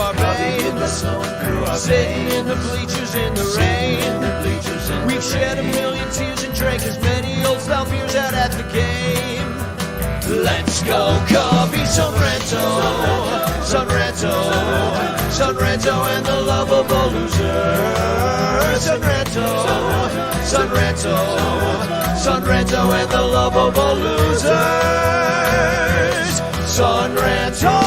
our veins. Sitting in the bleachers in the rain. We've shed a million tears and drank as many old style beers out at the game. Let's go Cubby, Son Ranto, Son Ranto, Son Ranto and the lovable loser. Son Ranto, Son Ranto, Son Ranto and the lovable losers. Son Ranto.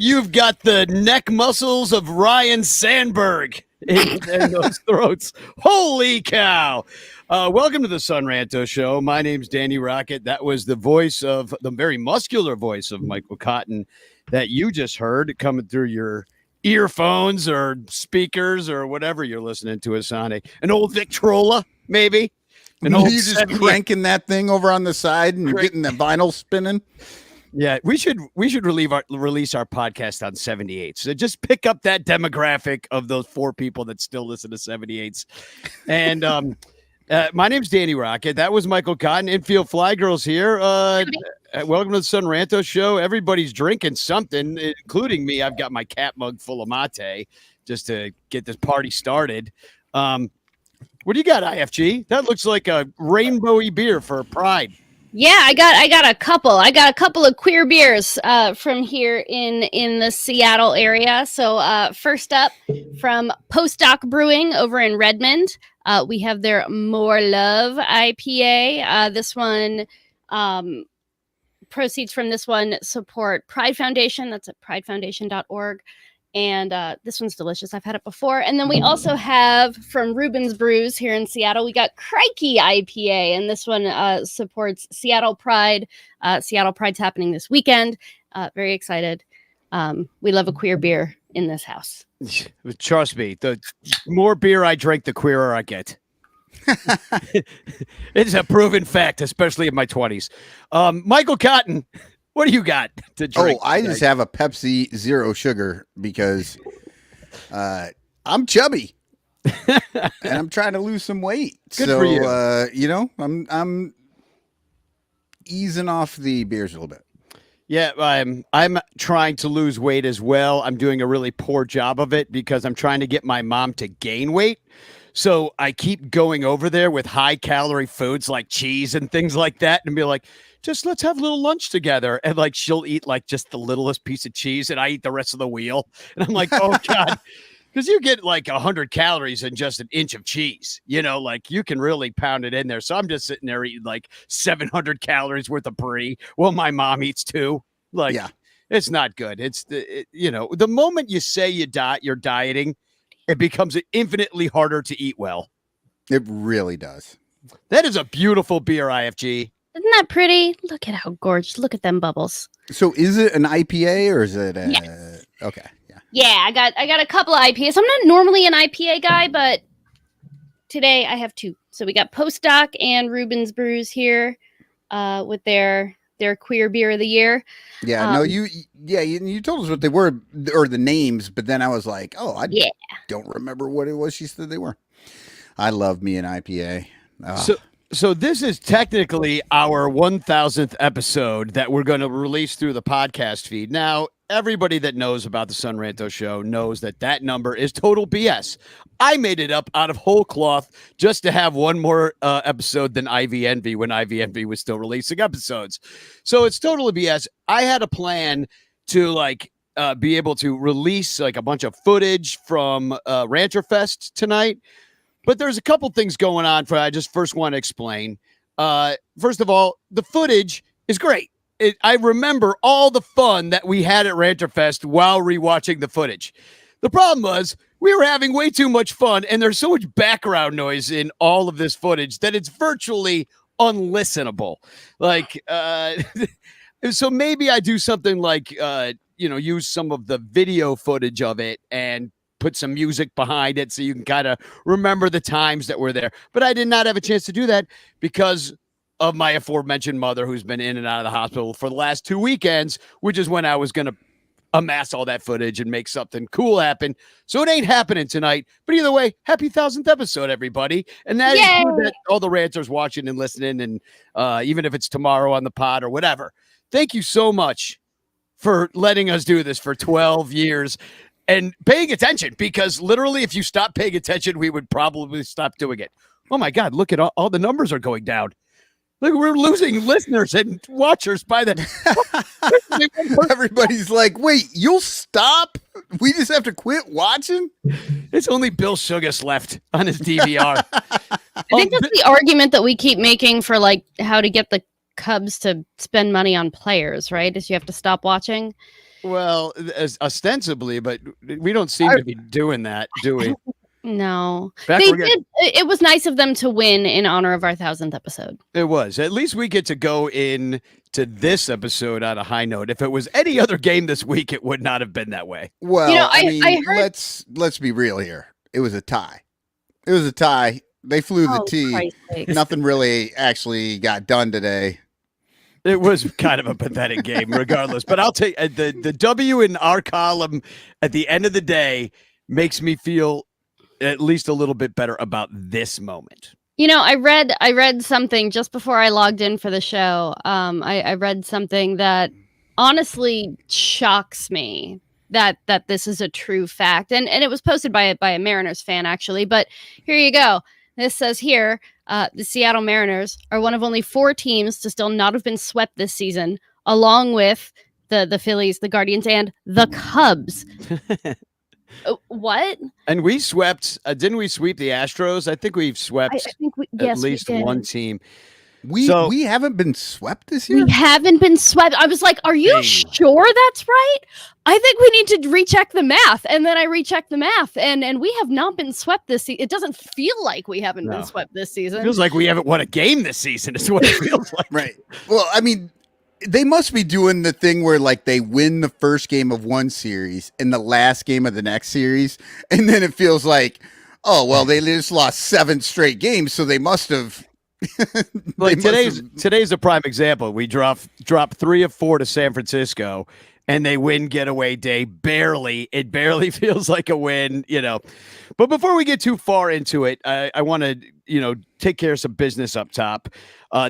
You've got the neck muscles of Ryne Sandberg in those throats. Holy cow. Welcome to the Son Ranto Show. My name's Danny Rocket. That was the voice of the very muscular voice of Michael Cotton that you just heard coming through your earphones or speakers or whatever you're listening to us on. An old Victrola, maybe. An old you just cranking that thing over on the side and you're getting the vinyl spinning. Yeah, we should release our podcast on 78s. So just pick up that demographic of those 4 people that still listen to 78s. And my name's Danny Rocket. That was Michael Cotton. Infield Fly Girls here. Welcome to the Son Ranto Show. Everybody's drinking something, including me. I've got my cat mug full of mate just to get this party started. What do you got, IFG? That looks like a rainbowy beer for Pride. Yeah, I got a couple. I got a couple of queer beers from here in the Seattle area. So first up from Postdoc Brewing over in Redmond, we have their More Love IPA. This one, proceeds from this one support Pride Foundation. That's at pridefoundation.org. And this one's delicious. I've had it before. And then we also have from Reuben's Brews here in Seattle, we got Crikey IPA. And this one supports Seattle Pride. Seattle Pride's happening this weekend. Very excited. We love a queer beer in this house. Trust me, the more beer I drink, the queerer I get. It's a proven fact, especially in my 20s. Michael Cotton. What do you got to drink? Oh, I just have a Pepsi Zero Sugar because I'm chubby and I'm trying to lose some weight. Good for you. I'm easing off the beers a little bit. Yeah, I'm trying to lose weight as well. I'm doing a really poor job of it because I'm trying to get my mom to gain weight. So I keep going over there with high calorie foods like cheese and things like that and be like, just let's have a little lunch together. And like, she'll eat like just the littlest piece of cheese and I eat the rest of the wheel. And I'm like, oh God, because you get like 100 calories in just an inch of cheese, like you can really pound it in there. So I'm just sitting there eating like 700 calories worth of brie. Well, my mom eats 2. Like, yeah. It's not good. It's the moment you say you're dieting, it becomes infinitely harder to eat well. It really does. That is a beautiful beer, IFG. Isn't that pretty? Look at how gorgeous. Look at them bubbles. So is it an IPA or is it Yes. Okay. Yeah. Yeah, I got a couple of IPAs. I'm not normally an IPA guy, but today I have 2. So we got Postdoc and Reuben's Brews here with their queer beer of the year. Yeah, you told us what they were or the names, but then I was like, I don't remember what it was she said they were. I love me an IPA. So this is technically our 1000th episode that we're going to release through the podcast feed. Now, everybody that knows about the Son Ranto Show knows that number is total BS. I made it up out of whole cloth just to have one more episode than IV Envy when IV Envy was still releasing episodes. So it's totally BS. I had a plan to be able to release like a bunch of footage from Rancher Fest tonight. But there's a couple things going on I just first want to explain. First of all, the footage is great. I remember all the fun that we had at Rancher Fest while rewatching the footage. The problem was we were having way too much fun, and there's so much background noise in all of this footage that it's virtually unlistenable. So maybe I do something like, use some of the video footage of it and put some music behind it so you can kind of remember the times that were there. But I did not have a chance to do that because of my aforementioned mother, who's been in and out of the hospital for the last 2 weekends, which is when I was going to amass all that footage and make something cool happen. So it ain't happening tonight. But either way, happy 1,000th episode, everybody. And that is that all the ranters watching and listening, and even if it's tomorrow on the pod or whatever. Thank you so much for letting us do this for 12 years and paying attention, because literally if you stop paying attention, we would probably stop doing it. Oh my God, look at all the numbers are going down. Look, we're losing listeners and watchers by the. Everybody's like, wait, you'll stop? We just have to quit watching? It's only Bill Sugas left on his DVR. I think that's the argument that we keep making for like how to get the Cubs to spend money on players, right? Is you have to stop watching. Well, ostensibly, but we don't seem to be doing that, do we? No, they did. It was nice of them to win in honor of our 1,000th episode. It was. At least we get to go in to this episode on a high note. If it was any other game this week, it would not have been that way. Well, I mean, let's be real here. It was a tie. It was a tie. They flew the tee. Nothing really actually got done today. It was kind of a pathetic game, regardless. But I'll take the W in our column at the end of the day makes me feel at least a little bit better about this moment. You know, I read something just before I logged in for the show. I read something that honestly shocks me that this is a true fact, and it was posted by a Mariners fan actually. But here you go. This says here, the Seattle Mariners are one of only 4 teams to still not have been swept this season, along with the Phillies, the Guardians, and the Cubs. What? And we swept, didn't we sweep the Astros? I think we've swept at least one team. We haven't been swept this year? We haven't been swept. I was like, are you sure that's right? I think we need to recheck the math. And then I rechecked the math, and we have not been swept this season. It doesn't feel like we haven't been swept this season. It feels like we haven't won a game this season is what it feels like. Right. Well, I mean, they must be doing the thing where like they win the first game of one series and the last game of the next series. And then it feels like, oh, well, they just lost 7 straight games. So they must have. Like today's a prime example. We drop 3 of 4 to San Francisco and they win getaway day. Barely. It barely feels like a win, you know. But before we get too far into it, I want to, take care of some business up top.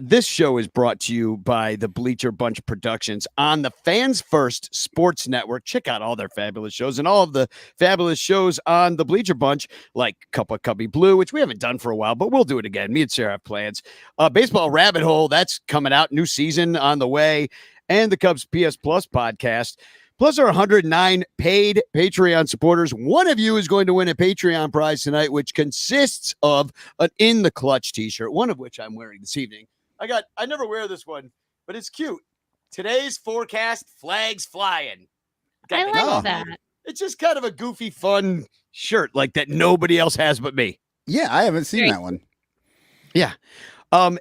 This show is brought to you by the Bleacher Bunch Productions on the Fans First Sports Network. Check out all their fabulous shows and all of the fabulous shows on the Bleacher Bunch, like Cup of Cubby Blue, which we haven't done for a while, but we'll do it again. Me and Sarah have plans. Baseball Rabbit Hole, that's coming out. New season on the way. And the Cubs PS Plus podcast. Plus our 109 paid Patreon supporters. One of you is going to win a Patreon prize tonight, which consists of an In the Clutch t-shirt, one of which I'm wearing this evening. I never wear this one, but it's cute. Today's forecast, flags flying. I like that. It's just kind of a goofy, fun shirt like that nobody else has but me. Yeah, I haven't seen that one. Yeah. So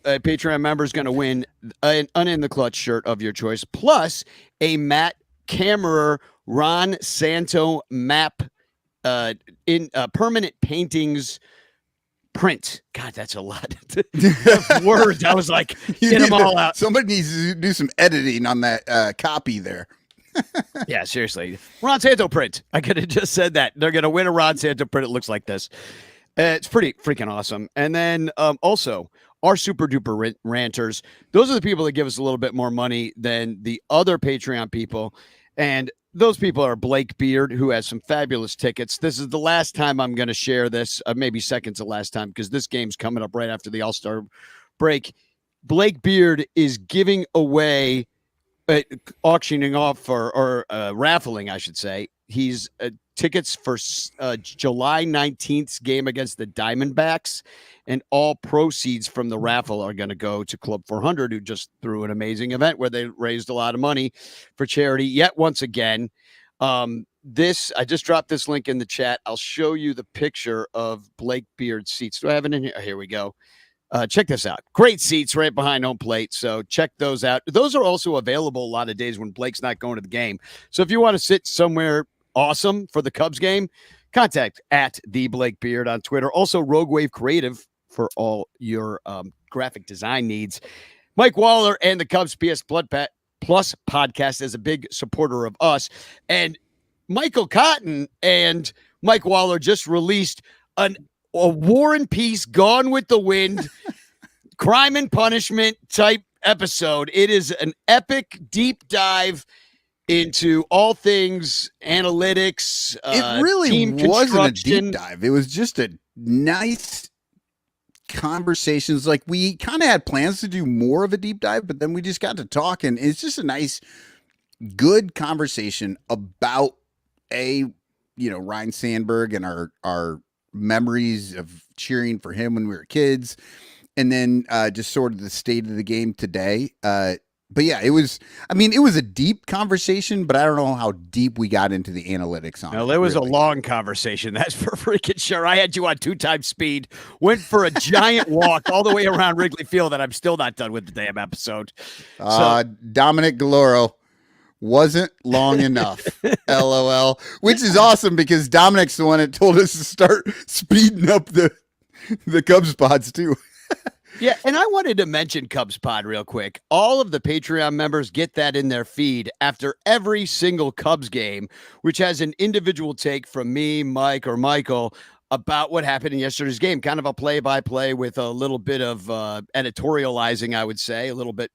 Patreon member is going to win an In the Clutch shirt of your choice, plus a Matt Kammerer Ron Santo map in permanent paintings print. God, that's a lot of words. I was like, get them all out. Somebody needs to do some editing on that copy there. Yeah, seriously. Ron Santo print. I could have just said that. They're going to win a Ron Santo print. It looks like this. It's pretty freaking awesome. And then also our super duper ranters. Those are the people that give us a little bit more money than the other Patreon people. And those people are Blake Beard, who has some fabulous tickets. This is the last time I'm going to share this, maybe second to last time, because this game's coming up right after the All-Star break. Blake Beard is giving away, auctioning off or raffling, I should say. He's tickets for July 19th's game against the Diamondbacks, and all proceeds from the raffle are going to go to Club 400, who just threw an amazing event where they raised a lot of money for charity. Yet once again, I just dropped this link in the chat. I'll show you the picture of Blake Beard's seats. Do I have it in here? Here we go. Check this out. Great seats right behind home plate. So check those out. Those are also available a lot of days when Blake's not going to the game. So if you want to sit somewhere awesome for the Cubs game, contact at the Blake Beard on Twitter. Also, Rogue Wave Creative for all your graphic design needs. Mike Waller and the Cubs PS Plus podcast is a big supporter of us. And Michael Cotton and Mike Waller just released a War and Peace, Gone with the Wind, crime and punishment type episode. It is an epic deep dive into all things analytics. It really team wasn't a deep construction. dive. It was just a nice conversations. Like, we kind of had plans to do more of a deep dive, but then we just got to talk, and it's just a nice, good conversation about Ryne Sandberg and our memories of cheering for him when we were kids, and then just sort of the state of the game today. But yeah, it was a deep conversation, but I don't know how deep we got into the analytics on it. No, it was really. a long conversation. That's for freaking sure. I had you on 2x speed, went for a giant walk all the way around Wrigley Field, and I'm still not done with the damn episode. Dominic Galoro wasn't long enough. LOL. Which is awesome, because Dominic's the one that told us to start speeding up the Cubs pods too. Yeah, and I wanted to mention Cubs Pod real quick. All of the Patreon members get that in their feed after every single Cubs game, which has an individual take from me, Mike, or Michael about what happened in yesterday's game. Kind of a play-by-play with a little bit of editorializing, I would say, a little bit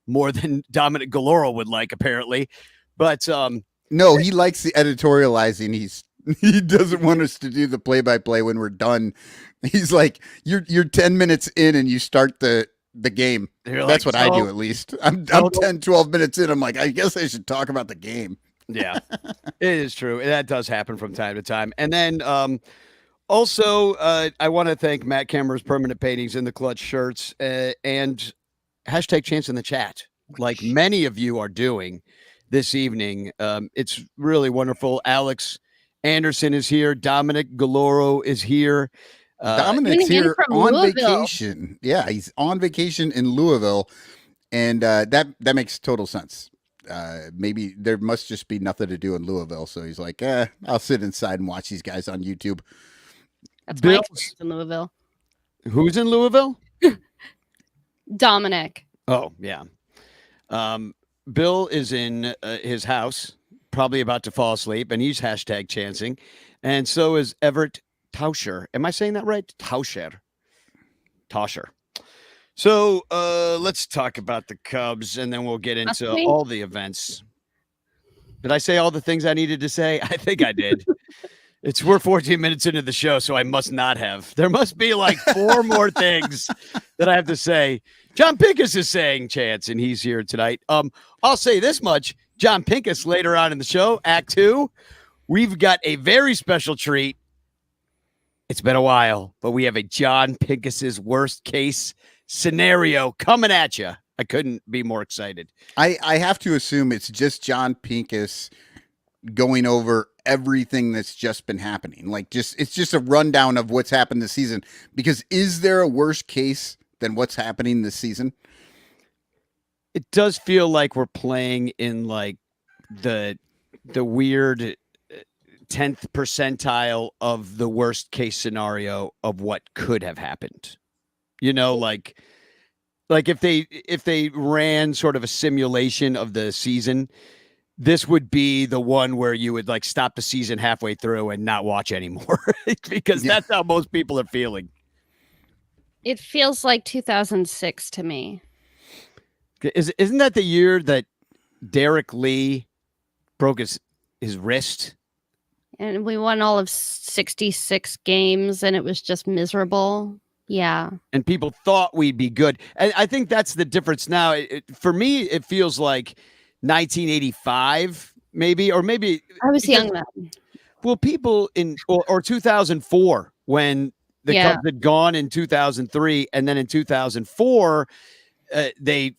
more than Dominic Galoro would like, apparently. But no, he likes the editorializing. He doesn't want us to do the play-by-play when we're done. He's like, you're 10 minutes in and you start the game. That's what I do, at least. I'm 10, 12 minutes in. I'm like, I guess I should talk about the game. Yeah, it is true. That does happen from time to time. And then also, I want to thank Matt Cameron's Permanent Paintings in the Clutch shirts and hashtag Chance in the chat, like many of you are doing this evening. It's really wonderful. Alex Anderson is here. Dominic Galoro is here. Dominic's here on Louisville. vacation. Yeah, he's on vacation in Louisville, and that makes total sense. Maybe there must just be nothing to do in Louisville, so he's like, I'll sit inside and watch these guys on YouTube. That's my experience in Louisville. Who's in Louisville? Dominic. Oh, yeah. Bill is in his house, probably about to fall asleep, and he's hashtag chancing. And so is Everett Tauscher. Am I saying that right? Tauscher. So let's talk about the Cubs, and then we'll get into all the events. Did I say all the things I needed to say? I think I did. We're 14 minutes into the show, so I must not have. There must be like 4 more things that I have to say. John Pincus is saying Chance, and he's here tonight. I'll say this much. John Pincus later on in the show, Act 2, we've got a very special treat. It's been a while, but we have a John Pincus's worst case scenario coming at you. I couldn't be more excited. I have to assume it's just John Pincus going over everything that's just been happening. Like, it's just a rundown of what's happened this season. Because is there a worse case than what's happening this season? It does feel like we're playing in like the weird 10th percentile of the worst case scenario of what could have happened. Like if they ran sort of a simulation of the season, this would be the one where you would like stop the season halfway through and not watch anymore because that's how most people are feeling. It feels like 2006 to me. Isn't that the year that Derek Lee broke his wrist? And we won all of 66 games, and it was just miserable. Yeah. And people thought we'd be good. And I think that's the difference now. For me, it feels like 1985, maybe, or maybe. I was young then. Well, people or 2004, when the Cubs had gone in 2003, and then in 2004, they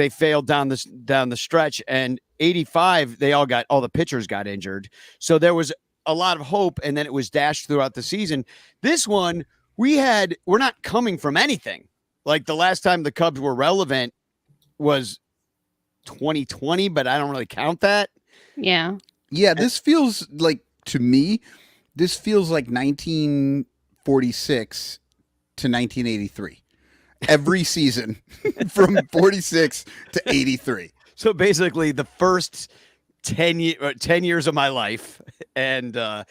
failed down the stretch, and 85, all the pitchers got injured. So there was a lot of hope, and then it was dashed throughout the season. This one, we're not coming from anything. Like the last time the Cubs were relevant was 2020, but I don't really count that. Yeah. Yeah, this feels like, to me, this feels like 1946 to 1983. Every season from 46 to 83. So basically, the first 10 years of my life, and Yeah.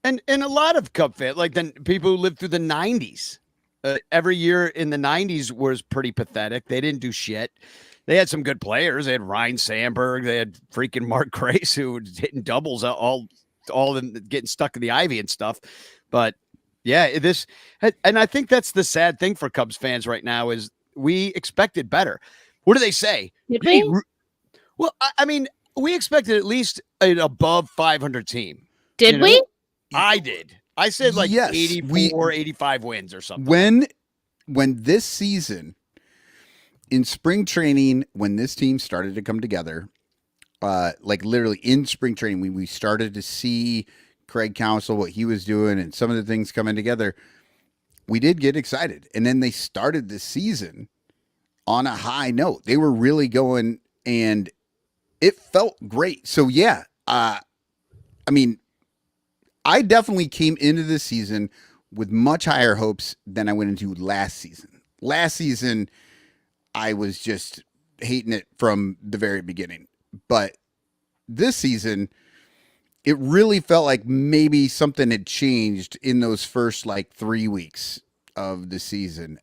and a lot of Cub fans, like then people who lived through the 90s. Every year in the 90s was pretty pathetic. They didn't do shit. They had some good players. They had Ryne Sandberg. They had freaking Mark Grace, who was hitting doubles all of them getting stuck in the ivy and stuff. But yeah, and I think that's the sad thing for Cubs fans right now is we expected better. What do they say? Did Hey, we? well, I mean, we expected at least an above 500 team. Did we? I did. I said like Yes, 84, 85 wins or something. When this season in spring training, when this team started to come together, like literally in spring training, when we started to see Craig Counsell, what he was doing, and some of the things coming together, we did get excited. And then they started the season on a high note. They were really going, and it felt great. So yeah, I mean, I definitely came into this season with much higher hopes than I went into last season. Last season, I was just hating it from the very beginning. But this season, it really felt like maybe something had changed in those first like 3 weeks of the season.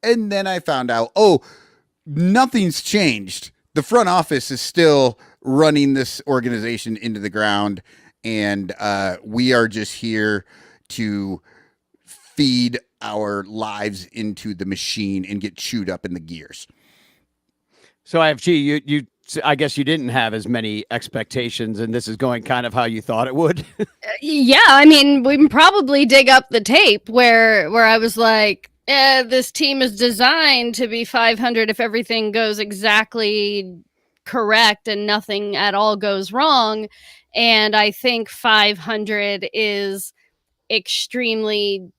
And then I found out, oh, nothing's changed. The front office is still running this organization into the ground. And we are just here to feed our lives into the machine and get chewed up in the gears. So IFG, you I guess you didn't have as many expectations, and this is going kind of how you thought it would. Yeah, I mean, we can probably dig up the tape where I was like, this team is designed to be 500 if everything goes exactly correct and nothing at all goes wrong. And I think 500 is extremely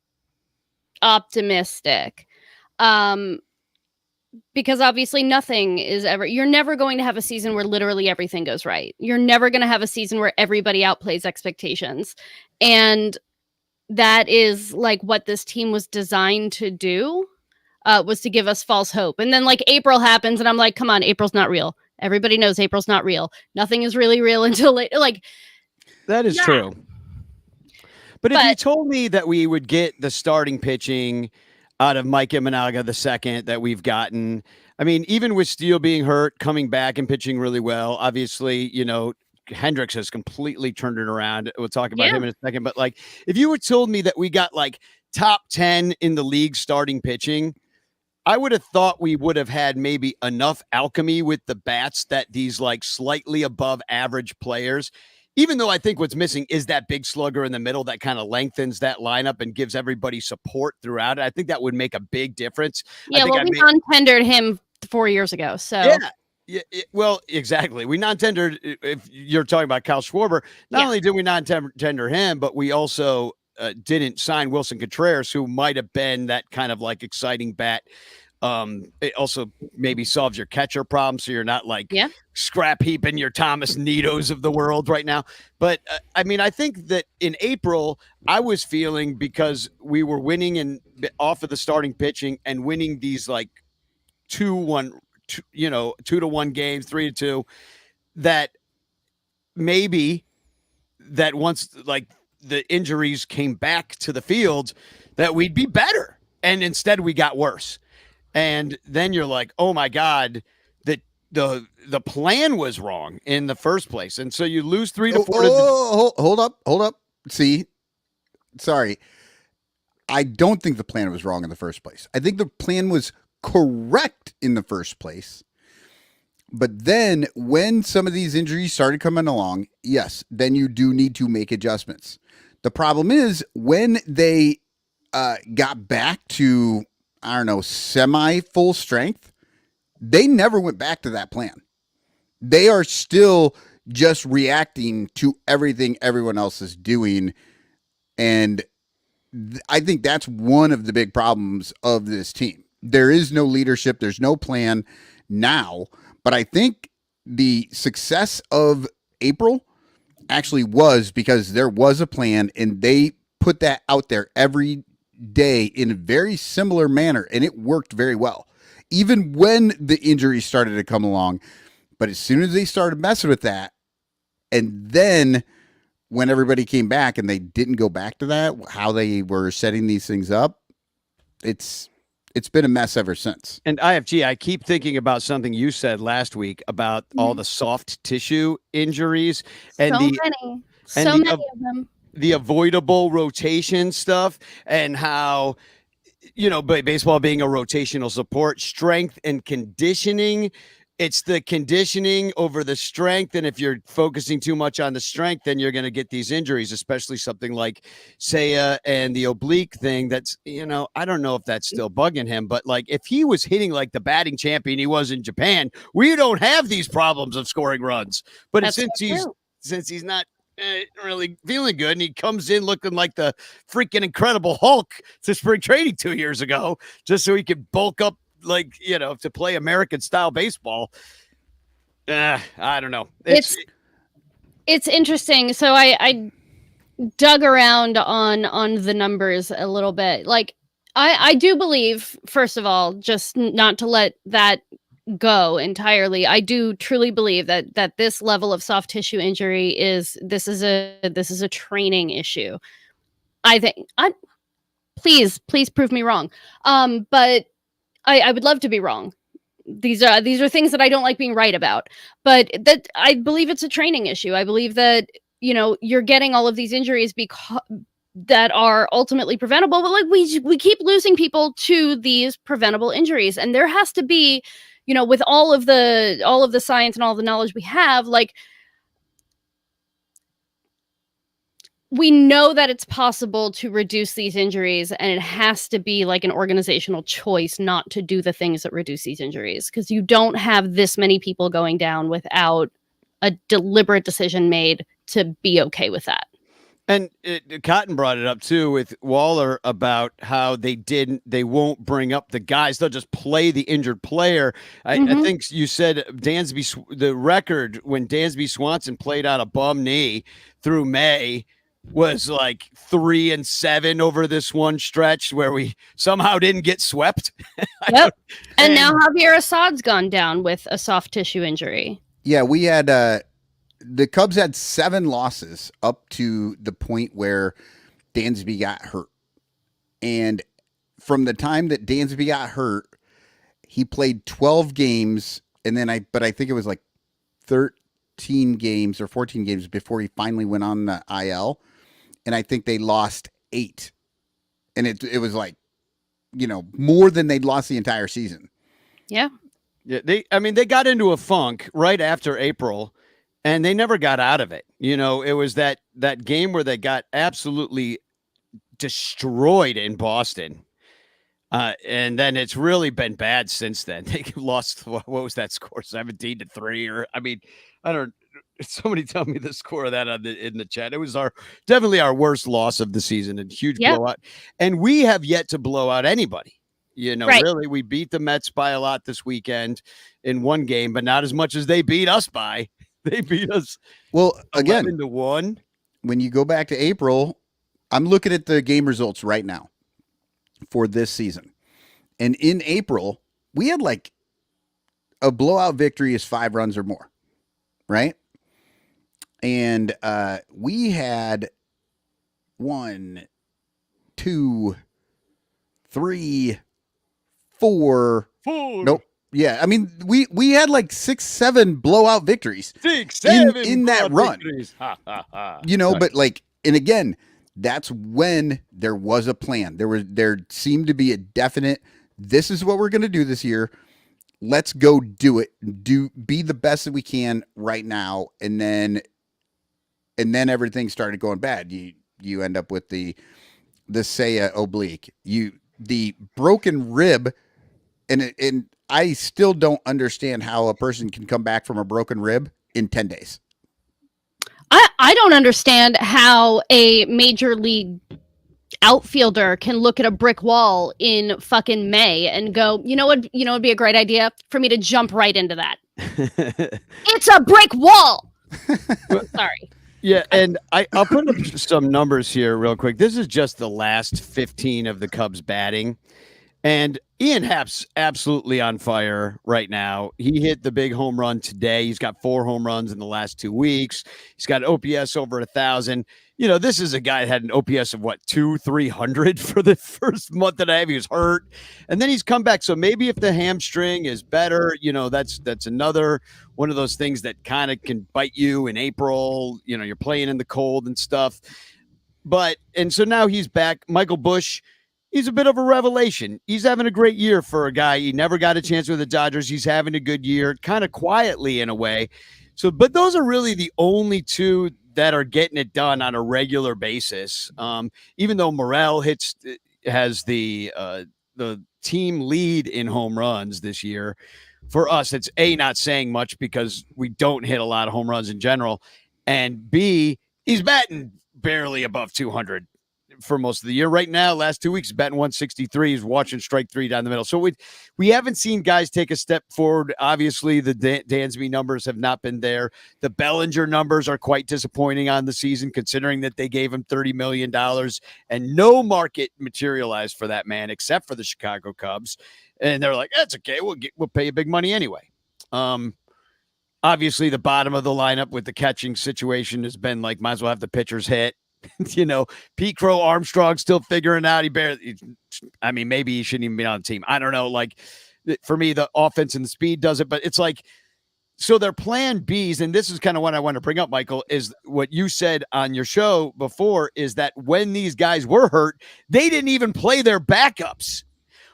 optimistic. Because obviously nothing is ever, you're never going to have a season where literally everything goes right. You're never going to have a season where everybody outplays expectations. And that is like what this team was designed to do, was to give us false hope. And then like April happens and I'm like, come on, April's not real. Everybody knows April's not real. Nothing is really real until like. That is true. But if you told me that we would get the starting pitching out of Mike Imanaga the second that we've gotten, I mean, even with Steele being hurt, coming back and pitching really well, obviously, Hendricks has completely turned it around. We'll talk about him in a second. But like, if you were told me that we got like top 10 in the league starting pitching, I would have thought we would have had maybe enough alchemy with the bats that these like slightly above average players, even though I think what's missing is that big slugger in the middle that kind of lengthens that lineup and gives everybody support throughout it. I think that would make a big difference. Yeah, well, we non-tendered him 4 years ago. So yeah, well, exactly. We non-tendered, if you're talking about Kyle Schwarber, not only did we non-tender him, but we also didn't sign Wilson Contreras, who might have been that kind of like exciting bat. It also maybe solves your catcher problem, so you're not like scrap heaping your Thomas Nitos of the world right now. But I mean, I think that in April, I was feeling, because we were winning and off of the starting pitching and winning these like 2-1, 2-1 games, 3-2, that maybe that once like the injuries came back to the field, that we'd be better. And instead we got worse. And then you're like, oh my God, that the plan was wrong in the first place. And so you lose 3-4. Hold up. See, sorry. I don't think the plan was wrong in the first place. I think the plan was correct in the first place. But then when some of these injuries started coming along, yes, then you do need to make adjustments. The problem is when they got back to, I don't know, semi full strength, they never went back to that plan. They are still just reacting to everything everyone else is doing. And I think that's one of the big problems of this team. There is no leadership. There's no plan now. But I think the success of April actually was because there was a plan and they put that out there every day in a very similar manner, and it worked very well, even when the injuries started to come along. But as soon as they started messing with that, and then when everybody came back and they didn't go back to that, how they were setting these things up, it's been a mess ever since. And IFG, I keep thinking about something you said last week about all the soft tissue injuries and so many of them. The avoidable rotation stuff, and how, baseball being a rotational support, strength and conditioning. It's the conditioning over the strength. And if you're focusing too much on the strength, then you're going to get these injuries, especially something like Seiya and the oblique thing. That's, I don't know if that's still bugging him, but like if he was hitting like the batting champion he was in Japan, we don't have these problems of scoring runs. But since he's not really feeling good, and he comes in looking like the freaking Incredible Hulk to spring training 2 years ago, just so he could bulk up, to play American style baseball. I don't know. It's interesting. So I dug around on the numbers a little bit. Like I do believe, first of all, just not to let that go entirely, I do truly believe that this level of soft tissue injury is a training issue. I think please prove me wrong. But I would love to be wrong. These are things that I don't like being right about, but that I believe it's a training issue. I believe that, you're getting all of these injuries because that are ultimately preventable, but like we keep losing people to these preventable injuries. And there has to be, with all of the science and all the knowledge we have, like, we know that it's possible to reduce these injuries, and it has to be like an organizational choice not to do the things that reduce these injuries, because you don't have this many people going down without a deliberate decision made to be okay with that. And Cotton brought it up too with Waller about how they won't bring up the guys. They'll just play the injured player. I think you said the record when Dansby Swanson played out a bum knee through May was like 3-7 over this one stretch where we somehow didn't get swept. Yep. And now Javier Assad's gone down with a soft tissue injury. Yeah, we had the Cubs had 7 losses up to the point where Dansby got hurt. And from the time that Dansby got hurt, he played 12 games, and then I think it was like 13 games or 14 games before he finally went on the IL. And I think they lost 8. And it was like, more than they'd lost the entire season. Yeah. Yeah, they got into a funk right after April, and they never got out of it. It was that game where they got absolutely destroyed in Boston. And then it's really been bad since then. They lost, what was that score? 17-3, I don't. Somebody tell me the score of that in the chat. It was definitely our worst loss of the season, and huge blowout. And we have yet to blow out anybody. Right. Really, we beat the Mets by a lot this weekend in one game, but not as much as they beat us by. They beat us. Well, again, 11-1. When you go back to April, I'm looking at the game results right now for this season. And in April, we had like a blowout victory is 5 runs or more, right? And we had 1, 2, 3, 4. Nope. Yeah, we had like 6, 7 blowout victories. 6, 7 in that run. Ha, ha, ha. But like, and again, that's when there was a plan. There seemed to be a definite, this is what we're going to do this year. Let's go do it. Be the best that we can right now, and then everything started going bad. You end up with the Seiya oblique. The broken rib, and I still don't understand how a person can come back from a broken rib in 10 days. I don't understand how a major league outfielder can look at a brick wall in fucking May and go, it'd be a great idea for me to jump right into that. It's a brick wall. Sorry. Yeah, and I'll put up some numbers here real quick. This is just the last 15 of the Cubs batting. And Ian Happ's absolutely on fire right now. He hit the big home run today. He's got 4 home runs in the last 2 weeks. He's got OPS over 1,000. You know, this is a guy that had an OPS of what, 300 for the first month and a half. He was hurt, and then he's come back. So maybe if the hamstring is better, you know, that's another one of those things that kind of can bite you in April. You know, you're playing in the cold and stuff. And so now he's back. Michael Busch, he's a bit of a revelation. He's having a great year for a guy. He never got a chance with the Dodgers. He's having a good year, kind of quietly in a way. So, but those are really the only two that are getting it done on a regular basis. Even though Morel has the team lead in home runs this year. For us, it's not saying much because we don't hit a lot of home runs in general. And B, he's batting barely above 200 for most of the year. Right now, last 2 weeks, he's batting 163. He's watching strike 3 down the middle. So we haven't seen guys take a step forward. Obviously, the Dansby numbers have not been there. The Bellinger numbers are quite disappointing on the season, considering that they gave him $30 million and no market materialized for that man except for the Chicago Cubs. And they're like, that's okay. We'll pay you big money anyway. Obviously, the bottom of the lineup with the catching situation has been like, might as well have the pitchers hit. You know, Pete Crow Armstrong still figuring out. Maybe he shouldn't even be on the team. I don't know. Like, for me, the offense and the speed does it, but it's like, so their plan Bs, and this is kind of what I want to bring up, Michael, is what you said on your show before, is that when these guys were hurt, they didn't even play their backups.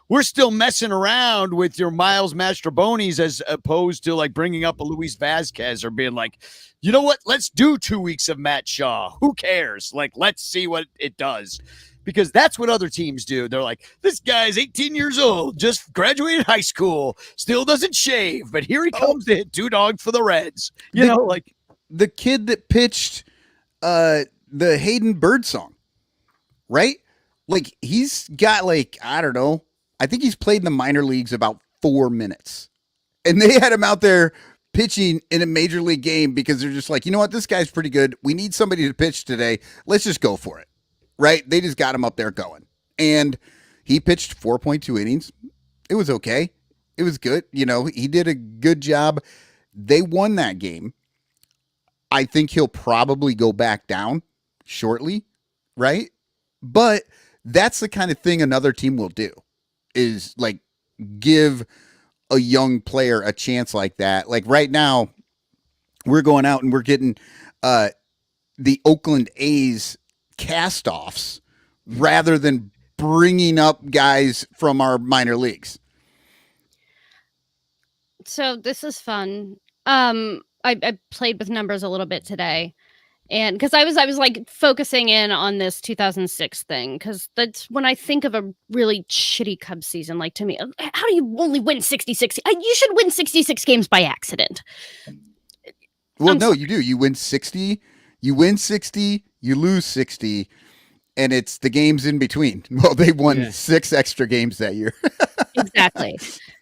We're still messing around with your Miles Mastrobonis as opposed to like bringing up a Luis Vasquez or being like, you know what? Let's do 2 weeks of Matt Shaw. Who cares? Like, let's see what it does. Because that's what other teams do. They're like, this guy's 18 years old, just graduated high school, still doesn't shave, but here he comes to hit 2 dogs for the Reds. You know, like the kid that pitched the Hayden Bird song, right? Like, he's got like, I don't know, I think he's played in the minor leagues about 4 minutes. And they had him out there pitching in a major league game because they're just like, you know what? This guy's pretty good. We need somebody to pitch today. Let's just go for it. Right? They just got him up there going. And he pitched 4.2 innings. It was okay. It was good. You know, he did a good job. They won that game. I think he'll probably go back down shortly. Right? But that's the kind of thing another team will do. Is like give a young player a chance like that. Like right now, we're going out and we're getting the Oakland A's cast-offs rather than bringing up guys from our minor leagues. So this is fun. I played with numbers a little bit today. And because I was like focusing in on this 2006 thing, because that's when I think of a really shitty Cubs season. Like, to me, how do you only win 66? You should win 66 games by accident. Well, no, you do. You win 60, you lose 60, and it's the games in between. Well, they won 6 extra games that year. Exactly.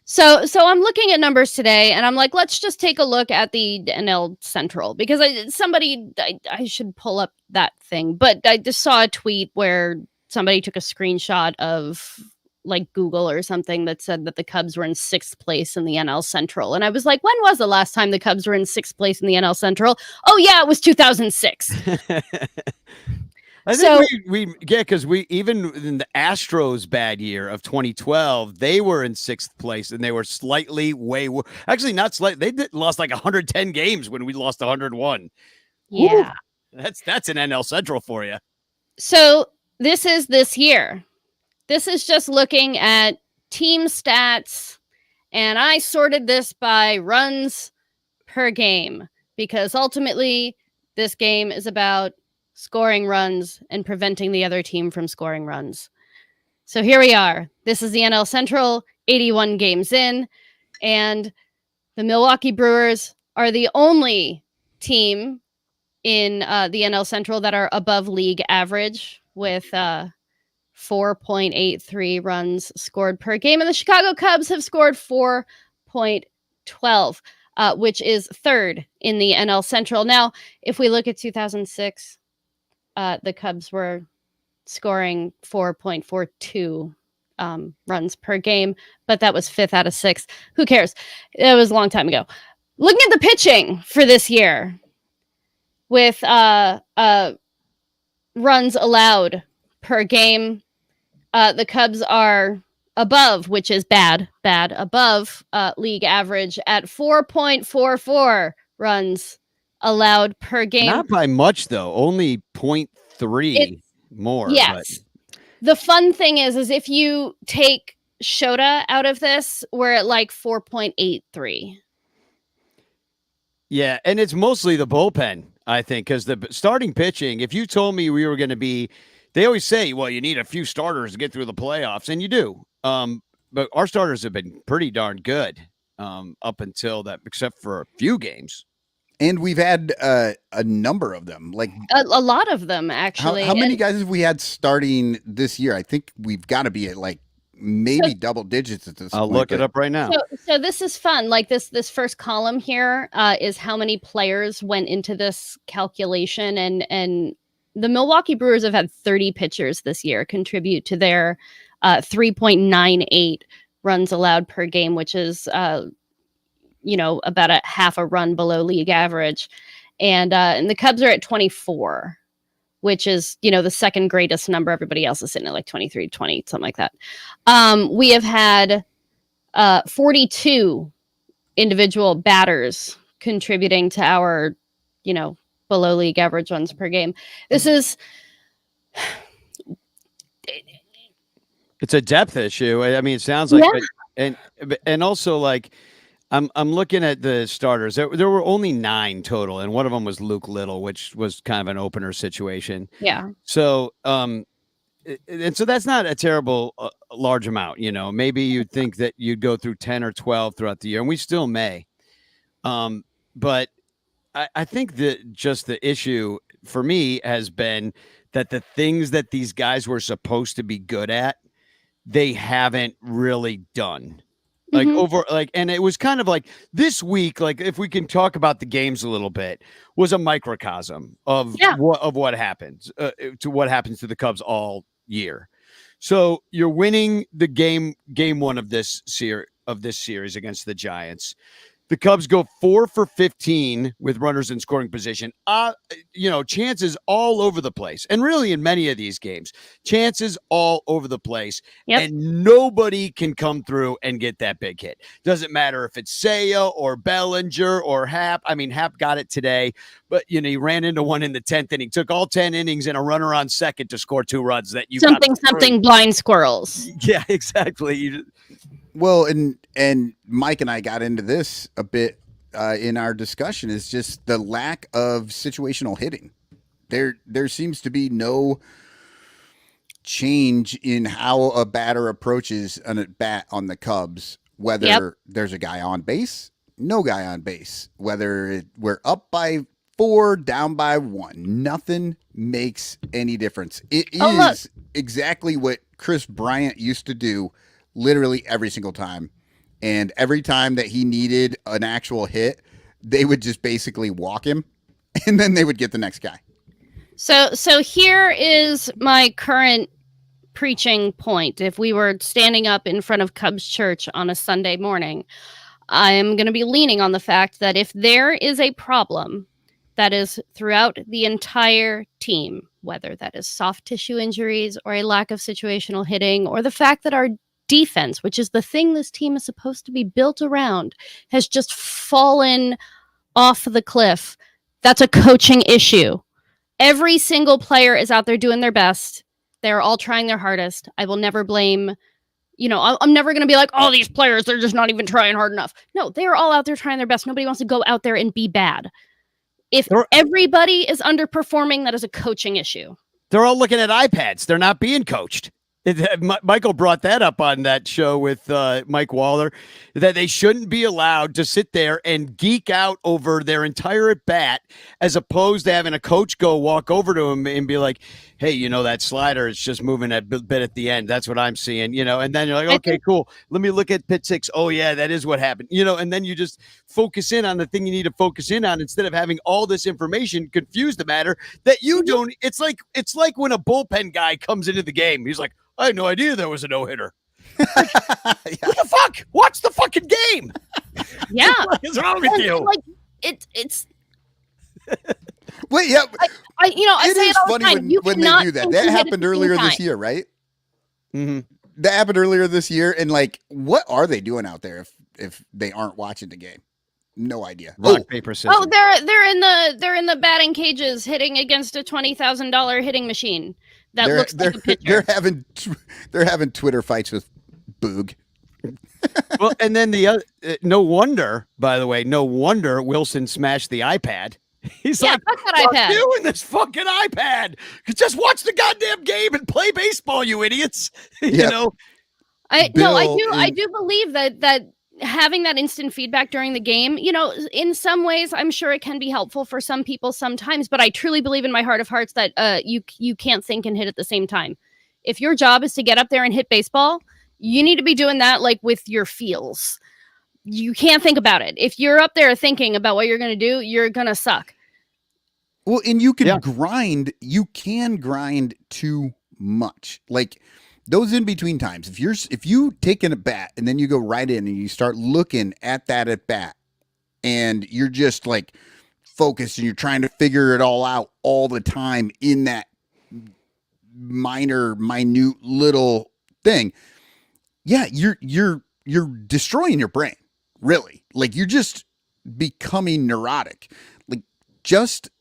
So I'm looking at numbers today, and I'm like, let's just take a look at the NL Central, because I should pull up that thing, but I just saw a tweet where somebody took a screenshot of like Google or something that said that the Cubs were in 6th place in the NL Central, and I was like, when was the last time the Cubs were in 6th place in the NL Central? Oh yeah, it was 2006. I think because we even in the Astros bad year of 2012, they were in 6th place and they were slightly actually not slightly. They lost like 110 games when we lost 101. Yeah, Woo! That's an NL Central for you. So this is this year. This is just looking at team stats, and I sorted this by runs per game because ultimately this game is about scoring runs and preventing the other team from scoring runs. So here we are. This is the NL Central, 81 games in, and the Milwaukee Brewers are the only team in the NL Central that are above league average with 4.83 runs scored per game, and the Chicago Cubs have scored 4.12. which is third in the NL Central. Now, if we look at 2006, the Cubs were scoring 4.42 runs per game, but that was fifth out of six. Who cares? It was a long time ago. Looking at the pitching for this year with runs allowed per game, the Cubs are above, which is bad, above league average at 4.44 runs allowed per game. Not by much, though. Only 0.3 more. Yes. But the fun thing is if you take Shota out of this, we're at like 4.83. Yeah, and it's mostly the bullpen, I think, because the starting pitching, if you told me we were going to be, they always say, well, you need a few starters to get through the playoffs, and you do. But our starters have been pretty darn good up until that, except for a few games. And we've had a number of them, like a lot of them, actually. How many guys have we had starting this year? I think we've got to be at like maybe double digits at this point. I'll look it up right now. So this is fun. Like this first column here is how many players went into this calculation, and the Milwaukee Brewers have had 30 pitchers this year contribute to their 3.98 runs allowed per game, which is about a half a run below league average, and the Cubs are at 24, which is the second greatest number. Everybody else is sitting at like 23, 20, something like that. We have had 42 individual batters contributing to our below league average runs per game. This is it's a depth issue. I mean, it sounds like, and also like I'm looking at the starters. There were only 9 total, and one of them was Luke Little, which was kind of an opener situation. Yeah. So and so that's not a terrible large amount. Maybe you'd think that you'd go through 10 or 12 throughout the year, and we still may. But I think that just the issue for me has been that the things that these guys were supposed to be good at, they haven't really done. And it was kind of like this week, like if we can talk about the games a little bit, was a microcosm of what happens to what happens to the Cubs all year. So you're winning the game one of this series against the Giants. The Cubs go 4 for 15 with runners in scoring position. Chances all over the place. And really in many of these games, chances all over the place. Yep. And nobody can come through and get that big hit. Doesn't matter if it's Seiya or Bellinger or Happ. I mean, Happ got it today, but he ran into one in the 10th inning. Took all 10 innings and a runner on second to score 2 runs. That you something blind squirrels. Yeah, exactly. Well, and Mike and I got into this a bit in our discussion, is just the lack of situational hitting. There seems to be no change in how a batter approaches an at bat on the Cubs, whether there's a guy on base, no guy on base, whether we're up by 4, down by 1. Nothing makes any difference. It is exactly what Chris Bryant used to do literally every single time. And every time that he needed an actual hit, they would just basically walk him, and then they would get the next guy. So here is my current preaching point. If we were standing up in front of Cubs Church on a Sunday morning, I am going to be leaning on the fact that if there is a problem that is throughout the entire team, whether that is soft tissue injuries or a lack of situational hitting, or the fact that our defense, which is the thing this team is supposed to be built around, has just fallen off the cliff, that's a coaching issue. Every single player is out there doing their best. They're all trying their hardest. I will never blame, I'm never going to be like, oh, these players, they're just not even trying hard enough. No, they are all out there trying their best. Nobody wants to go out there and be bad. If everybody is underperforming, that is a coaching issue. They're all looking at iPads. They're not being coached. Michael brought that up on that show with Mike Waller, that they shouldn't be allowed to sit there and geek out over their entire at bat, as opposed to having a coach walk over to him and be like, hey, that slider is just moving that bit at the end. That's what I'm seeing, and then you're like, I okay, think- cool. Let me look at pit 6. Oh yeah, that is what happened, and then you just focus in on the thing you need to focus in on instead of having all this information confuse the matter that you don't. It's like when a bullpen guy comes into the game. He's like, I had no idea there was a no-hitter. Like, what the fuck? Watch the fucking game. Yeah. What is wrong with you? Like it's Wait, yeah. I It say is it all the funny time. You when they cannot do that. think That and hit at happened the same earlier time. this year, right? Mm-hmm. That happened earlier this year, and like, what are they doing out there if they aren't watching the game? No idea. Rock, paper, scissors. Oh, they're in the batting cages hitting against a $20,000 hitting machine that looks like a pitcher. They're having Twitter fights with Boog. Well, and then the other, no wonder Wilson smashed the iPad. He's like, fuck that iPad. you and this fucking iPad. Just watch the goddamn game and play baseball, you idiots. Yep. I Bill do believe that having that instant feedback during the game, in some ways, I'm sure it can be helpful for some people sometimes, but I truly believe in my heart of hearts that you can't think and hit at the same time. If your job is to get up there and hit baseball, you need to be doing that like with your feels. You can't think about it. If you're up there thinking about what you're going to do, you're going to suck. Well, and you can grind. You can grind too much. Like those in between times. If you take in a bat and then you go right in and you start looking at that at bat, and you're just like focused and you're trying to figure it all out all the time in that minute little thing. Yeah, you're destroying your brain. Really, like you're just becoming neurotic. Like just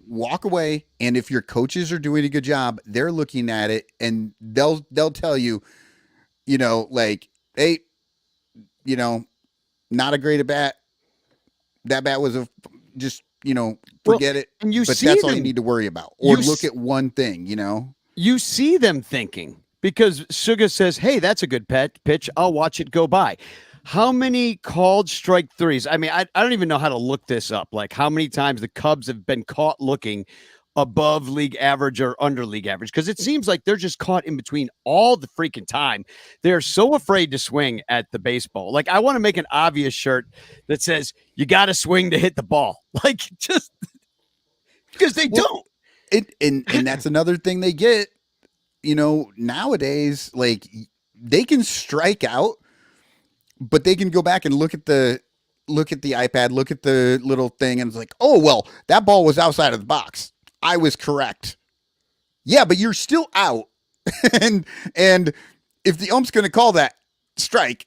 walk away, and if your coaches are doing a good job, they're looking at it and they'll tell you, like, hey, not a great at bat. That bat was forget it. And but that's all you need to worry about. Or look at one thing, You see them thinking because Suga says, hey, that's a good pitch. I'll watch it go by. How many called strike threes? I mean, I don't even know how to look this up. Like how many times the Cubs have been caught looking above league average or under league average? Because it seems like they're just caught in between all the freaking time. They're so afraid to swing at the baseball. Like I want to make an obvious shirt that says, you got to swing to hit the ball. Like just because they don't. And that's another thing they get, nowadays, like they can strike out, but they can go back and look at the iPad, look at the little thing, and it's like, oh, well, that ball was outside of the box. I was correct. Yeah, but you're still out. and if the ump's going to call that strike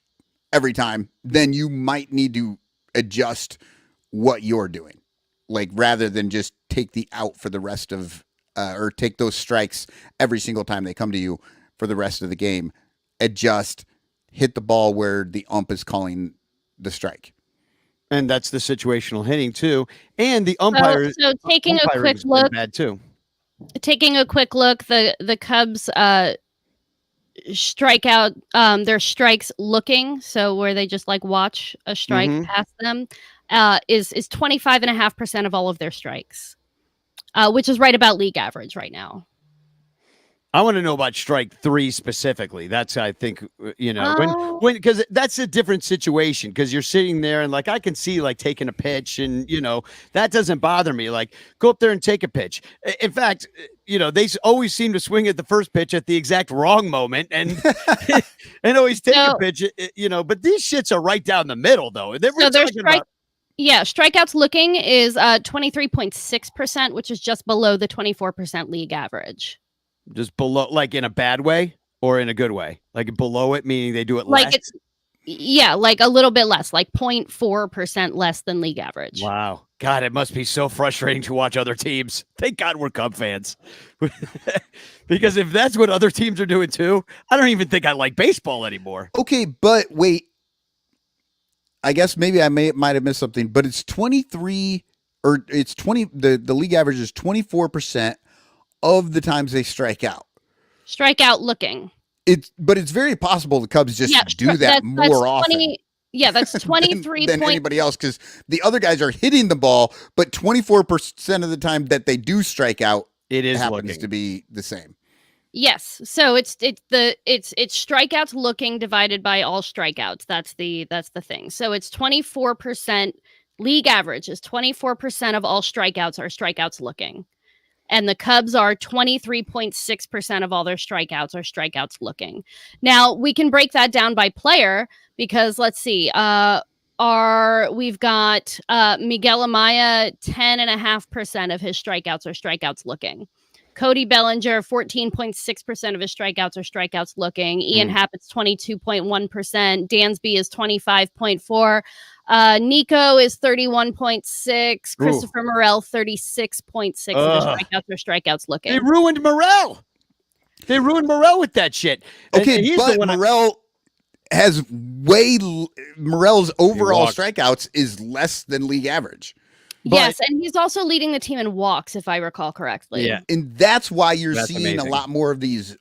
every time, then you might need to adjust what you're doing. Like rather than just take the out for the rest of, or take those strikes every single time they come to you for the rest of the game, adjust, hit the ball where the ump is calling the strike. And that's the situational hitting too. And the umpire. So taking a quick look, bad too. Taking a quick look, the Cubs strike out their strikes looking, so where they just like watch a strike pass them, is 25.5% of all of their strikes, which is right about league average right now. I want to know about strike three specifically. That's, I think, when because that's a different situation because you're sitting there and like I can see like taking a pitch and that doesn't bother me. Like go up there and take a pitch. In fact, they always seem to swing at the first pitch at the exact wrong moment and and always take a pitch. But these shits are right down the middle though. Strikeouts looking is 23.6%, which is just below the 24% league average. Just below, like in a bad way or in a good way? Like below it, meaning they do it less? Like a little bit less, like 0.4% less than league average. Wow. God, it must be so frustrating to watch other teams. Thank God we're Cub fans. Because if that's what other teams are doing too, I don't even think I like baseball anymore. Okay, but wait. I guess maybe I might have missed something, but it's 23 or it's 20. The league average is 24% of the times they strike out. Strike out looking. But it's very possible the Cubs just do that more often. That's 23 than anybody else because the other guys are hitting the ball, but 24% of the time that they do strike out, It is happens looking to be the same. Yes. So it's strikeouts looking divided by all strikeouts. That's the thing. So it's 24%. League average is 24% of all strikeouts are strikeouts looking. And the Cubs are 23.6% of all their strikeouts are strikeouts looking. Now we can break that down by player because let's see. We've got Miguel Amaya, 10.5% of his strikeouts are strikeouts looking. Cody Bellinger, 14.6% of his strikeouts are strikeouts looking. Ian Happ, it's 22.1%. Dansby is 25.4%. Nico is 31.6%. Christopher Morel, 36.6% of his strikeouts are strikeouts looking. They ruined Morel. They ruined Morel with that shit. Okay, and he's but the one Morel has Morel's overall strikeouts is less than league average. Yes, and he's also leading the team in walks, if I recall correctly. Yeah. And that's why you're seeing amazing. a lot more of these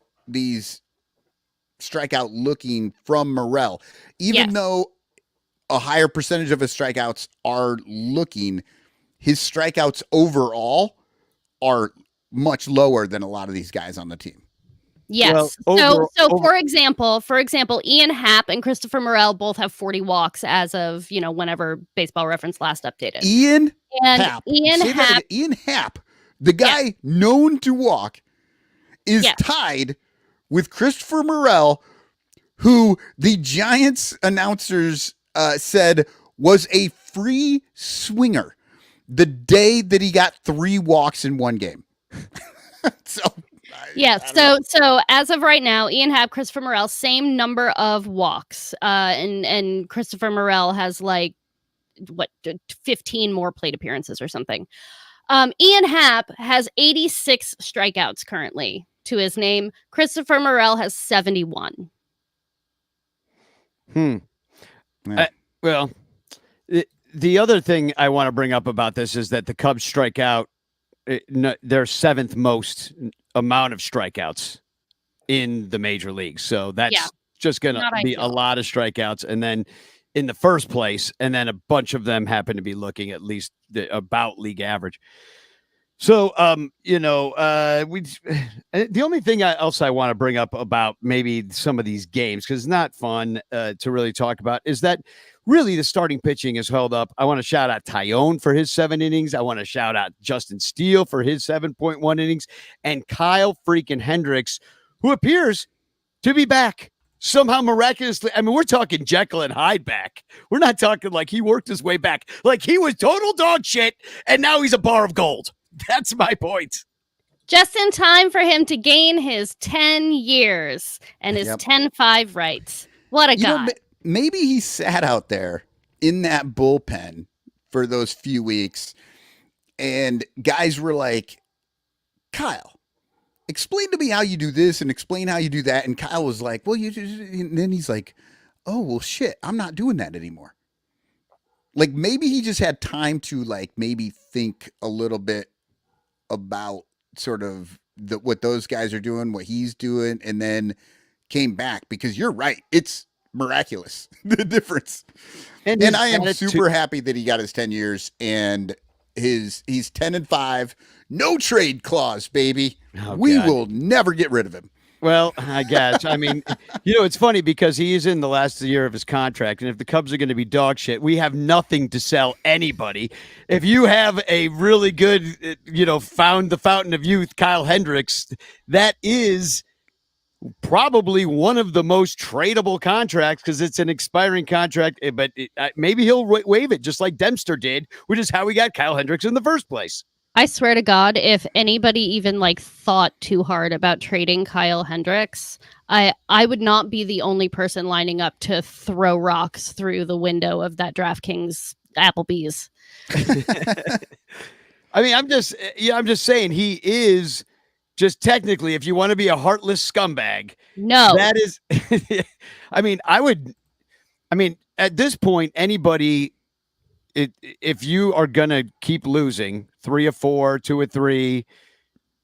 strikeout looking from Morel. Even though a higher percentage of his strikeouts are looking, his strikeouts overall are much lower than a lot of these guys on the team. Yes. So for example, Ian Happ and Christopher Morel both have 40 walks as of, whenever Baseball Reference last updated. Ian Happ, the guy known to walk, is tied with Christopher Morel, who the Giants announcers said was a free swinger the day that he got 3 walks in one game. So as of right now, Ian Happ, Christopher Morel, same number of walks, and Christopher Morel has 15 more plate appearances or something. Ian Happ has 86 strikeouts currently to his name. Christopher Morel has 71. Well, the other thing I want to bring up about this is that the Cubs strike out their 7th most amount of strikeouts in the major leagues. So that's just going to be a lot of strikeouts. And then in the first place, and then a bunch of them happen to be looking at least about league average. So, the only thing else I want to bring up about maybe some of these games, because it's not fun to really talk about, is that really the starting pitching is held up. I want to shout out Tyone for his 7 innings. I want to shout out Justin Steele for his 7.1 innings, and Kyle freaking Hendricks, who appears to be back somehow miraculously. I mean, we're talking Jekyll and Hyde back. We're not talking like he worked his way back. Like he was total dog shit, and now he's a bar of gold. That's my point. Just in time for him to gain his 10 years and his 10-5 rights. What a guy. Maybe he sat out there in that bullpen for those few weeks, and guys were like, Kyle, explain to me how you do this and explain how you do that. And Kyle was like, well, and then he's like, oh, well, shit, I'm not doing that anymore. Like maybe he just had time to maybe think a little bit about sort of what those guys are doing, what he's doing, and then came back, because you're right. It's miraculous, the difference. And I am super happy that he got his 10 years and he's 10-5, no trade clause, baby. We will never get rid of him. Well, I guess. I mean, it's funny because he is in the last year of his contract, and if the Cubs are going to be dog shit, we have nothing to sell anybody. If you have a really good, found the fountain of youth, Kyle Hendricks, that is probably one of the most tradable contracts because it's an expiring contract, but maybe he'll waive it just like Dempster did, which is how we got Kyle Hendricks in the first place. I swear to God, if anybody even thought too hard about trading Kyle Hendricks, I would not be the only person lining up to throw rocks through the window of that DraftKings Applebee's. I mean, I'm just saying he is just technically, if you want to be a heartless scumbag, no, that is, at this point, anybody, if you are going to keep losing 3 of 4, 2 of 3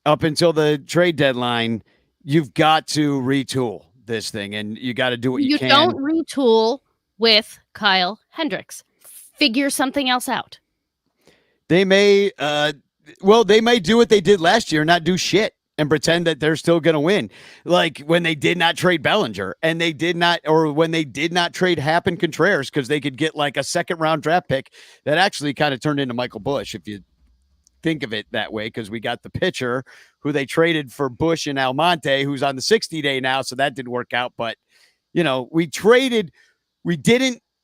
up until the trade deadline, you've got to retool this thing and you got to do what you can. You don't retool with Kyle Hendricks. Figure something else out. They may Well, they may do what they did last year, not do shit and pretend that they're still going to win. Like when they did not trade Bellinger and when they did not trade Happ and Contreras because they could get like a second round draft pick that actually kind of turned into Michael Busch, if you think of it that way, because we got the pitcher who they traded for Busch and Almonte, who's on the 60-day now. So that didn't work out. But, we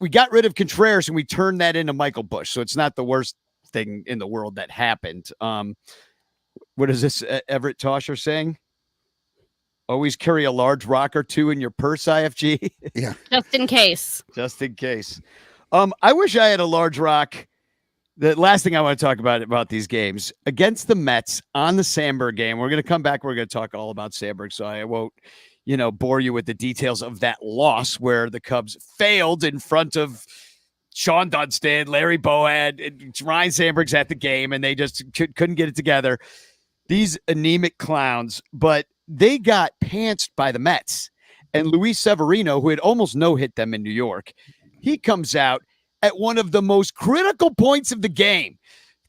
got rid of Contreras and we turned that into Michael Busch. So it's not the worst thing in the world that happened. What is this Everett Tosher saying? Always carry a large rock or two in your purse, IFG. Yeah. Just in case. Just in case. I wish I had a large rock. The last thing I want to talk about these games against the Mets on the Sandberg game. We're going to come back. We're going to talk all about Sandberg. So I won't, bore you with the details of that loss where the Cubs failed in front of Sean Dunstan, Larry Boad, and Ryne Sandberg's at the game, and they just couldn't get it together. These anemic clowns, but they got pantsed by the Mets. And Luis Severino, who had almost no-hit them in New York, he comes out at one of the most critical points of the game.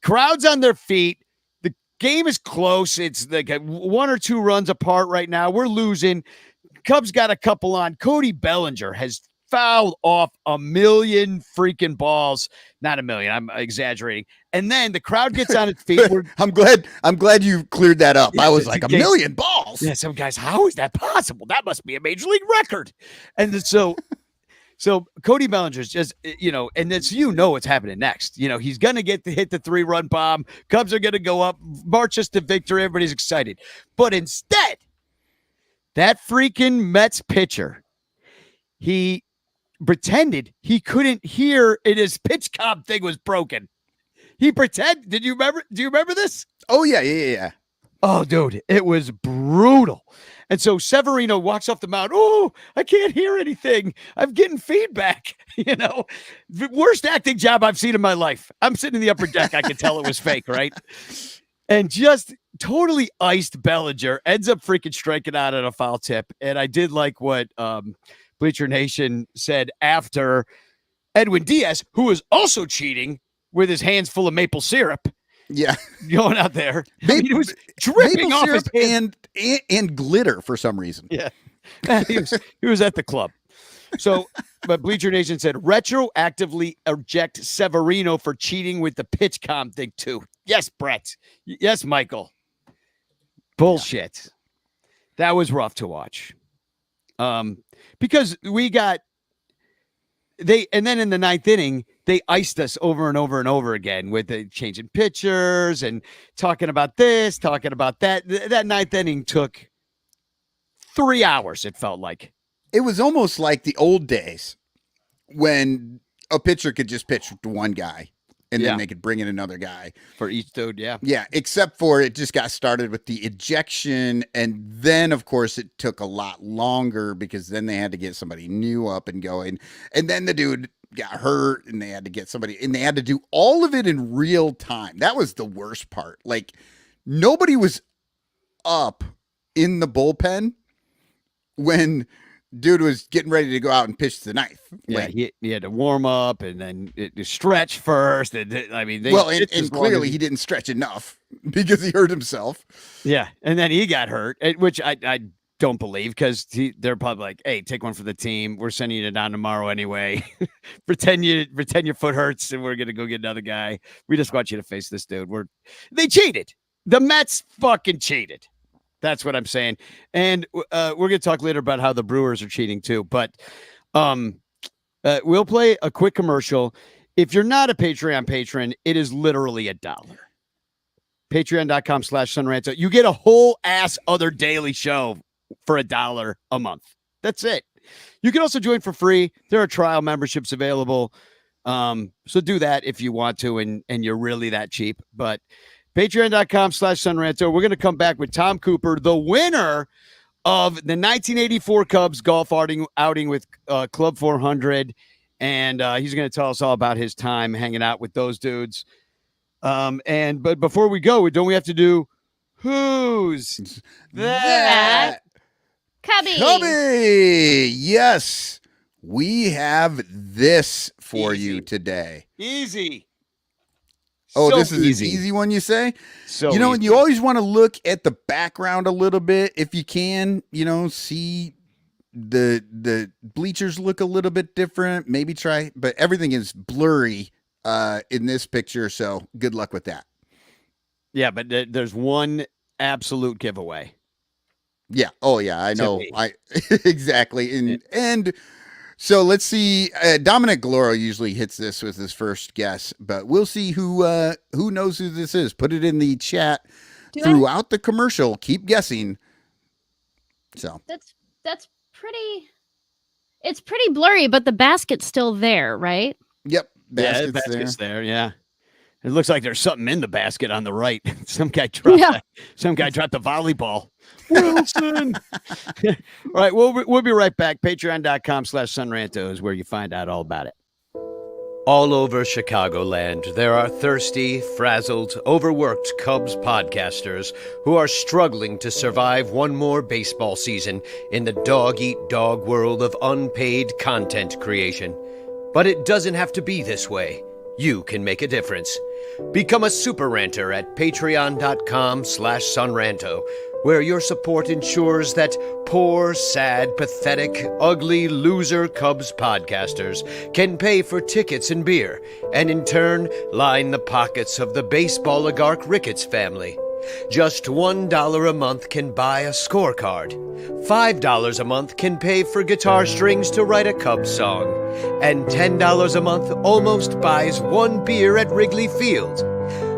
Crowd's on their feet. The game is close. It's like 1 or 2 runs apart right now. We're losing. Cubs got a couple on. Cody Bellinger has fouled off 1 million freaking balls. Not 1 million. I'm exaggerating. And then the crowd gets on its feet. I'm glad you cleared that up. I was like, 1 million balls. Yeah, some guys, how is that possible? That must be a major league record. And so Cody Bellinger's just, and it's, what's happening next. He's going to hit the 3-run bomb. Cubs are going to go up, marches to victory. Everybody's excited. But instead, that freaking Mets pitcher, he pretended he couldn't hear and his pitch comp thing was broken. He pretended. Do you remember this? Oh, yeah. Oh, dude, it was brutal. And so Severino walks off the mound. Oh, I can't hear anything. I'm getting feedback. The worst acting job I've seen in my life. I'm sitting in the upper deck. I could tell it was fake, right? And just totally iced Bellinger, ends up freaking striking out at a foul tip. And I did like what Bleacher Nation said after Edwin Diaz, who was also cheating with his hands full of maple syrup. Yeah, going out there. It was dripping off his hands. and glitter for some reason. Yeah, he was at the club. So, but Bleacher Nation said retroactively eject Severino for cheating with the pitch comp thing too. Yes, Brett. Yes, Michael. Bullshit. Yeah. That was rough to watch. Because and then in the 9th inning, they iced us over and over and over again with the changing pitchers and talking about this, talking about that. That 9th inning took 3 hours, it felt like. It was almost like the old days when a pitcher could just pitch to one guy and then they could bring in another guy. For each dude, yeah. Yeah, except for it just got started with the ejection, and then, of course, it took a lot longer because then they had to get somebody new up and going, and then the dude got hurt, and they had to get somebody, and they had to do all of it in real time. That was the worst part. Like, nobody was up in the bullpen when dude was getting ready to go out and pitch the 9th. Yeah, he had to warm up and then stretch first. And clearly he didn't stretch enough because he hurt himself. Yeah, and then he got hurt, which I don't believe because they're probably like, "Hey, take one for the team. We're sending you down tomorrow anyway. pretend your foot hurts, and we're gonna go get another guy. We just want you to face this dude." They cheated. The Mets fucking cheated. That's what I'm saying. And we're going to talk later about how the Brewers are cheating too. But we'll play a quick commercial. If you're not a Patreon patron, it is literally $1. Patreon.com/sunranto. You get a whole ass other daily show for $1 a month. That's it. You can also join for free. There are trial memberships available. So do that if you want to, and you're really that cheap. But Patreon.com/sunranto. We're going to come back with Tom Cooper, the winner of the 1984 Cubs golf outing with Club 400. And he's going to tell us all about his time hanging out with those dudes. But before we go, don't we have to do Who's That Cubby? Yes, we have this for you Easy. today. Easy. Oh, So this is easy. an easy one, you say? So You know, easy. you always want to look at the background a little bit if you can, see the bleachers look a little bit different. Maybe try, but everything is blurry in this picture, so good luck with that. Yeah, but there's one absolute giveaway. Yeah. Oh, yeah. I know. me. I exactly. And so let's see. Dominic Gloro usually hits this with his first guess, but we'll see who knows who this is. Put it in the chat throughout the commercial. Keep guessing. So That's pretty. It's pretty blurry, but the basket's still there, right? yep, Yeah, the basket's basket's there. there. Yeah. It looks like there's something in the basket on the right. Some guy dropped some guy dropped the volleyball. Wilson. All right, we'll be right back. Patreon.com/sunranto is where you find out all about it. All over Chicagoland, there are thirsty, frazzled, overworked Cubs podcasters who are struggling to survive one more baseball season in the dog-eat-dog world of unpaid content creation. But it doesn't have to be this way. You can make a difference. Become a super ranter at patreon.com/sunranto, where your support ensures that poor, sad, pathetic, ugly, loser Cubs podcasters can pay for tickets and beer, and in turn line the pockets of the baseball oligarch Ricketts family. Just $1 a month can buy a scorecard. $5 a month can pay for guitar strings to write a Cubs song. And $10 a month almost buys one beer at Wrigley Field.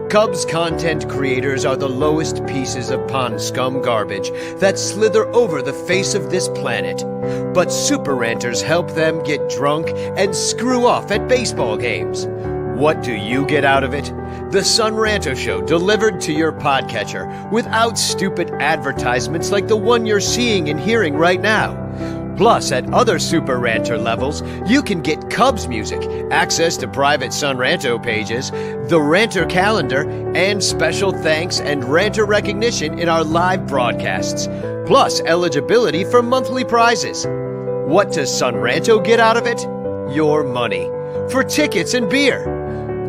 Cubs content creators are the lowest pieces of pond scum garbage that slither over the face of this planet. But super ranters help them get drunk and screw off at baseball games. What do you get out of it? The Sun Ranto Show delivered to your podcatcher without stupid advertisements like the one you're seeing and hearing right now. Plus, at other Super Ranter levels, you can get Cubs music, access to private Sun Ranto pages, the Ranter calendar, and special thanks and Ranter recognition in our live broadcasts. Plus, eligibility for monthly prizes. What does Sun Ranto get out of it? Your money. For tickets and beer.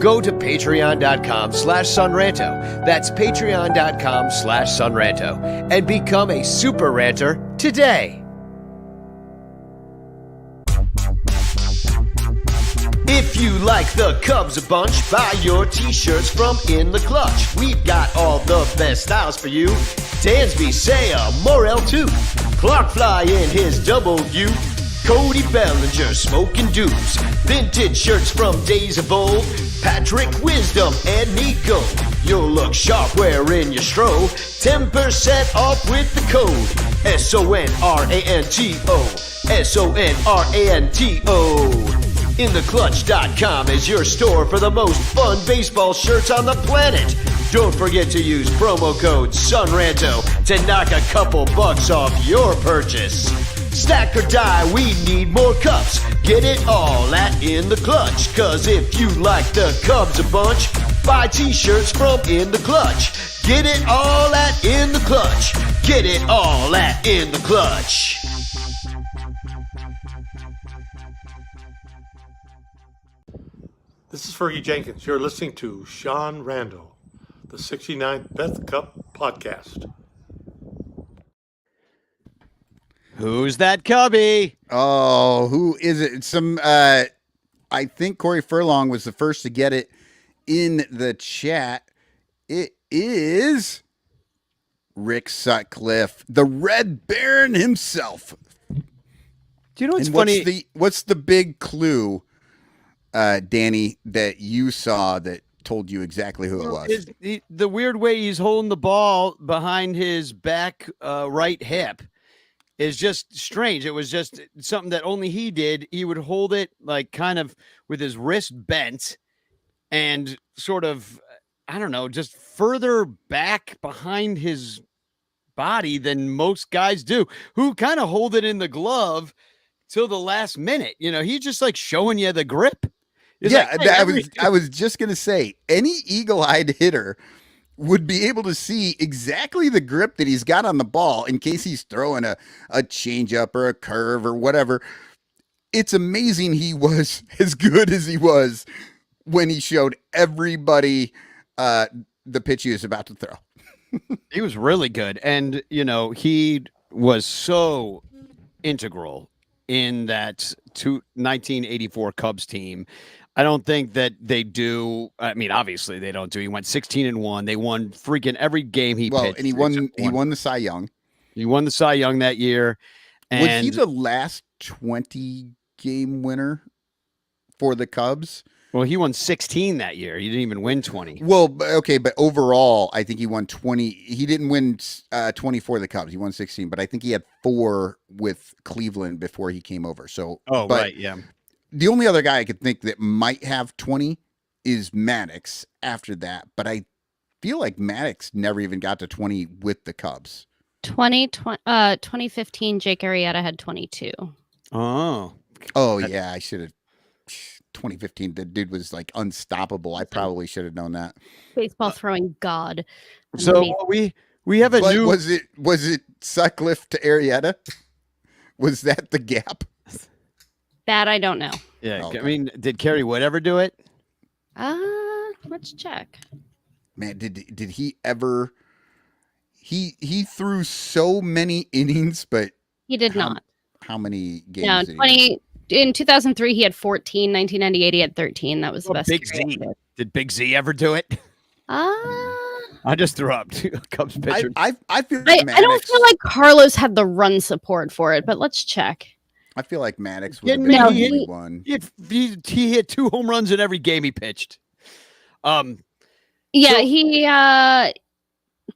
Go to patreon.com/sunranto. That's patreon.com/sunranto. And become a super ranter today. If you like the Cubs a bunch, buy your t-shirts from In the Clutch. We've got all the best styles for you. Dansby, Saya, Morel too. Clark Fly in his double U. Cody Bellinger smoking dupes. Vintage shirts from days of old. Patrick Wisdom and Nico. You'll look sharp wearing your stro. 10% off with the code SONRANTO. SONRANTO. InTheClutch.com is your store for the most fun baseball shirts on the planet. Don't forget to use promo code SUNRANTO to knock a couple bucks off your purchase. Stack or die, we need more cups. Get it all at In the Clutch. Cause if you like the Cubs a bunch, buy t-shirts from In the Clutch. Get it all at In the Clutch. Get it all at In the Clutch. This is Fergie Jenkins. You're listening to Sean Rando, the 69th Beth Cup podcast. Who's that cubby? Oh, who is it? I think Corey Furlong was the first to get it in the chat. It is Rick Sutcliffe, the Red Baron himself. Do you know what's and funny? What's the big clue, Danny, that you saw that told you exactly who it was? The weird way he's holding the ball behind his back right hip is just strange. It was just something that only he did. He would hold it like kind of with his wrist bent and sort of, I don't know, just further back behind his body than most guys do, who kind of hold it in the glove till the last minute. You know, he's just like showing you the grip. It's yeah, like, hey, I was just going to say, any eagle-eyed hitter would be able to see exactly the grip that he's got on the ball in case he's throwing a changeup or a curve or whatever. It's amazing he was as good as he was when he showed everybody the pitch he was about to throw. He was really good. And, he was so integral in that 1984 Cubs team. I don't think that they do. I mean, obviously they don't do. He went 16-1. They won freaking every game he pitched. And he won. He won the Cy Young. He won the Cy Young that year. Was he the last 20 game winner for the Cubs? Well, he won 16 that year. He didn't even win 20. Well, okay, but overall, I think he won 20. He didn't win 20 for the Cubs. He won 16, but I think he had 4 with Cleveland before he came over. So, right, yeah. The only other guy I could think that might have 20 is Maddox after that, but I feel like Maddox never even got to 20 with the Cubs. 2015, Jake Arrieta had 22. Oh, yeah, I should have. 2015, the dude was like unstoppable. I probably should have known that. Baseball throwing god. So we have a new. Was it Sutcliffe to Arrieta? Was that the gap? That I don't know. Yeah, okay. I mean, did Kerry Wood ever do it? Let's check. Man, did he ever? He threw so many innings, but he did not. How many games? No, did 20. In 2003, he had 14. 1998, he had 13. That was the best. Big Z. Did Big Z ever do it? I just threw up Cubs pitcher. I feel. I don't feel like Carlos had the run support for it, but let's check. I feel like Maddox would have been the one. He hit 2 home runs in every game he pitched.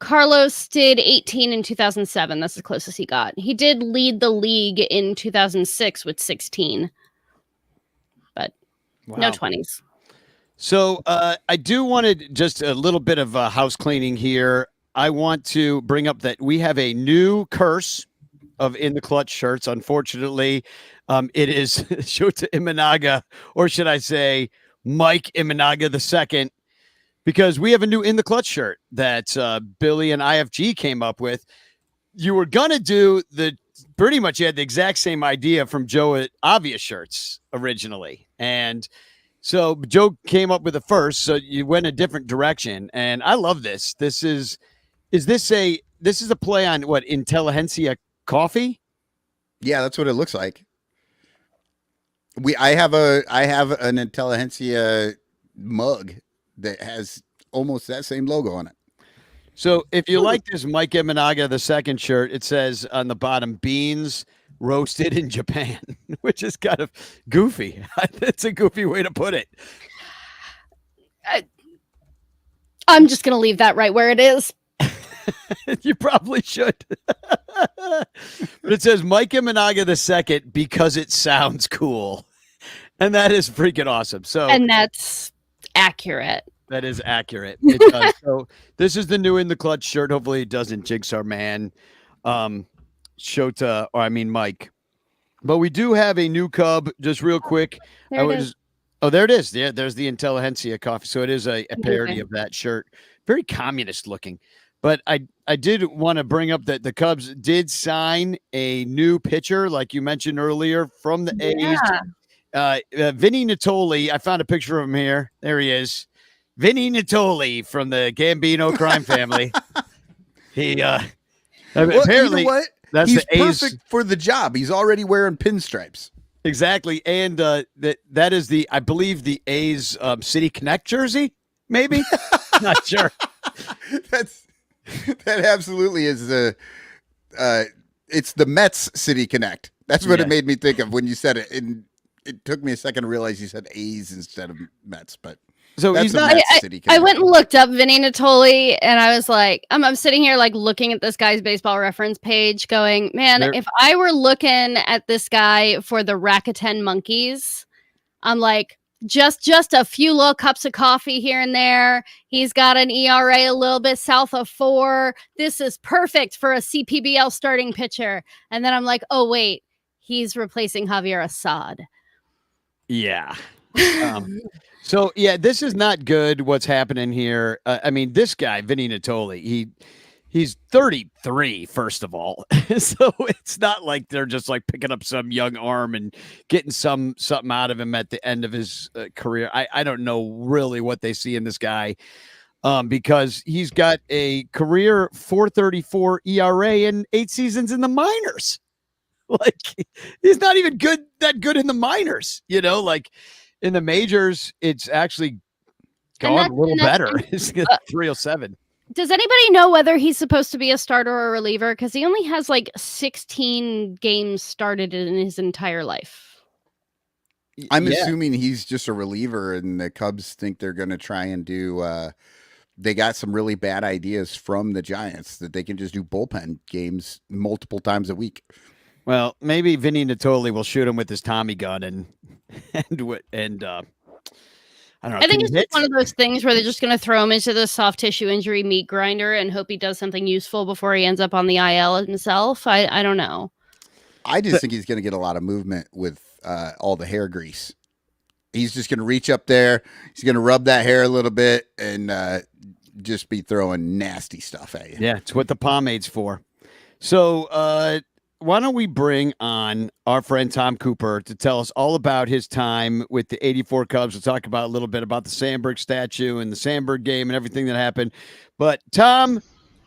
Carlos did 18 in 2007. That's the closest he got. He did lead the league in 2006 with 16, but no 20s. So I do want to just a little bit of house cleaning here. I want to bring up that we have a new curse of In the Clutch shirts. Unfortunately, it is Shota Imanaga, or should I say Mike Imanaga II. Because we have a new In the Clutch shirt that Billy and IFG came up with. You were going to do pretty much you had the exact same idea from Joe at Obvious Shirts originally. And so Joe came up with the first, so you went a different direction. And I love this. This is a play on what, Intelligentsia coffee? Yeah, that's what it looks like. I have an Intelligentsia mug that has almost that same logo on it. So if you like this Mike Imanaga II shirt, it says on the bottom, beans roasted in Japan, which is kind of goofy. It's a goofy way to put it. I'm just going to leave that right where it is. You probably should. But it says Mike Imanaga II because it sounds cool. And that is freaking awesome. And that's accurate. That is accurate. It does. So this is the new In the Clutch shirt. Hopefully it doesn't jinx our man, Mike. But we do have a new Cub, just real quick. There it is. Oh, there it is. Yeah, there's the Intelligentsia coffee. So it is a parody of that shirt. Very communist looking. But I did want to bring up that the Cubs did sign a new pitcher, like you mentioned earlier, from the A's. Vinny Natoli. I found a picture of him here. There he is. Vinny Natoli from the Gambino crime family. He apparently, you know what? that's He's the A's perfect for the job. He's already wearing pinstripes. Exactly. And that is I believe the A's City Connect jersey, maybe. Not sure. That absolutely is it's the Mets City Connect. That's what it made me think of when you said it. And it took me a second to realize you said A's instead of Mets, but so that's he's not. I went and looked up Vinny Natoli, and I was like, I'm sitting here like looking at this guy's Baseball Reference page, going, man, if I were looking at this guy for the Rakuten Monkeys, I'm like, just a few little cups of coffee here and there. He's got an ERA a little bit south of 4. This is perfect for a CPBL starting pitcher. And then I'm like, oh wait, he's replacing Javier Assad. Yeah. So yeah, this is not good. What's happening here? I mean, this guy, Vinny Natoli, he's 33, first of all. So it's not like they're just like picking up some young arm and getting something out of him at the end of his career. I don't know really what they see in this guy. because he's got a career 4.34 ERA and 8 seasons in the minors. Like he's not even that good in the minors, like in the majors, it's actually gone a little better. It's 307. Does anybody know whether he's supposed to be a starter or a reliever? Because he only has like 16 games started in his entire life. I'm assuming he's just a reliever, and the Cubs think they're going to try and do. They got some really bad ideas from the Giants that they can just do bullpen games multiple times a week. Well, maybe Vinny Natoli will shoot him with his Tommy gun and I don't know. I think it's just one of those things where they're just going to throw him into the soft tissue injury meat grinder and hope he does something useful before he ends up on the IL himself. I don't know. I just think he's going to get a lot of movement with all the hair grease. He's just going to reach up there. He's going to rub that hair a little bit and just be throwing nasty stuff at you. Yeah, it's what the pomade's for. So why don't we bring on our friend Tom Cooper to tell us all about his time with the 84 Cubs. We'll talk about a little bit about the Sandberg statue and the Sandberg game and everything that happened. But Tom,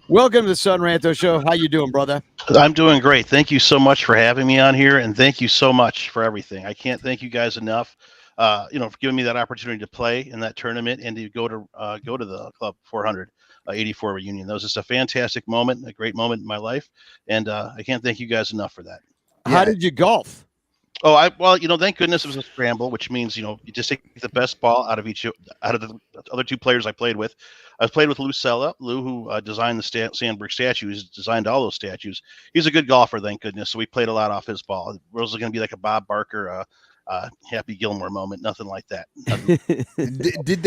welcome to the Sun Ranto Show. How you doing, brother? I'm doing great. Thank you so much for having me on here, and thank you so much for everything. I can't thank you guys enough. For giving me that opportunity to play in that tournament and to go to the Club 400 84 reunion. That was just a fantastic moment, a great moment in my life, and I can't thank you guys enough for that. How did you golf? Oh, thank goodness it was a scramble, which means you just take the best ball out of the other two players I played with. I played with Lou Sella, who designed the Sandberg statues, designed all those statues. He's a good golfer, thank goodness. So we played a lot off his ball. It was going to be like a Bob Barker. Happy Gilmore moment, nothing like that. Did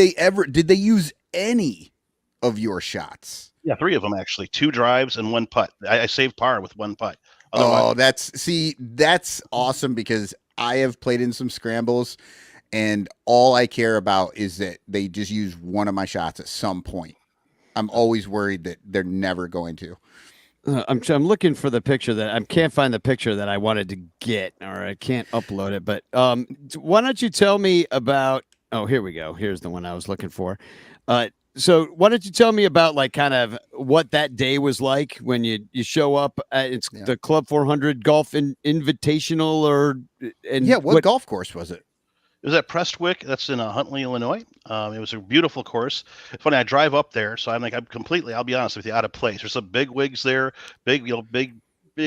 they use any of your shots? Yeah, 3 of them actually, 2 drives and 1 putt. I saved par with 1 putt. That's awesome, because I have played in some scrambles and all I care about is that they just use one of my shots at some point. I'm always worried that they're never going to. I'm looking for the picture that I can't find the picture that I wanted to get, or I can't upload it. But why don't you tell me about? Oh, here we go. Here's the one I was looking for. So why don't you tell me about like kind of what that day was like when you show up at the Club 400 Golf Invitational what golf course was it? It was at Prestwick. That's in Huntley, Illinois. It was a beautiful course. It's funny. I drive up there, so I'm completely, I'll be honest with you, out of place. There's some big wigs there, big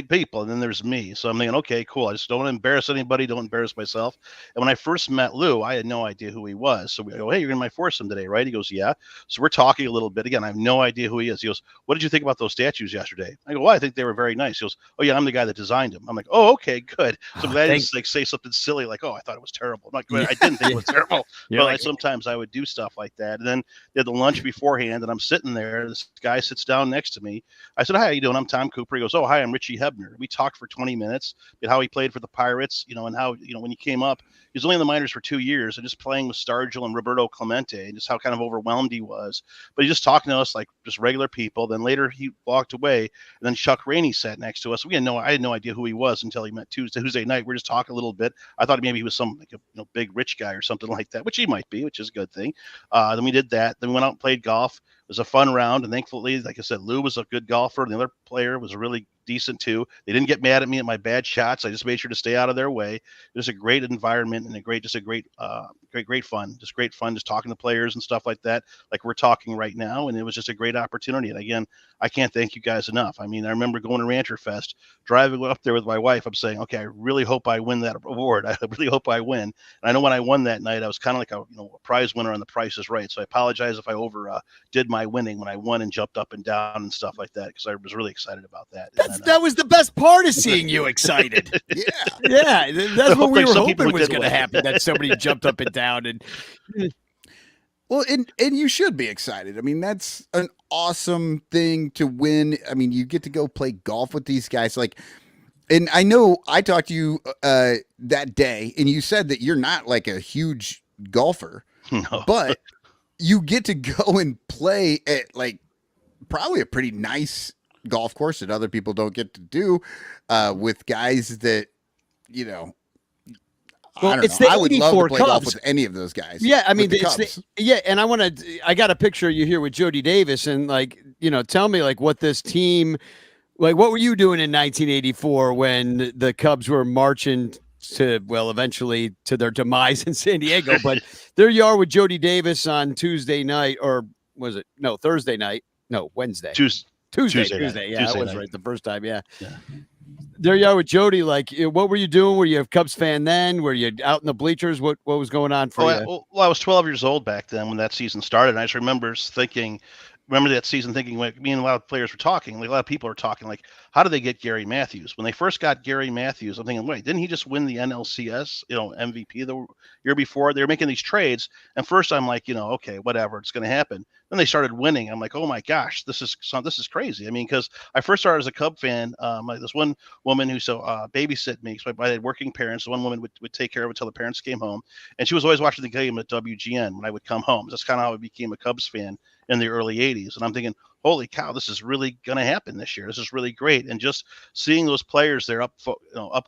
people, and then there's me. So I'm thinking, okay, cool. I just don't want to embarrass anybody, don't embarrass myself. And when I first met Lou, I had no idea who he was. So we go, hey, you're in my foursome today, right? He goes, yeah. So we're talking a little bit. Again, I have no idea who he is. He goes, what did you think about those statues yesterday? I go, well, I think they were very nice. He goes, oh yeah, I'm the guy that designed them. I'm like, oh, okay, good. So I'm glad I didn't say something silly like, oh, I thought it was terrible. I'm like, I didn't think it was terrible. But sometimes I would do stuff like that. And then they had the lunch beforehand, and I'm sitting there. This guy sits down next to me. I said, hi, how you doing? I'm Tom Cooper. He goes, oh, hi, I'm Richie Hebner. We talked for 20 minutes, how he played for the Pirates, and how, when he came up, he was only in the minors for 2 years and just playing with Stargell and Roberto Clemente, and just how kind of overwhelmed he was. But he just talking to us like just regular people. Then later he walked away, and then Chuck Rainey sat next to us. I had no idea who he was until he met Tuesday night. We're just talking a little bit. I thought maybe he was some big rich guy or something like that, which he might be, which is a good thing. Then we did that. Then we went out and played golf. It was a fun round, and thankfully, like I said, Lou was a good golfer, and the other player was really decent too. They didn't get mad at me at my bad shots. I just made sure to stay out of their way. It was a great environment and great fun. Just great fun, just talking to players and stuff like that, like we're talking right now. And it was just a great opportunity. And again, I can't thank you guys enough. I mean, I remember going to Rancher Fest, driving up there with my wife. I'm saying, okay, I really hope I win that award. I really hope I win. And I know when I won that night, I was kind of like a prize winner on The Price is Right. So I apologize if I did my winning when I won and jumped up and down and stuff like that, because I was really excited about that. That was the best part of seeing you excited. Yeah. That's what we were hoping was going to happen. That somebody jumped up and down and. Well, and you should be excited. I mean, that's an awesome thing to win. I mean, you get to go play golf with these guys. And I know I talked to you that day, and you said that you're not like a huge golfer, no. But you get to go and play at like probably a pretty nice golf course that other people don't get to do with guys that, Well, I don't it's know. the I would love to 84 play golf Cubs. with any of those guys. Yeah, I mean, With the it's Cubs. and I got a picture of you here with Jody Davis, and like, tell me like what this team, like, what were you doing in 1984 when the Cubs were marching to, well, eventually to their demise in San Diego? But there you are with Jody Davis on Tuesday night, or was it Thursday night? No, Wednesday. Tuesday. Tuesday Yeah, I was night. right the first time. Yeah. Yeah. There you are with Jody. Like, what were you doing? Were you a Cubs fan then? Were you out in the bleachers? What was going on for you? Well, I was 12 years old back then when that season started. And I just remember that season thinking, like, me and a lot of players were talking, like a lot of people were talking, like, how do they get Gary Matthews? When they first got Gary Matthews, I'm thinking, wait, didn't he just win the NLCS, MVP the year before? They were making these trades. And first I'm like, okay, whatever, it's going to happen. Then they started winning. I'm like, oh my gosh, this is crazy. I mean, because I first started as a Cub fan. Like this one woman who babysit me, because I had working parents. One woman would take care of it until the parents came home, and she was always watching the game at WGN when I would come home. That's kind of how I became a Cubs fan in the early 80s. And I'm thinking, holy cow, this is really going to happen this year. This is really great. And just seeing those players there up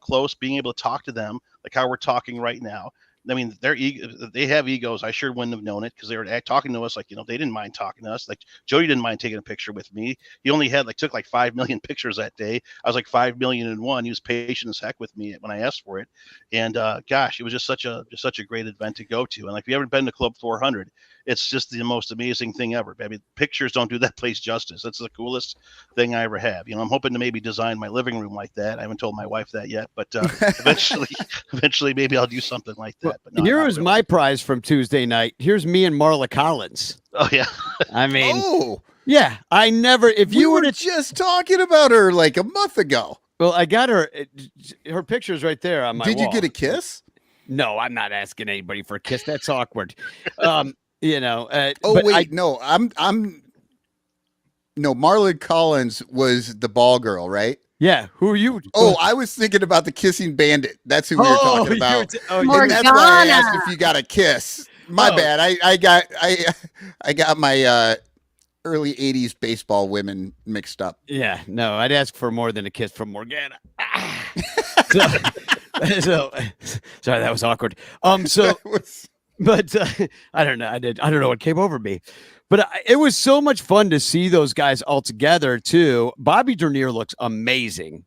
close, being able to talk to them like how we're talking right now. I mean, they have egos. I sure wouldn't have known it because they were talking to us like, they didn't mind talking to us. Like Jody didn't mind taking a picture with me. He only took like 5 million pictures that day. I was like 5 million and one. He was patient as heck with me when I asked for it. And gosh, it was just such a great event to go to. And like, if you ever been to Club 400, it's just the most amazing thing ever. I mean, pictures don't do that place justice. That's the coolest thing I ever have. I'm hoping to maybe design my living room like that. I haven't told my wife that yet, but eventually maybe I'll do something like that. But no, here was really my prize from Tuesday night. Here's me and Marla Collins. Oh yeah. I mean, yeah, I never. If you were just talking about her like a month ago. Well, I got her picture's right there on my wall. Did you get a kiss? No, I'm not asking anybody for a kiss. That's awkward. Wait, no, no, Marla Collins was the ball girl, right? Yeah. Who are you? Oh, I was thinking about the kissing bandit. That's who we were talking about. Morgana. That's why I asked if you got a kiss. My bad. I got my early 80s baseball women mixed up. Yeah, no, I'd ask for more than a kiss from Morgana. So sorry, that was awkward. But I don't know. I don't know what came over me, but it was so much fun to see those guys all together too. Bobby Dernier looks amazing.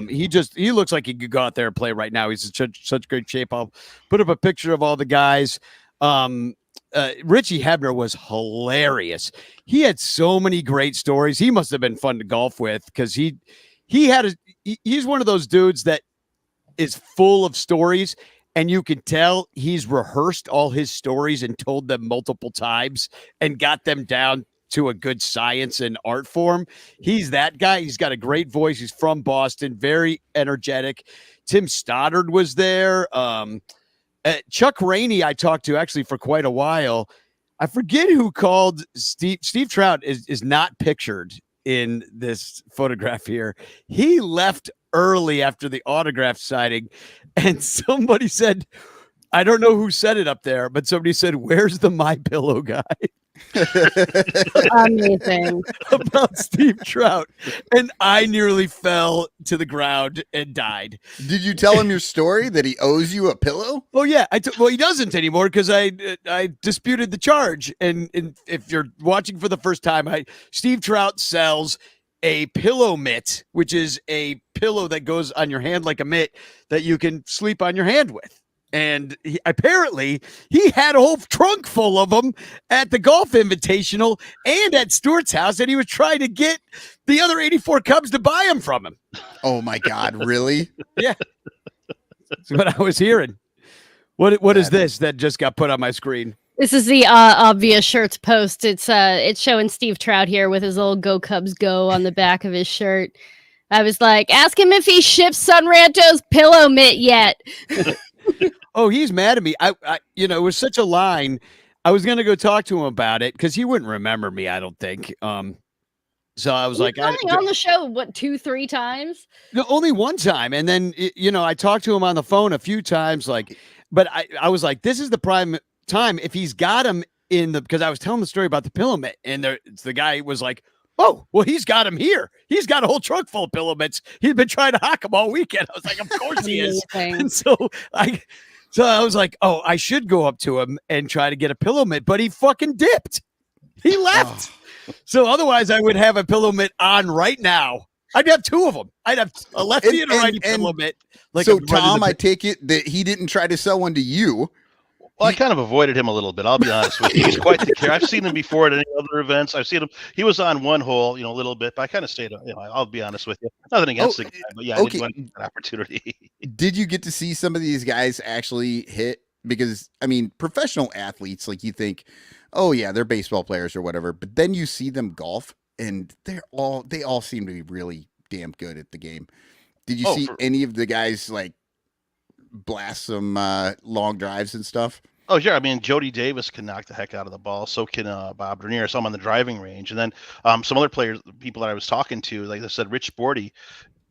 He looks like he could go out there and play right now. He's in such great shape. I'll put up a picture of all the guys. Richie Hebner was hilarious. He had so many great stories. He must have been fun to golf with because he's one of those dudes that is full of stories. And you can tell he's rehearsed all his stories and told them multiple times and got them down to a good science and art form. He's that guy. He's got a great voice. He's from Boston, very energetic. Tim Stoddard was there. Chuck Rainey, I talked to actually for quite a while. I forget who called Steve Trout is not pictured in this photograph here. He left early after the autograph signing, and somebody said, I don't know who said it up there, but somebody said, "Where's the My Pillow guy?" Amazing. About Steve Trout, and I nearly fell to the ground and died. Did you tell him your story that he owes you a pillow? Oh yeah, well he doesn't anymore because I disputed the charge. And if you're watching for the first time, Steve Trout sells a pillow mitt, which is a pillow that goes on your hand like a mitt that you can sleep on your hand with. And apparently he had a whole trunk full of them at the Golf Invitational and at Stewart's house, and he was trying to get the other 84 Cubs to buy them from him. Oh my God, really? Yeah. That's what I was hearing. What is this that just got put on my screen? This is the obvious shirts post. It's showing Steve Trout here with his little "Go Cubs Go" on the back of his shirt. I was like, ask him if he ships Son Ranto's pillow mitt yet. Oh, he's mad at me. I it was such a line. I was gonna go talk to him about it because he wouldn't remember me, I don't think. So I was like, only on the show, what, 2-3 times? No, only one time, and then I talked to him on the phone a few times. But I was like, this is the prime time if he's got him because I was telling the story about the pillow mitt, and the guy was like, oh, well, he's got him here. He's got a whole trunk full of pillow mitts. He's been trying to hock them all weekend. I was like, of course he is. And so So I was like, oh, I should go up to him and try to get a pillow mitt, but he fucking dipped. He left. So otherwise, I would have a pillow mitt on right now. I'd have two of them. I'd have a lefty and a righty pillow mitt. Like so, Tom, I take it that he didn't try to sell one to you. Well, I kind of avoided him a little bit. I'll be honest with you. He's quite the character. I've seen him before at any other events. I've seen him. He was on one hole, a little bit, but I kind of stayed. I'll be honest with you. Nothing against the guy, but yeah, I didn't want an opportunity. Did you get to see some of these guys actually hit? Because I mean, professional athletes, like you think, oh yeah, they're baseball players or whatever, but then you see them golf, and they all seem to be really damn good at the game. Did you see any of the guys like blast some long drives and stuff? Oh, sure. I mean, Jody Davis can knock the heck out of the ball. So can Bob Dernier. So I'm on the driving range. And then some other people that I was talking to, like I said, Rich Sporty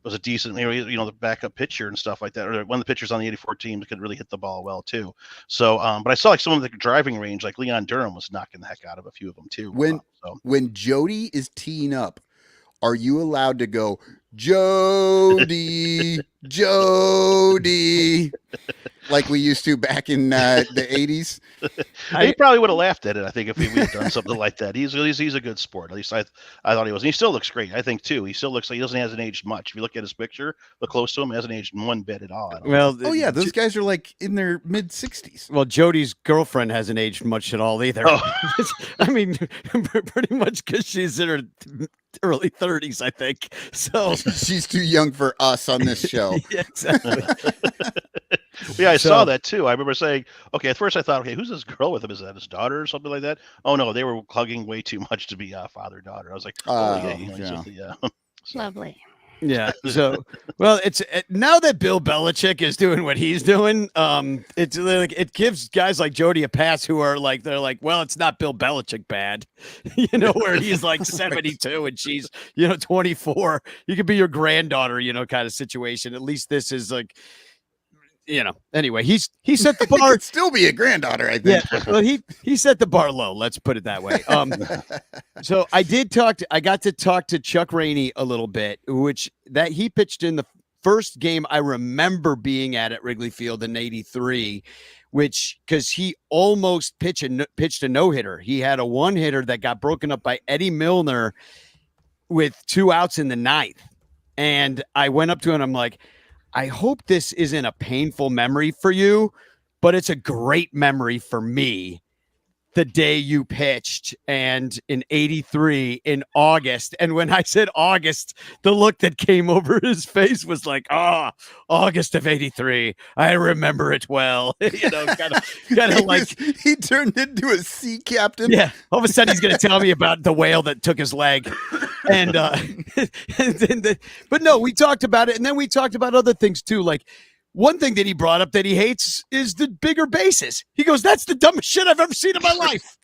was a decent, the backup pitcher and stuff like that. Or one of the pitchers on the 84 team could really hit the ball well, too. So, but I saw like some of the driving range, like Leon Durham was knocking the heck out of a few of them, too. When Jody is teeing up, are you allowed to go, Jody, Jody, like we used to back in the 80s? He probably would have laughed at it, I think, if we had done something like that. He's a good sport. At least I thought he was. And he still looks great, I think, too. He still looks like he hasn't aged much. If you look at his picture, look close to him, he hasn't aged one bit at all. Well, those guys are like in their mid-60s. Well, Jody's girlfriend hasn't aged much at all either. Oh. I mean, pretty much because she's in her early 30s, I think. So she's too young for us on this show. Yeah, exactly. Yeah, I saw that too. I remember saying, okay, at first I thought, okay, who's this girl with him? Is that his daughter or something like that? Oh no, they were hugging way too much to be father-daughter. I was like, Lovely. Yeah. So, well, it's now that Bill Belichick is doing what he's doing, it's like it gives guys like Jody a pass who are like, they're like, well, it's not Bill Belichick bad, where he's like 72 and she's 24. You could be your granddaughter, kind of situation. At least this is like, anyway, he set the bar. Could still be a granddaughter, I think. Yeah, well, he set the bar low. Let's put it that way. So I got to talk to Chuck Rainey a little bit, that he pitched in the first game I remember being at Wrigley Field in '83, because he almost pitched a no-hitter. He had a one-hitter that got broken up by Eddie Milner with 2 outs in the ninth, and I went up to him and I'm like, I hope this isn't a painful memory for you, but it's a great memory for me. The day you pitched, and in '83 in August. And when I said August, the look that came over his face was like, August of '83. I remember it well. Kind of like he turned into a sea captain. Yeah. All of a sudden he's going to tell me about the whale that took his leg. And, but no, we talked about it. And then we talked about other things too. Like, one thing that he brought up that he hates is the bigger bases. He goes, that's the dumbest shit I've ever seen in my life.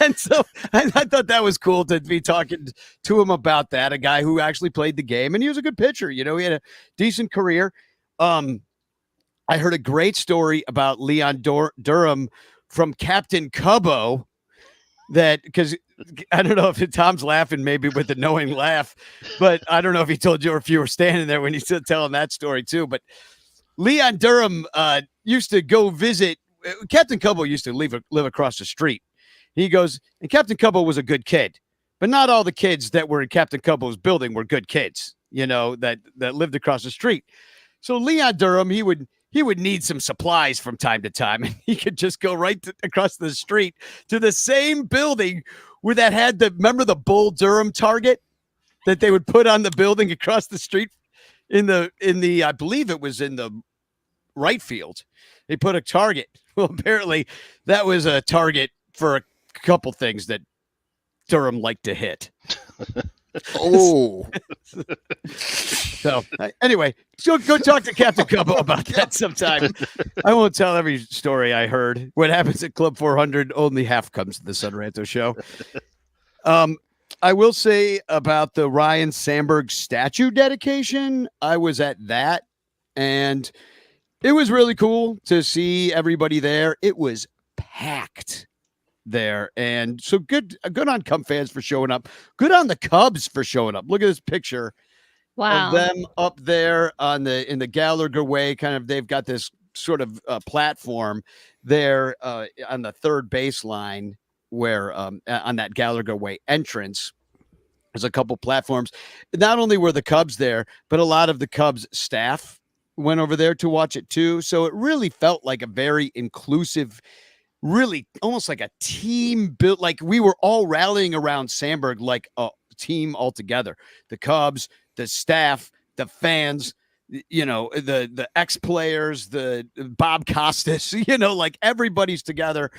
And so I thought that was cool to be talking to him about that, a guy who actually played the game, and he was a good pitcher. He had a decent career. I heard a great story about Leon Durham from Captain Cubbo, because I don't know if Tom's laughing maybe with a knowing laugh, but I don't know if he told you or if you were standing there when he's still telling that story too. But Leon Durham used to go visit. Captain Cubbo used to live across the street. He goes, and Captain Cubbo was a good kid, but not all the kids that were in Captain Cubbo's building were good kids, that lived across the street. So Leon Durham, he would need some supplies from time to time, and he could just go across the street to the same building where that had remember the Bull Durham target that they would put on the building across the street in the I believe it was in the right field. They put a target. Well, apparently that was a target for a couple things that Durham liked to hit. Oh. So anyway, go talk to Captain Cubbo about that sometime. I won't tell every story I heard. What happens at Club 400, only half comes to the Son Ranto show. I will say about the Ryne Sandberg statue dedication, I was at that, and it was really cool to see everybody there. It was packed there, and so good on Cub fans for showing up. Good on the Cubs for showing up. Look at this picture. Wow. Of them up there in the Gallagher way, kind of, they've got this sort of platform there on the third baseline where on that Gallagher Way entrance. There's a couple platforms. Not only were the Cubs there, but a lot of the Cubs staff went over there to watch it too. So it really felt like a very inclusive, really almost like a team built, like we were all rallying around Sandberg like a team altogether. The Cubs, the staff, the fans, the ex-players, the Bob Costas, like everybody's together.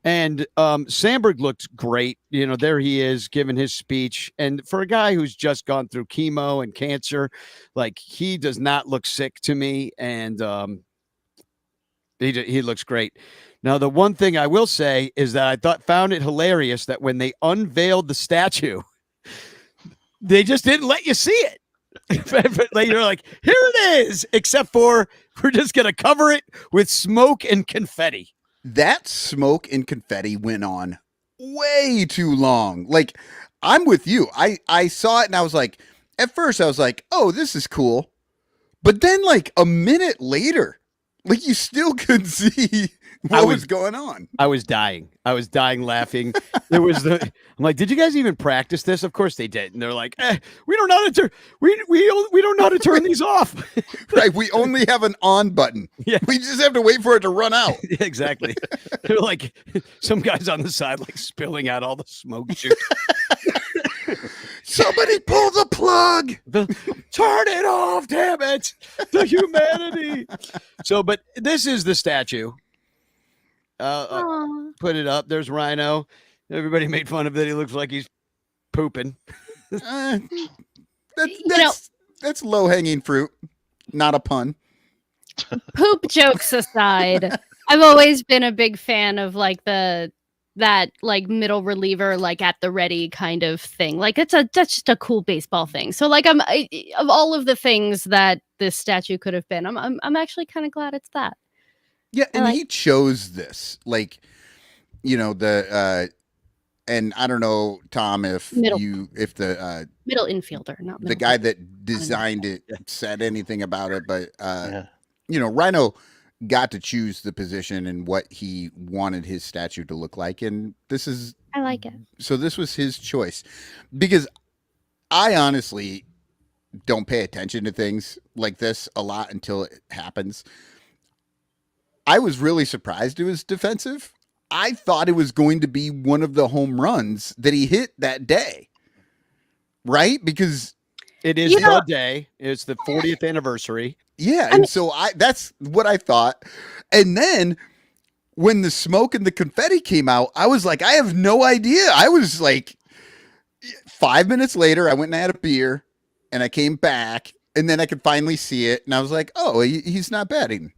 And Sandberg looked great. There he is giving his speech. And for a guy who's just gone through chemo and cancer, like he does not look sick to me. And he looks great. Now, the one thing I will say is that I found it hilarious that when they unveiled the statue, they just didn't let you see it. You're like, here it is, except for we're just going to cover it with smoke and confetti. That smoke and confetti went on way too long. Like, I'm with you. I saw it and I was like, at first I was like, oh, this is cool. But then like a minute later, like you still could see what was going on. I was dying. Laughing. I'm like, did you guys even practice this? Of course they did. And they're like, we don't know how to we don't know how to turn these off. Right. We only have an on button. Yeah. We just have to wait for it to run out. Exactly. They're like some guys on the side, like spilling out all the smoke juice. Somebody pull the plug. Turn it off, damn it. The humanity. So, but this is the statue. Put it up. There's Ryno. Everybody made fun of that. He looks like he's pooping. That's low-hanging fruit. Not a pun. Poop jokes aside, I've always been a big fan of like that like middle reliever, like at the ready kind of thing. Like that's just a cool baseball thing. So like of all of the things that this statue could have been, I'm actually kind of glad it's that. Yeah, and he chose this. Like, and I don't know, Tom, if middle infielder, not the guy that designed it said anything about it, but Ryno got to choose the position and what he wanted his statue to look like, and I like it. So this was his choice, because I honestly don't pay attention to things like this a lot until it happens. I was really surprised it was defensive. I thought it was going to be one of the home runs that he hit that day. Right? Because it is the day. It's the 40th anniversary. Yeah. And so that's what I thought. And then when the smoke and the confetti came out, I was like, I have no idea. I was like, 5 minutes later, I went and had a beer and I came back and then I could finally see it. And I was like, oh, he's not batting.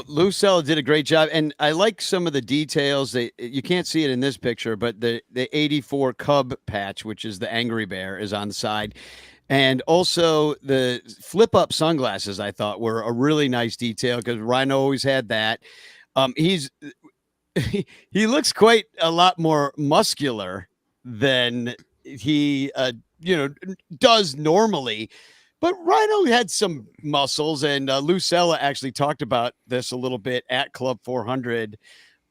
Lou Cella did a great job, and I like some of the details. You can't see it in this picture, but the 84 Cub patch, which is the Angry Bear, is on the side. And also the flip-up sunglasses, I thought, were a really nice detail because Ryno always had that. He looks quite a lot more muscular than he does normally. But Ryno had some muscles, and Lou Cella actually talked about this a little bit at Club 400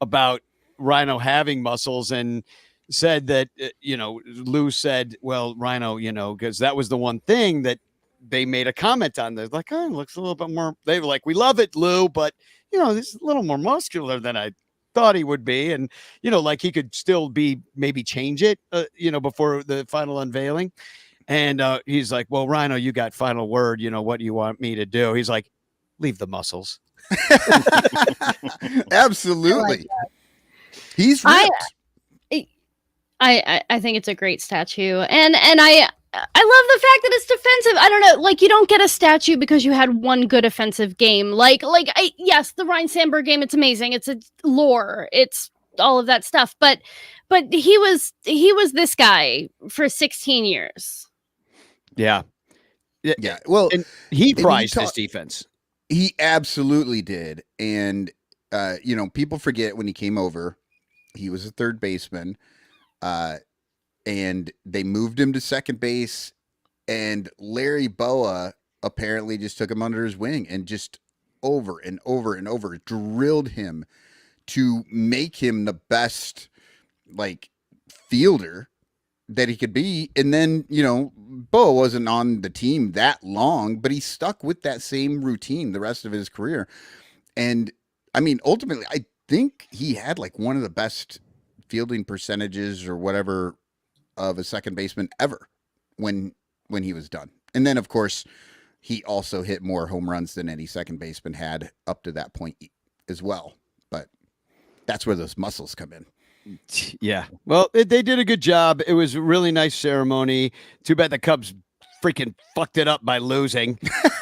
about Ryno having muscles, and said that, Lou said, well, Ryno, because that was the one thing that they made a comment on. They're like, oh, it looks a little bit more. They were like, we love it, Lou, but, this is a little more muscular than I thought he would be. And, like he could still be, maybe change it, before the final unveiling. And he's like, well, Ryno, you got final word. What do you want me to do? He's like, leave the muscles. Absolutely. He's ripped. I think it's a great statue. And I love the fact that it's defensive. I don't know, like you don't get a statue because you had one good offensive game. Yes, the Ryne Sandberg game, it's amazing. It's a lore. It's all of that stuff. But he was this guy for 16 years. Yeah. Yeah. Well, and he prized his defense. He absolutely did. And, people forget when he came over, he was a third baseman. And they moved him to second base. And Larry Boa apparently just took him under his wing and just over and over and over, drilled him to make him the best like fielder that he could be. And then, Bo wasn't on the team that long, but he stuck with that same routine the rest of his career. And I mean, ultimately, I think he had like one of the best fielding percentages or whatever of a second baseman ever when he was done. And then, of course, he also hit more home runs than any second baseman had up to that point as well. But that's where those muscles come in. Yeah. Well, they did a good job. It was a really nice ceremony. Too bad the Cubs freaking fucked it up by losing.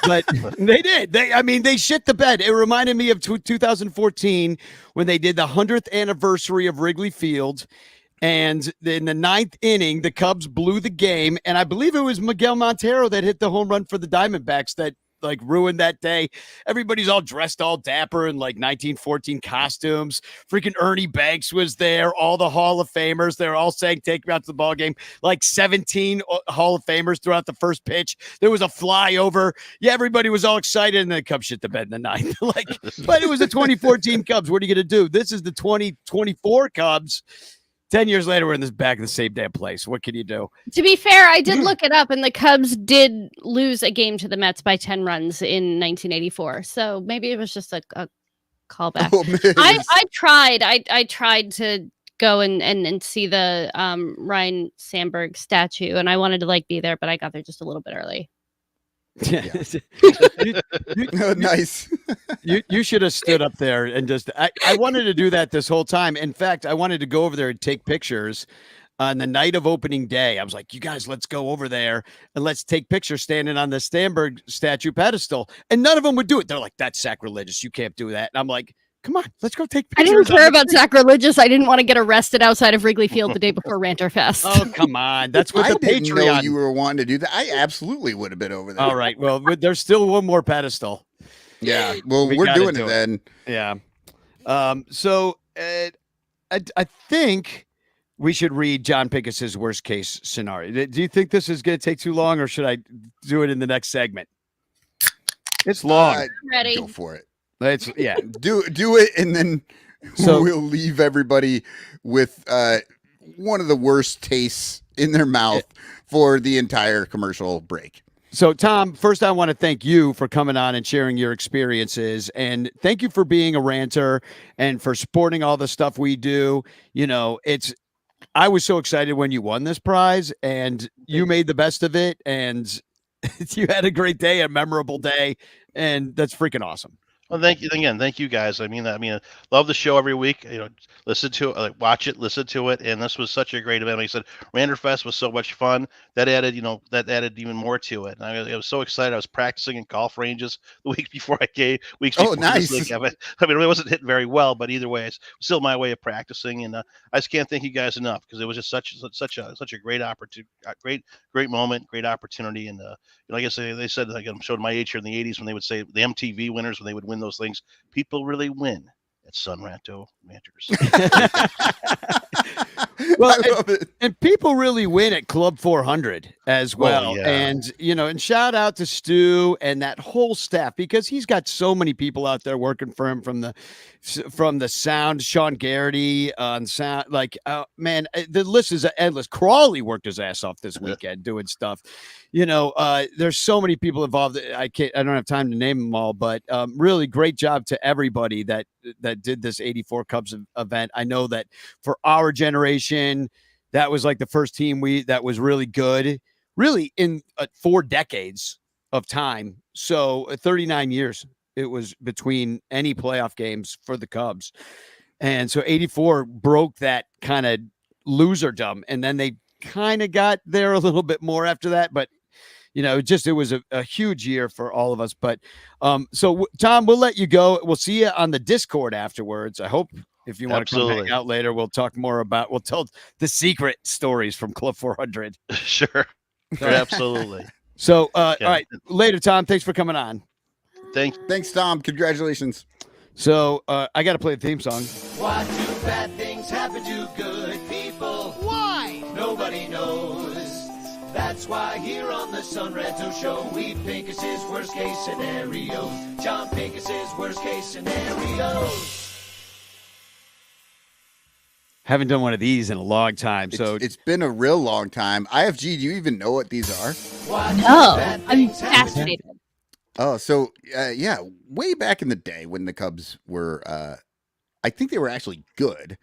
But they did. They shit the bed. It reminded me of 2014 when they did the 100th anniversary of Wrigley Field. And in the 9th inning, the Cubs blew the game. And I believe it was Miguel Montero that hit the home run for the Diamondbacks that like ruined that day. Everybody's all dressed all dapper in like 1914 costumes. Freaking Ernie Banks was there. All the Hall of Famers. They're all saying, take me out to the ball game. Like 17 Hall of Famers throughout the first pitch. There was a flyover. Yeah, everybody was all excited, and then the Cubs shit the bed in the 9th. But it was the 2014 Cubs. What are you going to do? This is the 2024 Cubs. 10 years later, we're in back in the same damn place. What can you do? To be fair, I did look it up, and the Cubs did lose a game to the Mets by 10 runs in 1984. So maybe it was just a callback. I tried to go and see the Ryne Sandberg statue, and I wanted to be there, but I got there just a little bit early. Yeah. Nice. You should have stood up there and just I wanted to do that this whole time. In fact, I wanted to go over there and take pictures on the night of opening day. I was like, you guys, let's go over there and let's take pictures standing on the Sandberg statue pedestal. And none of them would do it. They're like, that's sacrilegious. You can't do that. And I'm like, come on, let's go take pictures. I didn't care about sacrilegious. I didn't want to get arrested outside of Wrigley Field the day before Ranter Fest. Oh, come on. That's what the didn't know Patreon. You were wanting to do that. I absolutely would have been over there. All right. Well, there's still one more pedestal. Yeah. Well, we're doing it then. Yeah. So I think we should read John Pickus's worst case scenario. Do you think this is going to take too long, or should I do it in the next segment? It's long. I'm ready. Go for it. Yeah. Do it, and then we'll leave everybody with one of the worst tastes in their mouth for the entire commercial break. So, Tom, first I want to thank you for coming on and sharing your experiences, and thank you for being a ranter and for supporting all the stuff we do. I was so excited when you won this prize, and you made the best of it, and you had a great day, a memorable day, and that's freaking awesome. Well, thank you again. Thank you guys. I love the show every week. Listen to it, watch it, listen to it, and this was such a great event. Like I said, Ranterfest was so much fun. That added even more to it. And I was so excited. I was practicing in golf ranges the week before I came. Nice. It wasn't hitting very well, but either way, it's still my way of practicing. And I just can't thank you guys enough because it was just such a great opportunity, great moment, great opportunity. And like I say, they said, I'm showing my age here in the '80s when they would say the MTV winners when they would win those things. People really win at Sun Ranto Ranters. Well, and people really win at Club 400 as well. Oh, yeah. And shout out to Stu and that whole staff, because he's got so many people out there working for him from the sound, Sean Garrity on sound. Man, the list is endless. Crawley worked his ass off this weekend doing stuff. There's so many people involved. I don't have time to name them all, but really great job to everybody that did this 84 Cubs event. I know that for our generation, that was like the first team that was really good, really in 4 decades of time. So 39 years it was between any playoff games for the Cubs. And so 84 broke that kind of loserdom. And then they kind of got there a little bit more after that. But, it was a huge year for all of us. But so, Tom, we'll let you go. We'll see you on the Discord afterwards. I hope if you want to come hang out later, we'll talk more we'll tell the secret stories from Club 400. Sure. Absolutely. So, all right. Later, Tom. Thanks for coming on. Thanks, Tom. Congratulations. So I got to play the theme song. Why do bad things happen to good people? Why? Nobody knows. That's why here on the Sun Ranto Show, we Pincus's worst case scenarios. John Pincus's worst case scenarios. Haven't done one of these in a long time, so It's been a real long time. IFG, do you even know what these are? No, I'm fascinated. Oh, so yeah, way back in the day when the Cubs were, I think they were actually good.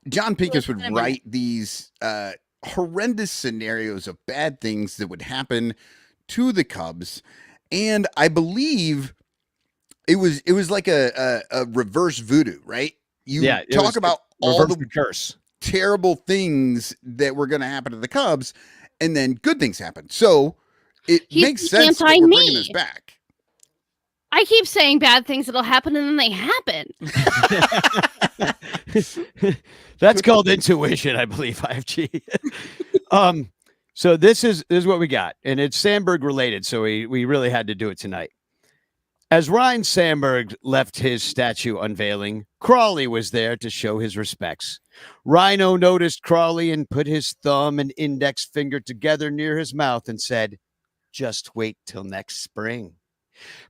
John Pincus would write these horrendous scenarios of bad things that would happen to the Cubs, and I believe it was like a reverse voodoo, right? You talk about all the curse, terrible things that were going to happen to the Cubs, and then good things happen. So it makes sense that we're bringing this back. I keep saying bad things that'll happen, and then they happen. That's called intuition, I believe. 5G. So this is what we got, and it's Sandberg related. So we really had to do it tonight. As Ryne Sandberg left his statue unveiling, Crawley was there to show his respects. Ryno noticed Crawley and put his thumb and index finger together near his mouth and said, "Just wait till next spring."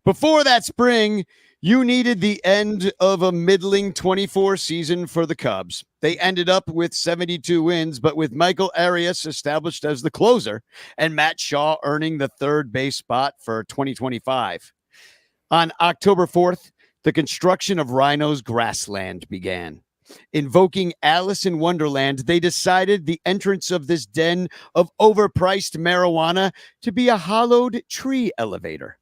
Before that spring, you needed the end of a middling 24 season for the Cubs. They ended up with 72 wins, but with Michael Arias established as the closer and Matt Shaw earning the third base spot for 2025. On October 4th, the construction of Ryno's grassland began. Invoking Alice in Wonderland, they decided the entrance of this den of overpriced marijuana to be a hollowed tree elevator.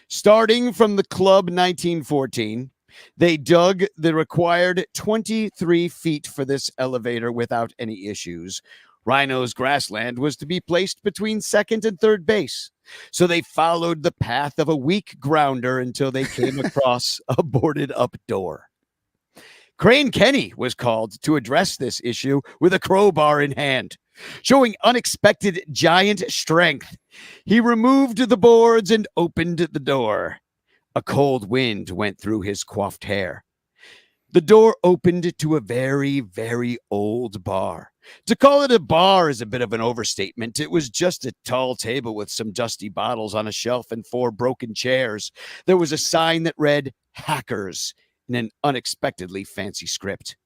Starting from the club 1914, they dug the required 23 feet for this elevator without any issues. Ryno's grassland was to be placed between second and third base. So they followed the path of a weak grounder until they came across a boarded up door. Crane Kenny was called to address this issue with a crowbar in hand. Showing unexpected giant strength, he removed the boards and opened the door. A cold wind went through his coiffed hair. The door opened to a very, very old bar. To call it a bar is a bit of an overstatement. It was just a tall table with some dusty bottles on a shelf and 4 broken chairs. There was a sign that read "Hackers" in an unexpectedly fancy script.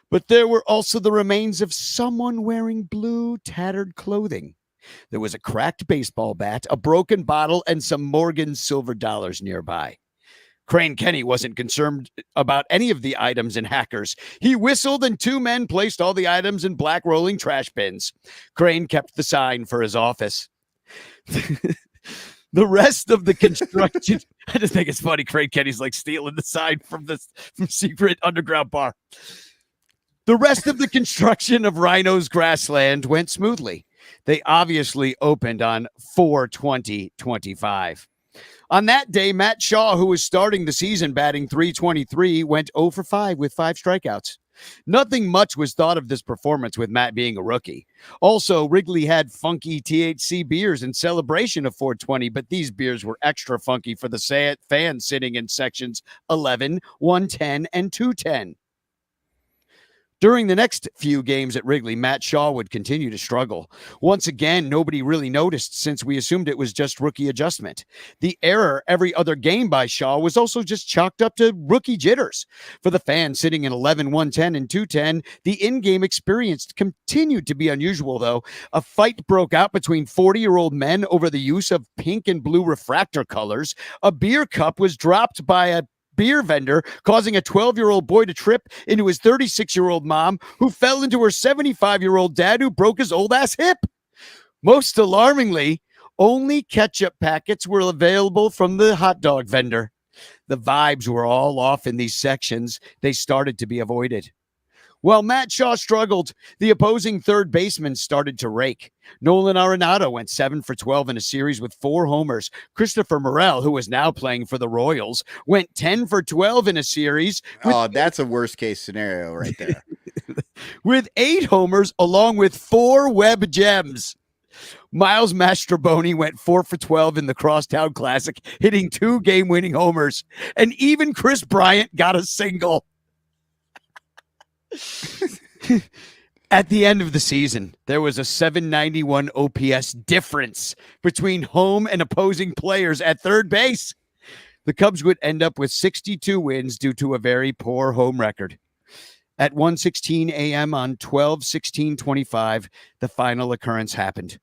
But there were also the remains of someone wearing blue, tattered clothing. There was a cracked baseball bat, a broken bottle, and some Morgan silver dollars nearby. Crane Kenny wasn't concerned about any of the items in Hackers. He whistled and 2 men placed all the items in black rolling trash bins. Crane kept the sign for his office. The rest of the construction, I just think it's funny. Crane Kenny's like stealing the sign from secret underground bar. The rest of the construction of Ryno's grassland went smoothly. They obviously opened on 4/20/25. On that day, Matt Shaw, who was starting the season batting .323, went 0 for 5 with 5 strikeouts. Nothing much was thought of this performance with Matt being a rookie. Also, Wrigley had funky THC beers in celebration of 420, but these beers were extra funky for the fans sitting in sections 11, 110, and 210. During the next few games at Wrigley, Matt Shaw would continue to struggle. Once again, nobody really noticed since we assumed it was just rookie adjustment. The error every other game by Shaw was also just chalked up to rookie jitters. For the fans sitting in 11, 110, and 210, the in-game experience continued to be unusual, though. A fight broke out between 40-year-old men over the use of pink and blue refractor colors. A beer cup was dropped by a beer vendor, causing a 12-year-old boy to trip into his 36-year-old mom, who fell into her 75-year-old dad, who broke his old-ass hip. Most alarmingly, only ketchup packets were available from the hot dog vendor. The vibes were all off in these sections. They started to be avoided. While Matt Shaw struggled, the opposing third baseman started to rake. Nolan Arenado went 7 for 12 in a series with 4 homers. Christopher Morel, who is now playing for the Royals, went 10 for 12 in a series. That's a worst case scenario right there. With 8 homers along with 4 web gems. Miles Mastrobuoni went 4 for 12 in the Crosstown Classic, hitting 2 game-winning homers. And even Chris Bryant got a single. At the end of the season, there was a 791 OPS difference between home and opposing players at third base. The Cubs would end up with 62 wins due to a very poor home record. At 1:16 a.m. on 12/16/25, the final occurrence happened.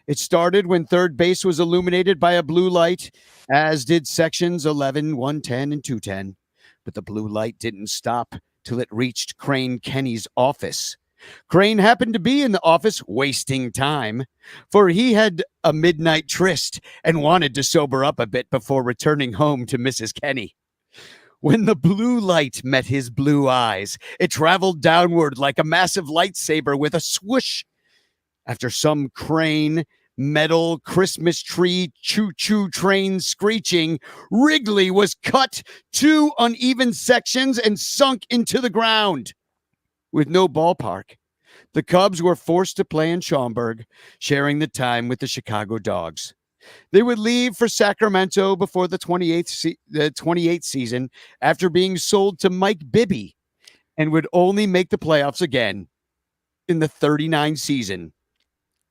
It started when third base was illuminated by a blue light, as did sections 11, 110, and 210. But the blue light didn't stop till it reached Crane Kenny's office. Crane happened to be in the office wasting time, for he had a midnight tryst and wanted to sober up a bit before returning home to Mrs. Kenny. When the blue light met his blue eyes, it traveled downward like a massive lightsaber with a swoosh. After some crane, metal, Christmas tree, choo-choo train screeching, Wrigley was cut 2 uneven sections and sunk into the ground. With no ballpark, the Cubs were forced to play in Schaumburg, sharing the time with the Chicago Dogs. They would leave for Sacramento before the 28th season after being sold to Mike Bibby, and would only make the playoffs again in the 39 season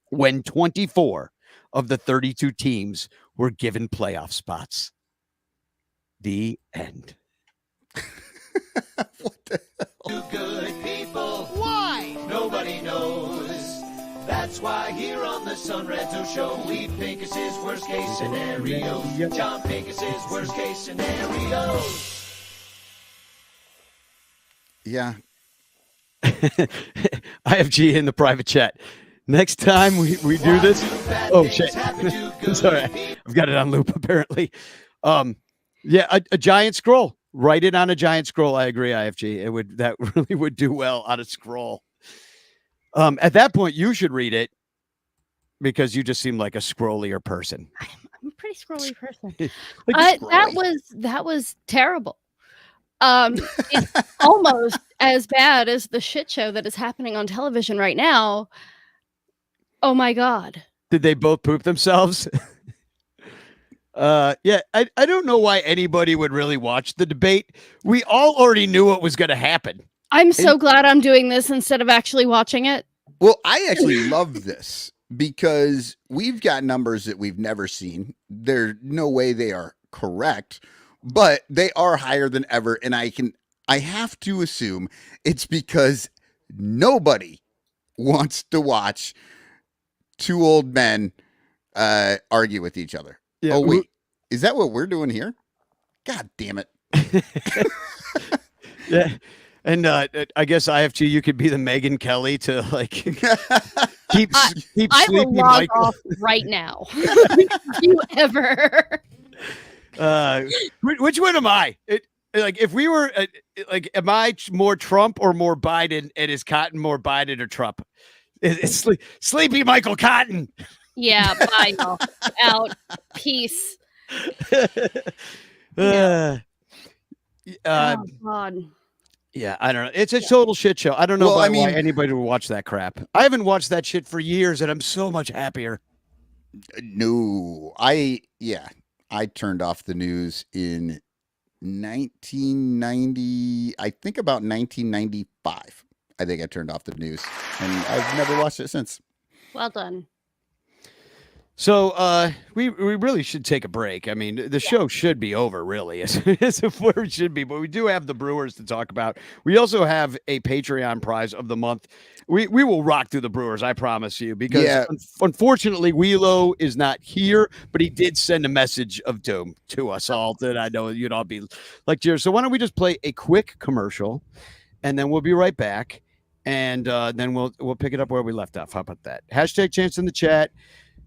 when 24 of the 32 teams were given playoff spots. The end. What the hell? You good people. Why? Nobody knows. That's why here on the Son Ranto Show, we Pincus's worst case scenarios. John Pincus's worst case scenarios. Yeah. IFG in the private chat. Next time we do this. Oh, shit. Sorry. I've got it on loop, apparently. Yeah, a giant scroll. Write it on a giant scroll. I agree, IFG. That really would do well on a scroll. At that point, you should read it because you just seem like a scrollier person. I'm a pretty scrolly person. Like That was terrible. It's almost as bad as the shit show that is happening on television right now. Oh my God. Did they both poop themselves? Yeah, I don't know why anybody would really watch the debate. We all already knew what was going to happen. I'm so glad I'm doing this instead of actually watching it. Well, I actually love this because we've got numbers that we've never seen. There's no way they are correct, but they are higher than ever. And I have to assume it's because nobody wants to watch two old men argue with each other. Yeah, oh, wait. Is that what we're doing here? God damn it. Yeah. And I guess IFG, you could be the Megyn Kelly to like keep I sleepy will log Michael. off right now. If you ever. Which one am I? If we were am I more Trump or more Biden? And is Cotton more Biden or Trump? It's sleepy Michael Cotton. Yeah, bye. Y'all. Out. Peace. Oh God. Yeah, I don't know. It's a total shit show. I don't know why anybody would watch that crap. I haven't watched that shit for years, and I'm so much happier. No, I turned off the news in 1990. I think about 1995. I think I turned off the news, and I've never watched it since. Well done. So we really should take a break. I mean, the show should be over, really, as where it should be. But we do have the Brewers to talk about. We also have a Patreon prize of the month. We will rock through the Brewers, I promise you, because unfortunately, Wheelo is not here, but he did send a message of doom to us all that I know you'd all be like, cheers. So why don't we just play a quick commercial, and then we'll be right back, and then we'll pick it up where we left off. How about that? Hashtag chance in the chat.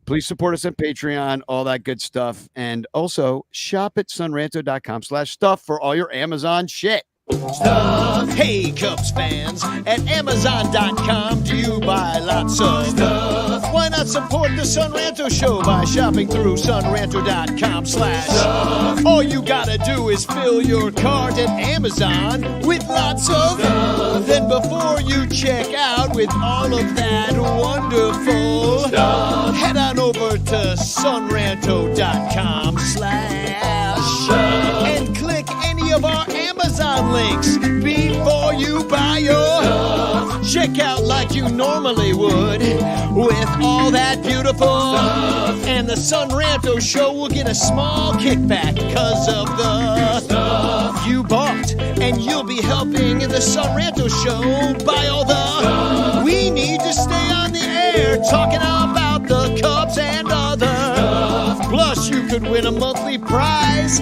Please support us on Patreon, all that good stuff. And also shop at sunranto.com/stuff for all your Amazon shit. Stuff. Hey, Cubs fans, at Amazon.com, do you buy lots of stuff? Why not support the Son Ranto Show by shopping through sunranto.com/stuff? All you gotta do is fill your cart at Amazon with lots of stuff. Then before you check out with all of that wonderful stuff, head on over to sunranto.com/stuff and click any of our Amazon links before you buy your stuff. Check out like you normally would with all that beautiful stuff. And the Son Ranto Show will get a small kickback because of the stuff you bought. And you'll be helping the Son Ranto Show buy all the stuff we need to stay on the air talking about the Cubs and other stuff. Plus, you could win a monthly prize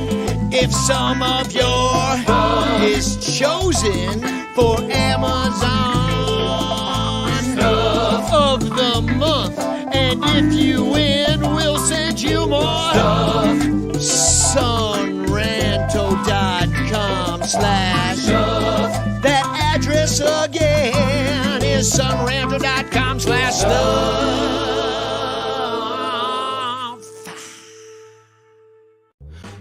if some of your is chosen for Amazon stuff of the month. And if you win, we'll send you more stuff. Sunranto.com/stuff. That address again is sunranto.com/stuff.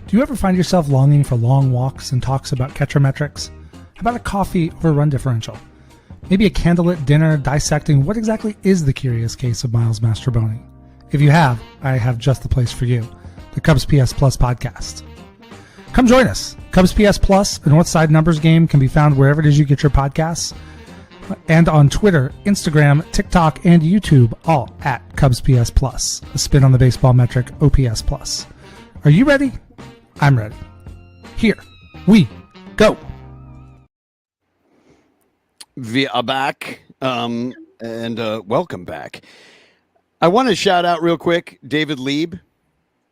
Do you ever find yourself longing for long walks and talks about Ketrometrics? How about a coffee over run differential? Maybe a candlelit dinner dissecting what exactly is the curious case of Miles Mastrobuoni? If you have, I have just the place for you, the Cubs PS Plus podcast. Come join us. Cubs PS Plus, a Northside numbers game, can be found wherever it is you get your podcasts, and on Twitter, Instagram, TikTok, and YouTube, all at Cubs PS Plus, a spin on the baseball metric OPS Plus. Are you ready? I'm ready. Here we go. We are back, and welcome back. I want to shout out real quick, David Lieb.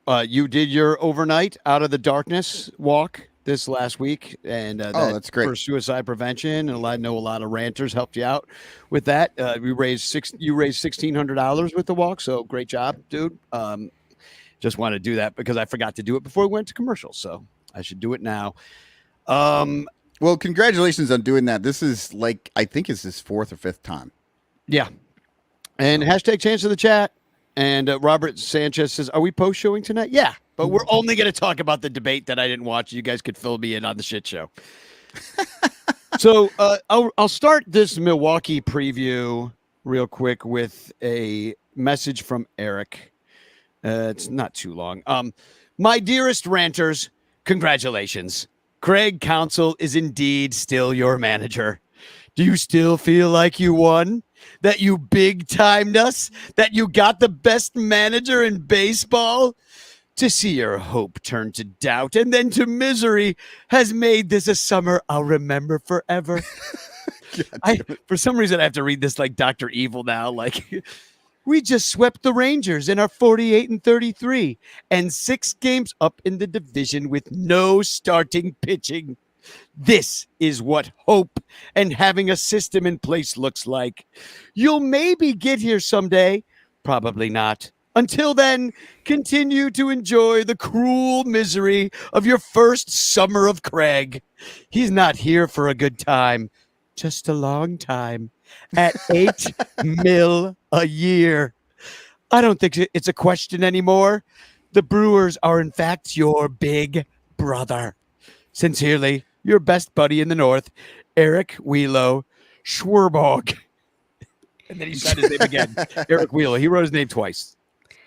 You did your overnight out of the darkness walk this last week, and that's great for suicide prevention. And I know a lot of ranters helped you out with that. You raised $1,600 with the walk, so great job, dude. Just want to do that because I forgot to do it before we went to commercial, so I should do it now. Well, congratulations on doing that. This is I think it's his 4th or 5th time. Yeah. And hashtag chance of the chat. And Robert Sanchez says, are we post-showing tonight? Yeah, but we're only going to talk about the debate that I didn't watch. You guys could fill me in on the shit show. So I'll start this Milwaukee preview real quick with a message from Eric. It's not too long. My dearest ranters, congratulations. Craig Counsell is indeed still your manager. Do you still feel like you won? That you big-timed us? That you got the best manager in baseball? To see your hope turn to doubt and then to misery has made this a summer I'll remember forever. For some reason, I have to read this like Dr. Evil now. We just swept the Rangers and are 48-33 and 6 games up in the division with no starting pitching. This is what hope and having a system in place looks like. You'll maybe get here someday. Probably not. Until then, continue to enjoy the cruel misery of your first summer of Craig. He's not here for a good time, just a long time. At $8 million a year. I don't think it's a question anymore. The Brewers are, in fact, your big brother. Sincerely, your best buddy in the North, Eric Wheelo Schwerborg. And then he said his name again. Eric Wheelo. He wrote his name twice.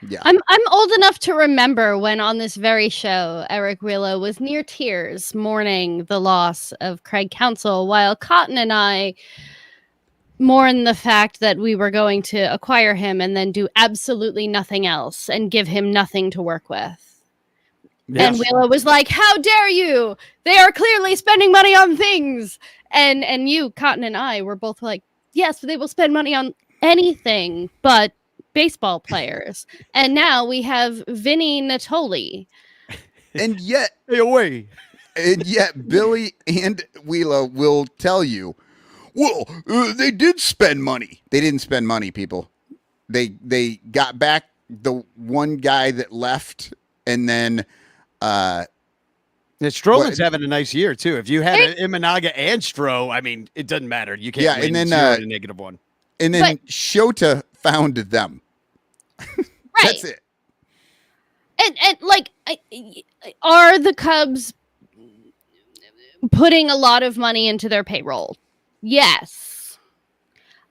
Yeah. I'm old enough to remember when on this very show, Eric Wheelo was near tears mourning the loss of Craig Counsell, while Cotton and I mourn the fact that we were going to acquire him and then do absolutely nothing else and give him nothing to work with. Yes. And Wheelo was like, how dare you? They are clearly spending money on things. And you, Cotton and I were both like, yes, they will spend money on anything but baseball players. And now we have Vinny Natoli. And yet, away. And yet Billy and Wheelo will tell you, well, they did spend money. They didn't spend money, people. They got back the one guy that left, and then Stroman's having a nice year too. If you had Imanaga and Stro, I mean, it doesn't matter. You can't win and then a -1. And then Shota found them. Right. That's it. And are the Cubs putting a lot of money into their payroll? Yes.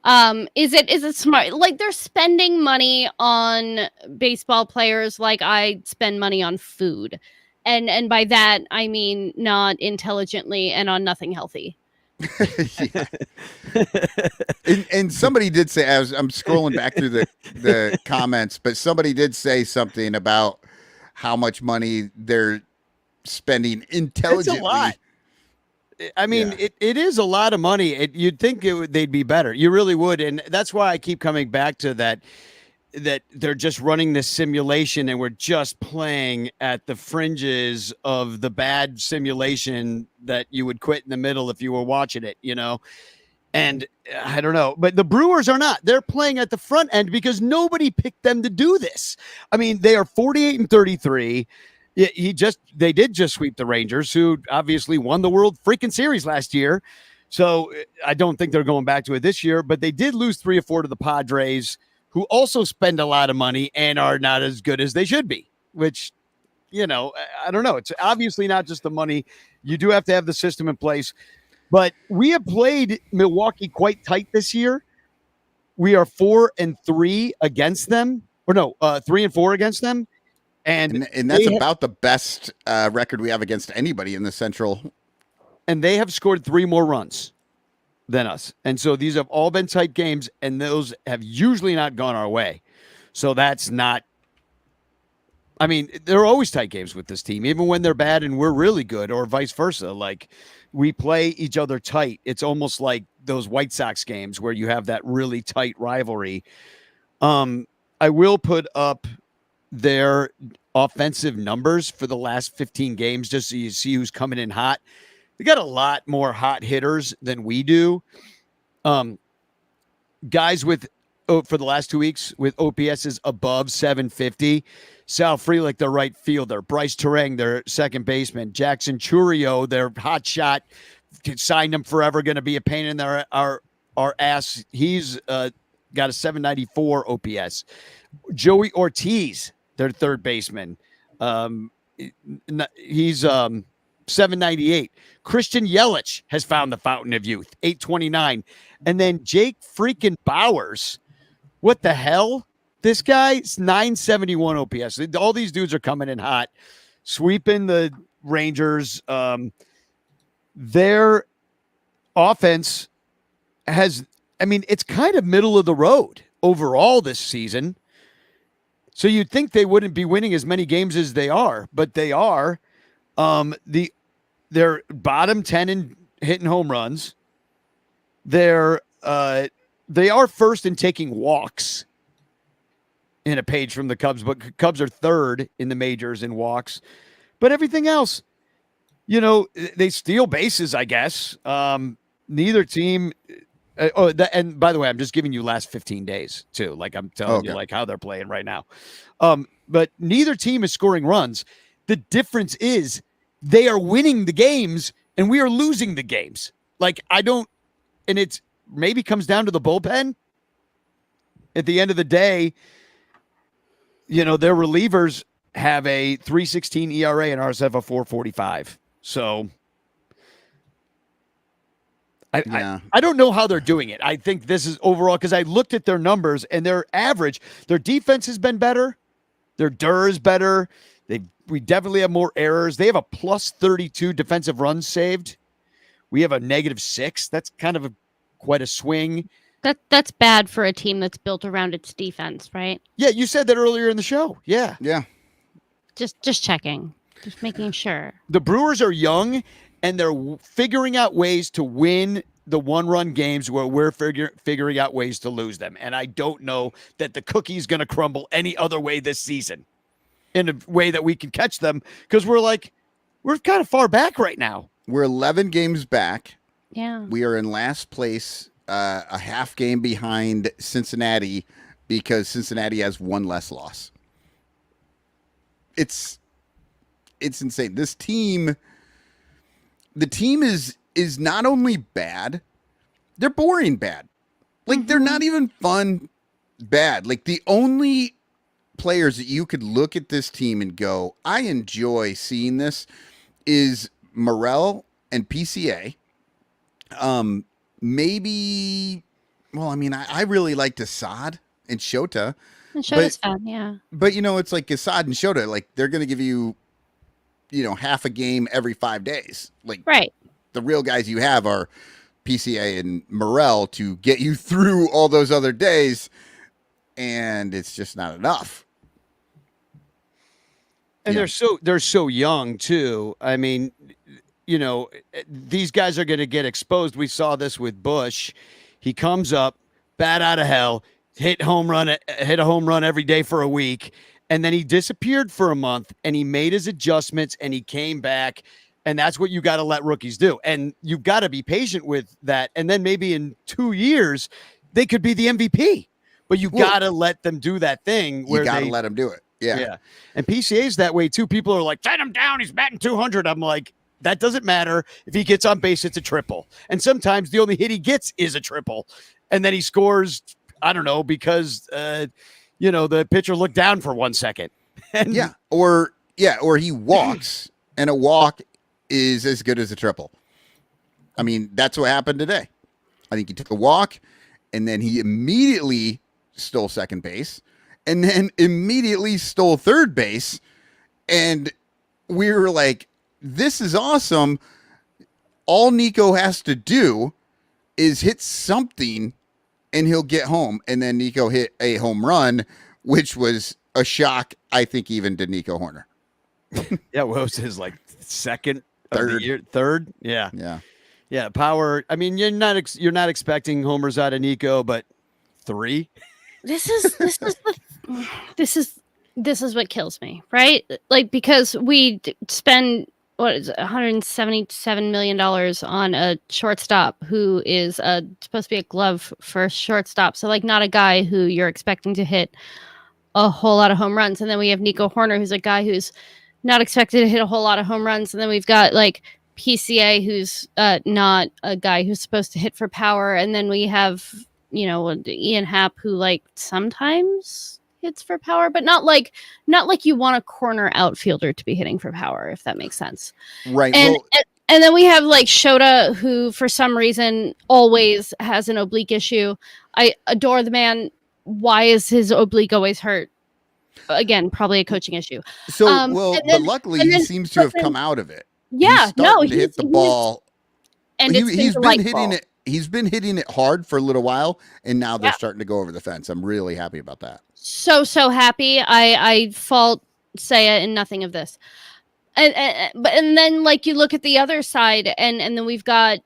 Is it smart? Like, they're spending money on baseball players like I spend money on food. And by that, I mean not intelligently and on nothing healthy. Yeah. And somebody did say, I'm scrolling back through the comments, but somebody did say something about how much money they're spending It's a intelligently. lot. I mean, Yeah. it is a lot of money. You'd think they'd be better. You really would. And that's why I keep coming back to that they're just running this simulation and we're just playing at the fringes of the bad simulation that you would quit in the middle if you were watching it, And I don't know, but the Brewers are not. They're playing at the front end because nobody picked them to do this. I mean, they are 48-33. They did just sweep the Rangers, who obviously won the World freaking Series last year. So I don't think they're going back to it this year, but they did lose 3 or 4 to the Padres, who also spend a lot of money and are not as good as they should be, which, I don't know. It's obviously not just the money. You do have to have the system in place, but we have played Milwaukee quite tight this year. We are 4-3 against them, or no, 3-4 against them. And that's about the best record we have against anybody in the Central. And they have scored 3 more runs than us. And so these have all been tight games, and those have usually not gone our way. So that's not, I mean, there are always tight games with this team, even when they're bad and we're really good, or vice versa. Like, we play each other tight. It's almost like those White Sox games where you have that really tight rivalry. I will put up their offensive numbers for the last 15 games just so you see who's coming in hot. They got a lot more hot hitters than we do. Guys for the last 2 weeks with OPSs above 750. Sal Frelick, their right fielder. Bryce Terang, their second baseman. Jackson Churio, their hot shot. Signed him forever. Going to be a pain in our ass. He's got a 794 OPS. Joey Ortiz, their third baseman. He's 798. Christian Yelich has found the fountain of youth, 829. And then Jake freaking Bowers. What the hell? This guy's 971 OPS. All these dudes are coming in hot, sweeping the Rangers. Their offense it's kind of middle of the road overall this season. So you'd think they wouldn't be winning as many games as they are, but they are. They're bottom 10 in hitting home runs. They are first in taking walks in a page from the Cubs, but Cubs are third in the majors in walks. But everything else, they steal bases, I guess. Neither team. And by the way, I'm just giving you last 15 days too. Like, I'm telling you, like, how they're playing right now. But neither team is scoring runs. The difference is they are winning the games and we are losing the games. Like, and it's maybe comes down to the bullpen. At the end of the day, their relievers have a 3.16 ERA and ours have a 4.45. So I don't know how they're doing it. I think this is overall because I looked at their numbers and their average. Their defense has been better. Their DER is better. We definitely have more errors. They have a plus 32 defensive runs saved. We have a -6. That's kind of quite a swing. That's bad for a team that's built around its defense, right? Yeah, you said that earlier in the show. Yeah. Just checking. Just making sure. The Brewers are young, and they're figuring out ways to win the one-run games where we're figuring out ways to lose them. And I don't know that the cookie's going to crumble any other way this season in a way that we can catch them because we're kind of far back right now. We're 11 games back. Yeah. We are in last place, a half game behind Cincinnati because Cincinnati has one less loss. It's insane. This team, the team is not only bad, they're boring bad. Like, they're not even fun bad. Like, the only players that you could look at this team and go, I enjoy seeing this, is Morel and PCA. Maybe, I really liked Assad and Shota. And Shota's fun, yeah. But, it's like Assad and Shota, like, they're going to give you, half a game every 5 days. Like, right. The real guys you have are PCA and Morel to get you through all those other days, and it's just not enough. And Yeah. they're so young too. I mean, these guys are going to get exposed. We saw this with Bush. He comes up, bat out of hell, hit a home run every day for a week, and then he disappeared for a month, and he made his adjustments, and he came back, and that's what you got to let rookies do. And you've got to be patient with that. And then maybe in 2 years, they could be the MVP. But you got to let them do that thing where you got to let them do it. Yeah. Yeah. And PCA's that way too. People are like, set him down. He's batting 200. I'm like, that doesn't matter. If he gets on base, it's a triple. And sometimes the only hit he gets is a triple. And then he scores, I don't know, because, the pitcher looked down for 1 second. And or he walks, and a walk is as good as a triple. I mean, that's what happened today. I think he took a walk, and then he immediately stole second base, and then immediately stole third base. And we were like, this is awesome. All Nico has to do is hit something and he'll get home. And then Nico hit a home run, which was a shock, I think, even to Nico Horner. Yeah, what was his second, third? Yeah. Power. I mean, you're not expecting homers out of Nico, but 3. This is what kills me, right? Because we spend $177 million on a shortstop who is supposed to be a glove first shortstop. So not a guy who you're expecting to hit a whole lot of home runs. And then we have Nico Horner, who's a guy who's not expected to hit a whole lot of home runs. And then we've got PCA, who's not a guy who's supposed to hit for power. And then we have, Ian Happ, who sometimes hits for power, but not like you want a corner outfielder to be hitting for power, if that makes sense. Right. And then we have Shota, who for some reason always has an oblique issue. I adore the man. Why is his oblique always hurt? Again, probably a coaching issue. So, but luckily he seems to have come out of it. Yeah, he's hit the ball. And he's been hitting it. He's been hitting it hard for a little while, and now they're starting to go over the fence. I'm really happy about that. So happy. I fault Saya in nothing of this. And then you look at the other side, and then we've got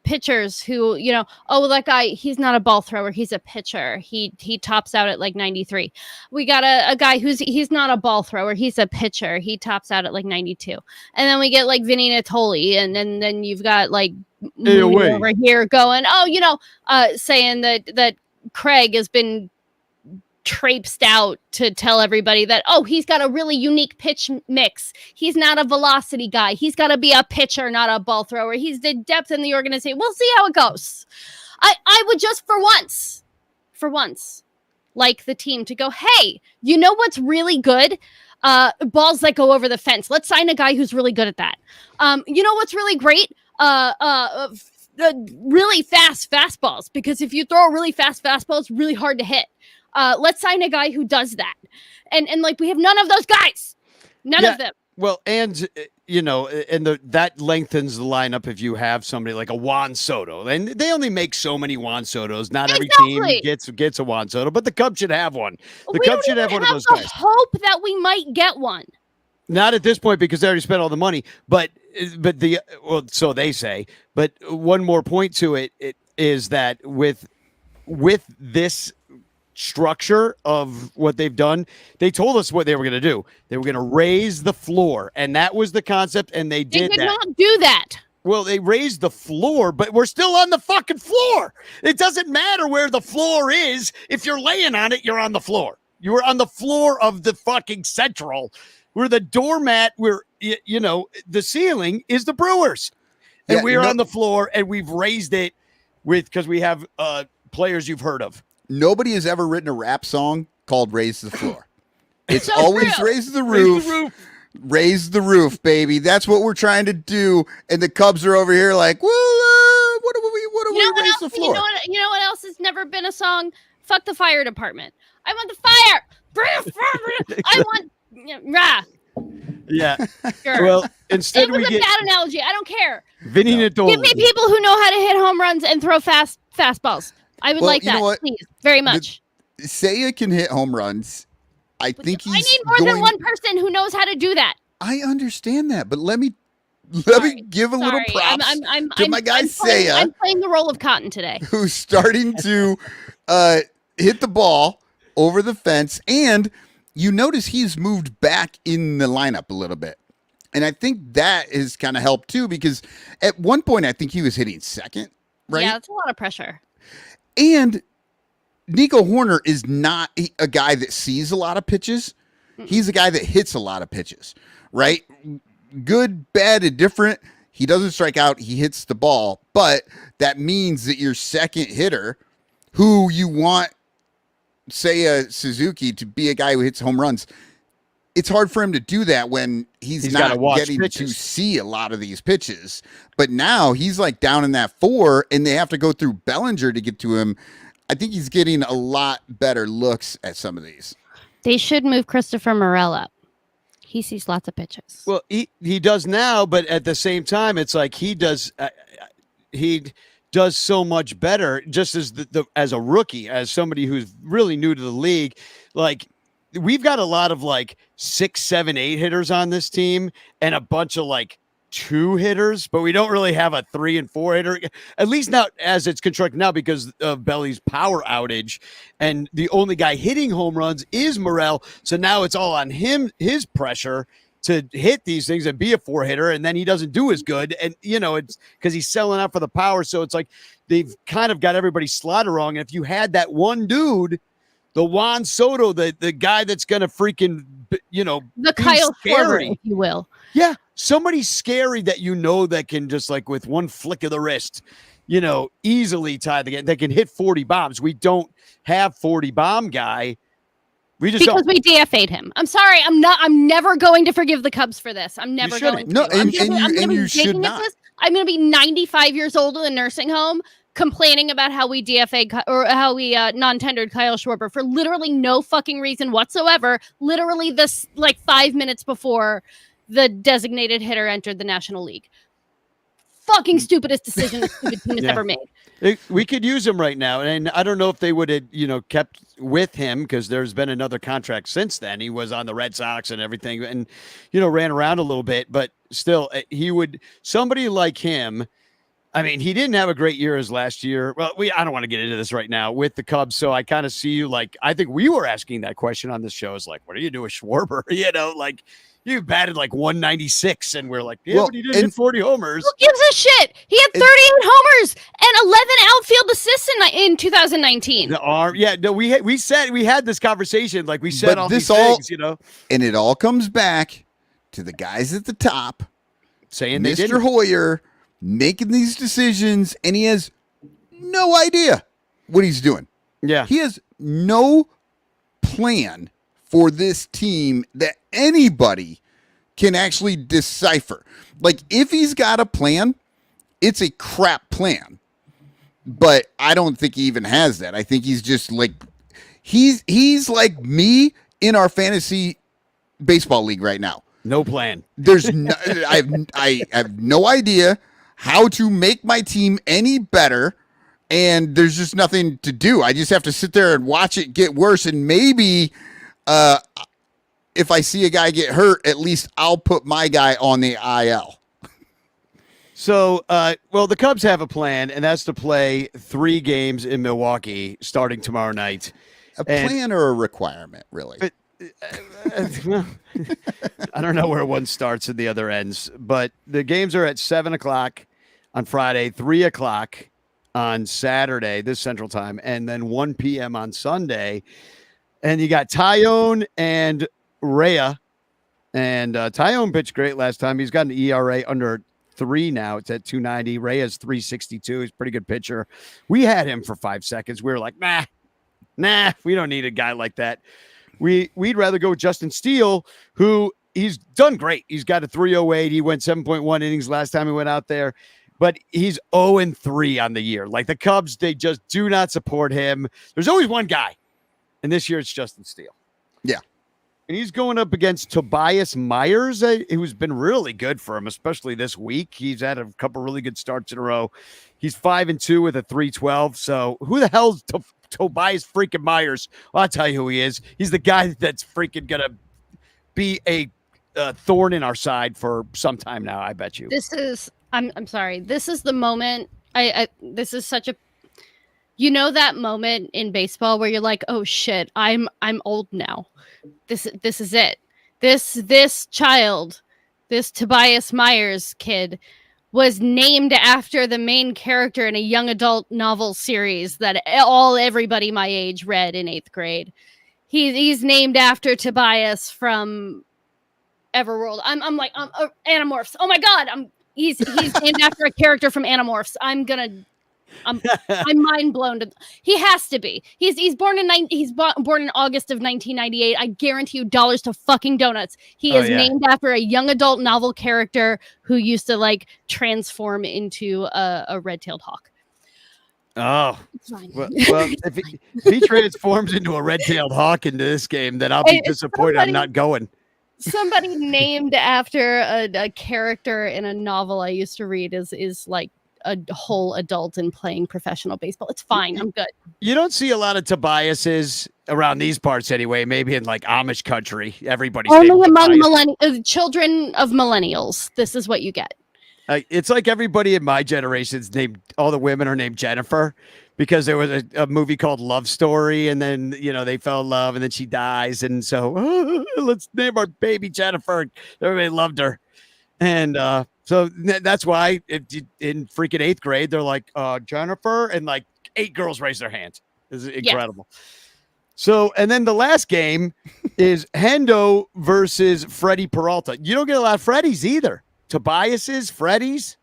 pitchers who, that guy, he's not a ball thrower, he's a pitcher. He tops out at 93. We got a guy he's not a ball thrower, he's a pitcher. He tops out at 92. And then we get Vinny Natoli, and then you've got over here going, saying that Craig has been traipsed out to tell everybody that, he's got a really unique pitch mix. He's not a velocity guy. He's got to be a pitcher, not a ball thrower. He's the depth in the organization. We'll see how it goes. I would just for once, like the team to go, hey, you know what's really good? Balls that go over the fence. Let's sign a guy who's really good at that. You know what's really great? Really fast fastballs, because if you throw a really fast fastball, it's really hard to hit. Let's sign a guy who does that. And we have none of those guys. None of them. Well, and that lengthens the lineup if you have somebody like a Juan Soto. And they only make so many Juan Sotos. Not every team gets a Juan Soto, but the Cubs should have one. The Cubs should have one of those guys. Hope that we might get one. Not at this point, because they already spent all the money. But so they say. But one more point to it is that with this structure of what they've done, they told us what they were going to do. They were going to raise the floor, and that was the concept, and they did not do that. Well, they raised the floor, but we're still on the fucking floor. It doesn't matter where the floor is. If you're laying on it, you're on the floor. You were on the floor of the fucking Central, where the doormat, where the ceiling is the Brewers, and we're on the floor, and we've raised it because we have players you've heard of. Nobody has ever written a rap song called Raise the Floor. It's always Raise the Roof. Raise the roof, baby. That's what we're trying to do. And the Cubs are over here like, well, what do we raise the floor? You know what else has never been a song? Fuck the fire department. I want the fire. I want... Yeah. Sure. Well, instead it was a bad analogy. I don't care. Vinny Natoli. Give me people who know how to hit home runs and throw fastballs. I would Well, like you know that, what? please, very much. Seiya can hit home runs. I think I he's need more than one person who knows how to do that. I understand that, but let me give a little Sorry. props I'm to my guy Seiya, I'm playing the role of Cotton today. who's starting to hit the ball over the fence, and you notice he's moved back in the lineup a little bit. And I think that has kind of helped too, because at one point I think he was hitting second, right? Yeah, that's a lot of pressure. And Nico Horner is not a guy that sees a lot of pitches. He's a guy that hits a lot of pitches, right? Good, bad, and different. He doesn't strike out. He hits the ball. But that means that your second hitter, who you want, say, Suzuki, to be a guy who hits home runs, it's hard for him to do that when he's not getting to see a lot of these pitches. But now he's like down in that 4, and they have to go through Bellinger to get to him. I think he's getting a lot better looks at some of these. They should move Christopher Morel up. He sees lots of pitches. Well, he does now, but at the same time, it's like he does so much better just as as a rookie, as somebody who's really new to the league. Like, we've got a lot of like 6, 7, 8 hitters on this team and a bunch of like 2 hitters, but we don't really have a 3 and 4 hitter, at least not as it's constructed now because of Belly's power outage. And the only guy hitting home runs is Morel. So now it's all on him, his pressure to hit these things and be a 4 hitter. And then he doesn't do as good. And, you know, it's because he's selling out for the power. So it's like they've kind of got everybody slotted wrong. And if you had that one dude, the Juan Soto, the guy that's going to freaking, you know, the Kyle Schwarber, if you will. Yeah. Somebody scary that you know that can just like with one flick of the wrist, you know, easily tie the game. That can hit 40 bombs. We don't have 40 bomb guy. We just because we DFA'd him. I'm sorry. I'm never going to forgive the Cubs for this. I'm never going to. No, and you should not. I'm going to be 95 years old in a nursing home complaining about how we DFA'd or how we non-tendered Kyle Schwarber for literally no fucking reason whatsoever. Literally this like 5 minutes before the designated hitter entered the National League. Fucking stupidest decision the stupid team has ever made. We could use him right now. And I don't know if they would have, you know, kept with him because there's been another contract since then. He was on the Red Sox and everything and, you know, ran around a little bit, but still somebody like him. I mean, he didn't have a great year as last year. Well, I don't want to get into this right now with the Cubs. So I kind of see you like, I think we were asking that question on this show is like, what do you do with Schwarber? You know, like, you batted like 196, and we're like, yeah, but he didn't hit 40 homers. Who gives a shit? He had 38 homers and 11 outfield assists in 2019. We said we had this conversation, like we said all these things, you know. And it all comes back to the guys at the top saying Mr. Hoyer making these decisions, and he has no idea what he's doing. Yeah. He has no plan for this team that anybody can actually decipher. Like, if he's got a plan, it's a crap plan. But I don't think he even has that. I think he's just like, he's like me in our fantasy baseball league right now. No plan. There's no, I have no idea how to make my team any better. And there's just nothing to do. I just have to sit there and watch it get worse. And maybe, if I see a guy get hurt, at least I'll put my guy on the IL. So, the Cubs have a plan, and that's to play 3 games in Milwaukee starting tomorrow night. A plan or a requirement, really? I don't know where one starts and the other ends, but the games are at 7:00 on Friday, 3:00 on Saturday, this Central Time, and then 1 p.m. on Sunday. And you got Tyone and Rhea. And Tyone pitched great last time. He's got an ERA under 3 now. It's at 2.90. Rhea's 3.62. He's a pretty good pitcher. We had him for 5 seconds. We were like, nah, we don't need a guy like that. We'd rather go with Justin Steele, who he's done great. He's got a 3.08. He went 7.1 innings last time he went out there. But he's 0-3 on the year. Like, the Cubs, they just do not support him. There's always one guy. And this year it's Justin Steele. Yeah. And he's going up against Tobias Myers, who's been really good for him, especially this week. He's had a couple really good starts in a row. He's 5-2 with a 3.12. So who the hell's Tobias freaking Myers? Well, I'll tell you who he is. He's the guy that's freaking gonna be a thorn in our side for some time now. I bet you. I'm sorry. This is the moment. This is such a. You know that moment in baseball where you're like, oh shit, I'm old now. This is it. This child, this Tobias Myers kid, was named after the main character in a young adult novel series that everybody my age read in 8th grade. He's named after Tobias from Everworld. I'm like Animorphs. Oh my god, he's named after a character from Animorphs. I'm mind blown. He has to be. He's born in August of 1998. I guarantee you dollars to fucking donuts. He is named after a young adult novel character who used to like transform into a red-tailed hawk. Oh, well, if he transforms into a red-tailed hawk into this game, then I'll be disappointed. I'm not going. Somebody named after a character in a novel I used to read is like a whole adult and playing professional baseball. It's fine. I'm good. You don't see a lot of Tobiases around these parts anyway. Maybe in like Amish country, everybody's only among children of millennials. This is what you get. It's like everybody in my generation's named. All the women are named Jennifer because there was a movie called Love Story, and then they fell in love, and then she dies, and so let's name our baby Jennifer. Everybody loved her, and so that's why in freaking 8th grade, they're like, Jennifer, and like 8 girls raise their hands. This is incredible. Yes. So, and then the last game is Hendo versus Freddie Peralta. You don't get a lot of Freddies either. Tobias's, Freddies.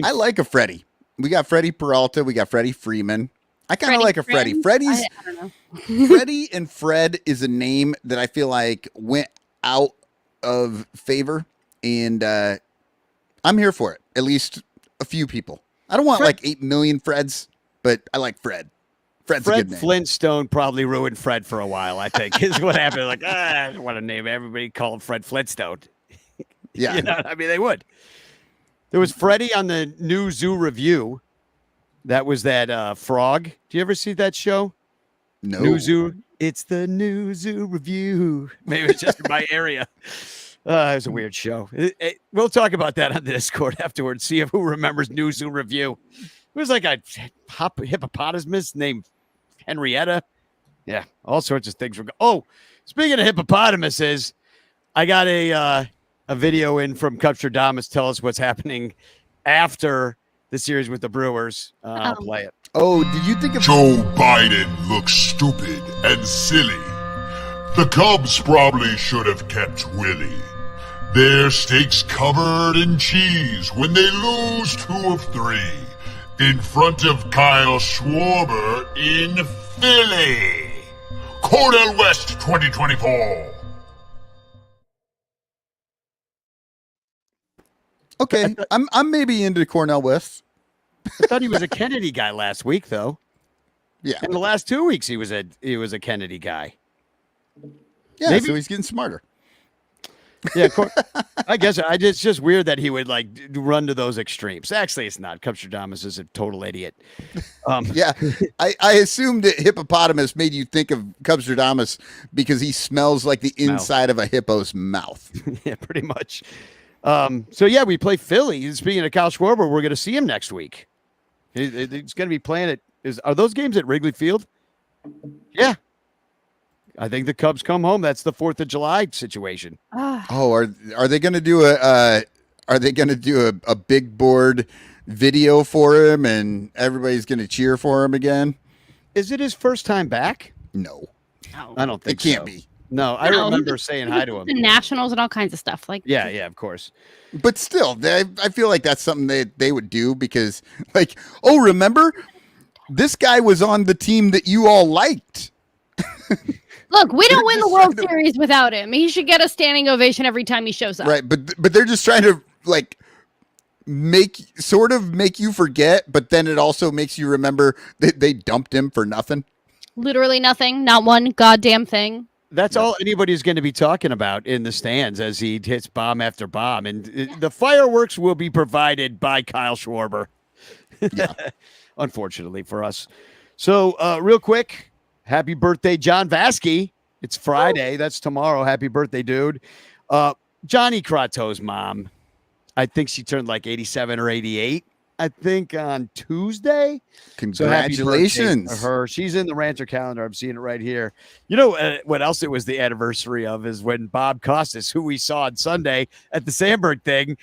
I like a Freddie. We got Freddie Peralta. We got Freddie Freeman. I kind of like a Freddie. Freddie's, I don't know. Freddie and Fred is a name that I feel like went out of favor. And I'm here for it. At least a few people. I don't want like 8 million Freds, but I like Fred. Fred's a good name. Flintstone probably ruined Fred for a while, I think, is what happened. Like, I don't want to name everybody called Fred Flintstone. Yeah. I mean, they would. There was Freddie on the New Zoo Review. That was that frog. Do you ever see that show? No. New Zoo. It's the New Zoo Review. Maybe it's just in my area. It was a weird show. We'll talk about that on the Discord afterwards. See who remembers New Zoo Review. It was like a hippopotamus named Henrietta. Yeah, all sorts of things. Speaking of hippopotamuses, I got a video in from Cupstradamus. Tell us what's happening after the series with the Brewers. I'll play it. Oh, did you think of Joe Biden looks stupid and silly? The Cubs probably should have kept Willie. Their steaks covered in cheese when they lose 2 of 3 in front of Kyle Schwarber in Philly. Cornell West 2024. Okay, I'm maybe into Cornell West. I thought he was a Kennedy guy last week, though. Yeah, in the last 2 weeks, he was a Kennedy guy. Yeah, maybe. So he's getting smarter. Yeah, I guess it's just weird that he would like run to those extremes. Actually, it's not. Cupstradamus is a total idiot. Yeah, I assumed that hippopotamus made you think of Cupstradamus because he smells like the inside of a hippo's mouth. Yeah, pretty much. So yeah, we play Philly. Speaking of Kyle Schwarber, we're going to see him next week. He's going to be playing are those games at Wrigley Field? Yeah. I think the Cubs come home. That's the 4th of July situation. Oh, are they going to do a big board video for him and everybody's going to cheer for him again? Is it his first time back? No. I don't think it can't be. No, I remember saying hi to him. The Nationals and all kinds of stuff. Like yeah, of course. But still, I feel like that's something they would do because, like, oh, remember? This guy was on the team that you all liked. Look, we don't win the World Series without him. He should get a standing ovation every time he shows up. Right, but they're just trying to, like, make you forget, but then it also makes you remember that they dumped him for nothing. Literally nothing. Not one goddamn thing. That's all anybody's going to be talking about in the stands as he hits bomb after bomb. And the fireworks will be provided by Kyle Schwarber. Yeah. Unfortunately for us. So real quick, happy birthday, John Vasky. It's Friday. That's tomorrow. Happy birthday, dude. Johnny Crotto's mom, I think she turned like 87 or 88, I think, on Tuesday. Congratulations. So to her. She's in the Ranter calendar. I'm seeing it right here. You know what else it was the anniversary of is when Bob Costas, who we saw on Sunday at the Sandberg thing,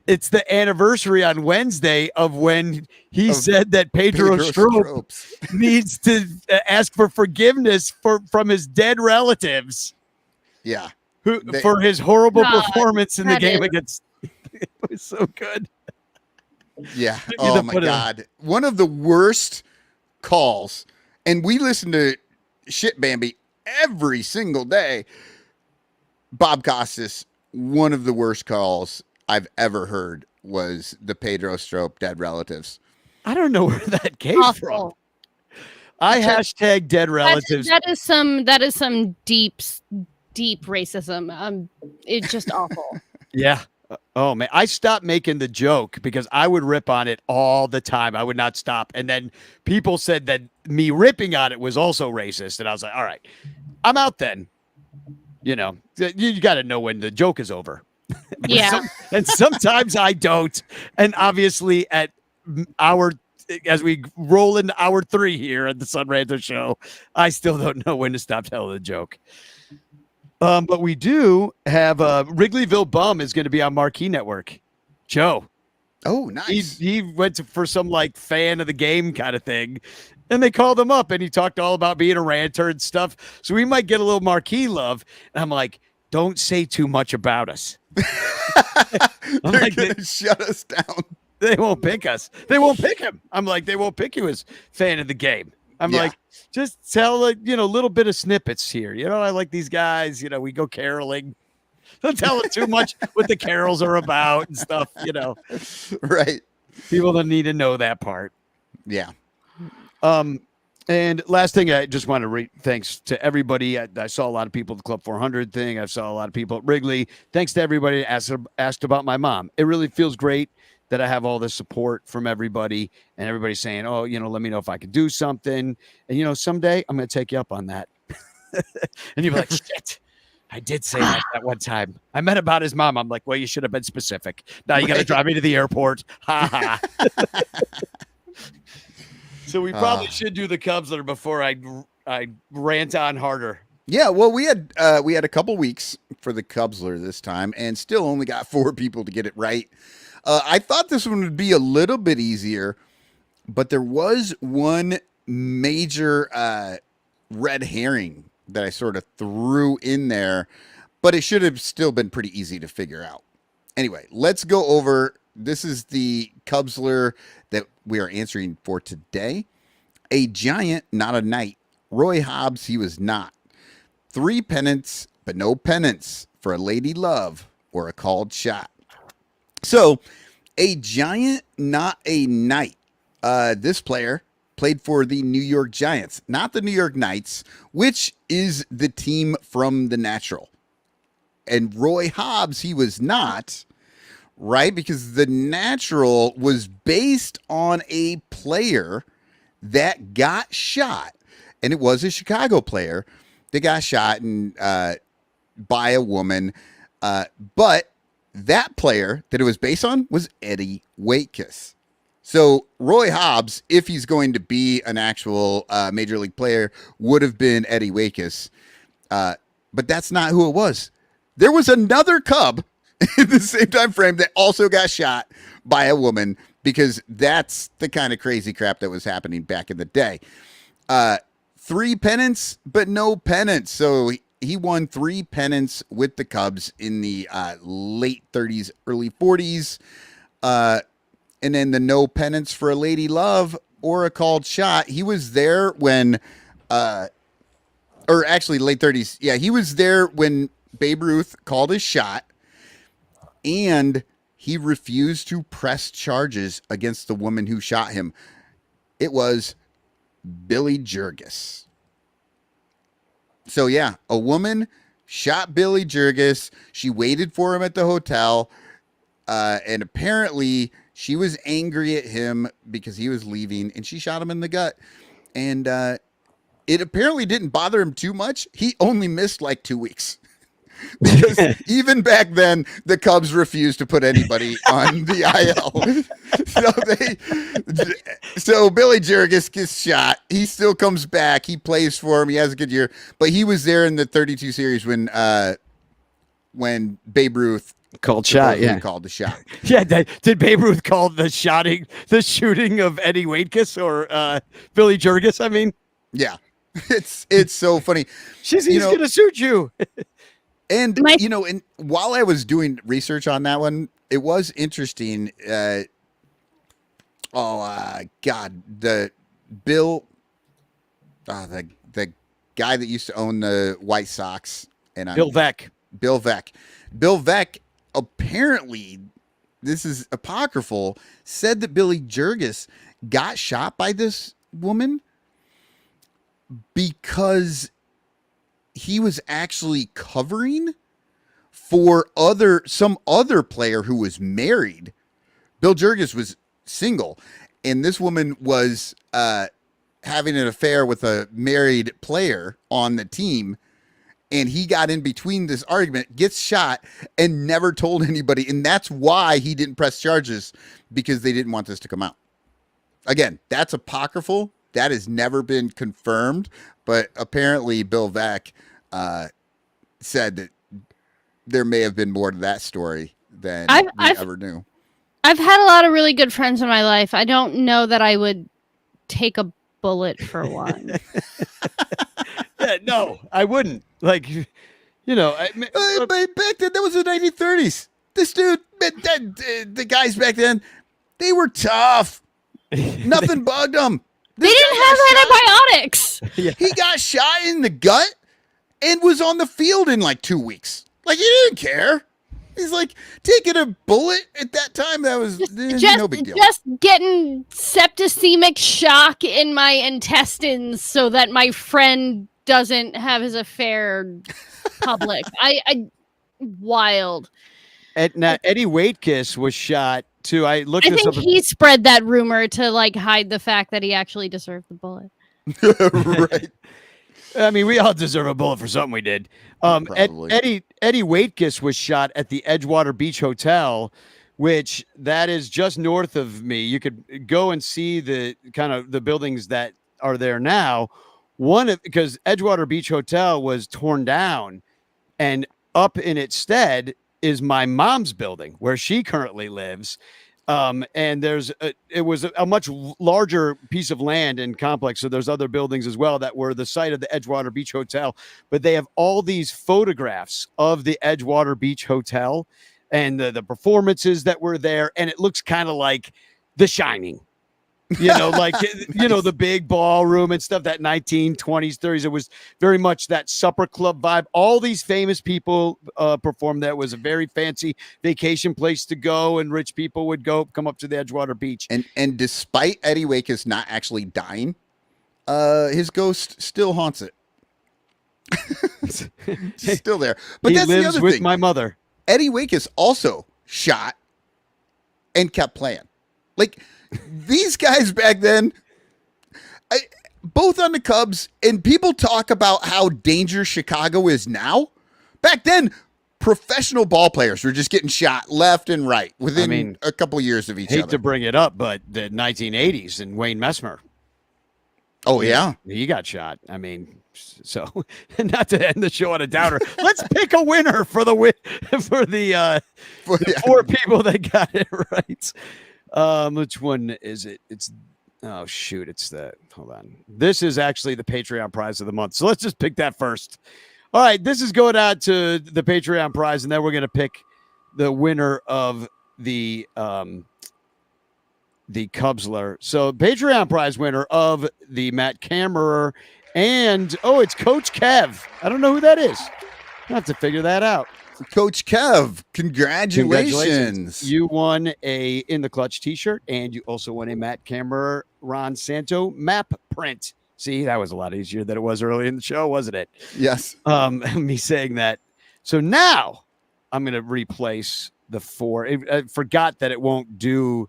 it's the anniversary on Wednesday of when he said that Pedro Strop needs to ask for forgiveness from his dead relatives. Yeah. For his horrible performance in the game against. It was so good. Yeah. Oh my God. One of the worst calls. And we listen to Shit Bambi every single day. Bob Costas, one of the worst calls I've ever heard was the Pedro Strop dead relatives. I don't know where that came from. I hashtag dead relatives. That is some deep racism. It's just awful. Yeah. Oh man, I stopped making the joke because I would rip on it all the time. I would not stop. And then people said that me ripping on it was also racist. And I was like, all right, I'm out then. You know, you got to know when the joke is over. Yeah. And sometimes I don't. And obviously as we roll into hour 3 here at the Sun Ranto show, I still don't know when to stop telling the joke. But we do have Wrigleyville Bum is going to be on Marquee Network. Joe. Oh, nice. He went for some like fan of the game kind of thing. And they called him up and he talked all about being a ranter and stuff. So we might get a little Marquee love. And I'm like, don't say too much about us. They're like, going to shut us down. They won't pick us. They won't pick him. I'm like, they won't pick you as fan of the game. I'm like, just tell little bit of snippets here. I like these guys. We go caroling. Don't tell it too much what the carols are about and stuff. Right. People don't need to know that part. Yeah. And last thing, I just want to thanks to everybody. I saw a lot of people at the Club 400 thing. I saw a lot of people at Wrigley. Thanks to everybody that asked about my mom. It really feels great that I have all this support from everybody and everybody saying, oh, let me know if I could do something. And, someday I'm going to take you up on that. And you'll be like, shit, I did say that one time. I meant about his mom. I'm like, well, you should have been specific. Now you got to drive me to the airport. Ha ha. So we probably should do the Cubsler before I rant on harder. Yeah, well, we had a couple weeks for the Cubsler this time and still only got 4 people to get it right. I thought this one would be a little bit easier, but there was one major red herring that I sort of threw in there, but it should have still been pretty easy to figure out. Anyway, let's go over. This is the Cubsler that we are answering for today. A giant, not a knight. Roy Hobbs, he was not. 3 pennants, but no penance for a lady love or a called shot. So, a giant, not a knight. This player played for the New York Giants, not the New York Knights, which is the team from The Natural. And Roy Hobbs, he was not, right? Because The Natural was based on a player that got shot. And it was a Chicago player that got shot by a woman. But that player that it was based on was Eddie Waitkus. So Roy Hobbs, if he's going to be an actual major league player, would have been Eddie Waitkus. But that's not who it was. There was another Cub in the same time frame that also got shot by a woman, because that's the kind of crazy crap that was happening back in the day. 3 pennants, but no penance. So he won 3 pennants with the Cubs in the late 30s, early 40s. And then the no penance for a lady love or a called shot. He was there when, or actually late 30s. Yeah, he was there when Babe Ruth called his shot, and he refused to press charges against the woman who shot him. It was Billy Jurgis. So yeah, a woman shot Billy Jurgis. She waited for him at the hotel, and apparently she was angry at him because he was leaving, and she shot him in the gut. And it apparently didn't bother him too much. He only missed like 2 weeks. Because even back then, the Cubs refused to put anybody on the IL. So Billy Jurgis gets shot. He still comes back. He plays for him. He has a good year. But he was there in the 32 series when Babe Ruth called shot. Yeah, called the shot. Yeah, did Babe Ruth call the shooting of Eddie Waitkus or Billy Jurgis? I mean, yeah, it's so funny. He's gonna shoot you. And, and while I was doing research on that one, it was interesting. God, the guy that used to own the White Sox. Bill Veeck. Bill Veeck, apparently, this is apocryphal, said that Billy Jurgis got shot by this woman because he was actually covering for some other player who was married. Bill Jurgis was single, and this woman was having an affair with a married player on the team, and he got in between this argument, gets shot, and never told anybody, and that's why he didn't press charges, because they didn't want this to come out. Again, that's apocryphal. That has never been confirmed, but apparently Bill Veeck said that there may have been more to that story than we ever knew. I've had a lot of really good friends in my life. I don't know that I would take a bullet for one. Yeah, no, I wouldn't. Like, but back then, that was the 1930s. This dude, the guys back then, they were tough. Nothing bugged them. They didn't have antibiotics. Yeah. He got shot in the gut and was on the field in like 2 weeks. Like, he didn't care. He's like, taking a bullet at that time, that was no big deal. Just getting septicemic shock in my intestines so that my friend doesn't have his affair public. Wild. Now, Eddie Waitkus was shot too. I think he spread that rumor to hide the fact that he actually deserved the bullet. Right. I mean, we all deserve a bullet for something we did. Eddie Waitkus was shot at the Edgewater Beach Hotel, which that is just north of me. You could go and see the kind of the buildings that are there now. Because Edgewater Beach Hotel was torn down, and up in its stead is my mom's building where she currently lives. And it was a much larger piece of land and complex. So there's other buildings as well that were the site of the Edgewater Beach Hotel, but they have all these photographs of the Edgewater Beach Hotel and the performances that were there. And it looks kind of like The Shining, the big ballroom and stuff, that 1920s, 30s. It was very much that supper club vibe. All these famous people performed. That was a very fancy vacation place to go, and rich people would come up to the Edgewater Beach. And despite Eddie Waitkus not actually dying, his ghost still haunts it. It's still there. But that's the other with thing. My mother. Eddie Waitkus also shot and kept playing. Like, these guys back then, both on the Cubs, and people talk about how dangerous Chicago is now. Back then, professional ball players were just getting shot left and right within a couple years of each other. Hate to bring it up, but the 1980s and Wayne Messmer. Oh, yeah. He got shot. I mean, so not to end the show on a downer. Let's pick a winner for the four people that got it right. Which one is it? Hold on. This is actually the Patreon prize of the month. So let's just pick that first. All right. This is going out to the Patreon prize, and then we're going to pick the winner of the Cubsler. So Patreon prize winner of the Matt Kammerer, and it's Coach Kev. I don't know who that is. I have to figure that out. Coach Kev, congratulations. You won a In the Clutch t-shirt, and you also won a Matt Kammerer Ron Santo map print. See, that was a lot easier than it was early in the show, wasn't it? Yes. Me saying that. So now I'm going to replace the 4. I forgot that it won't do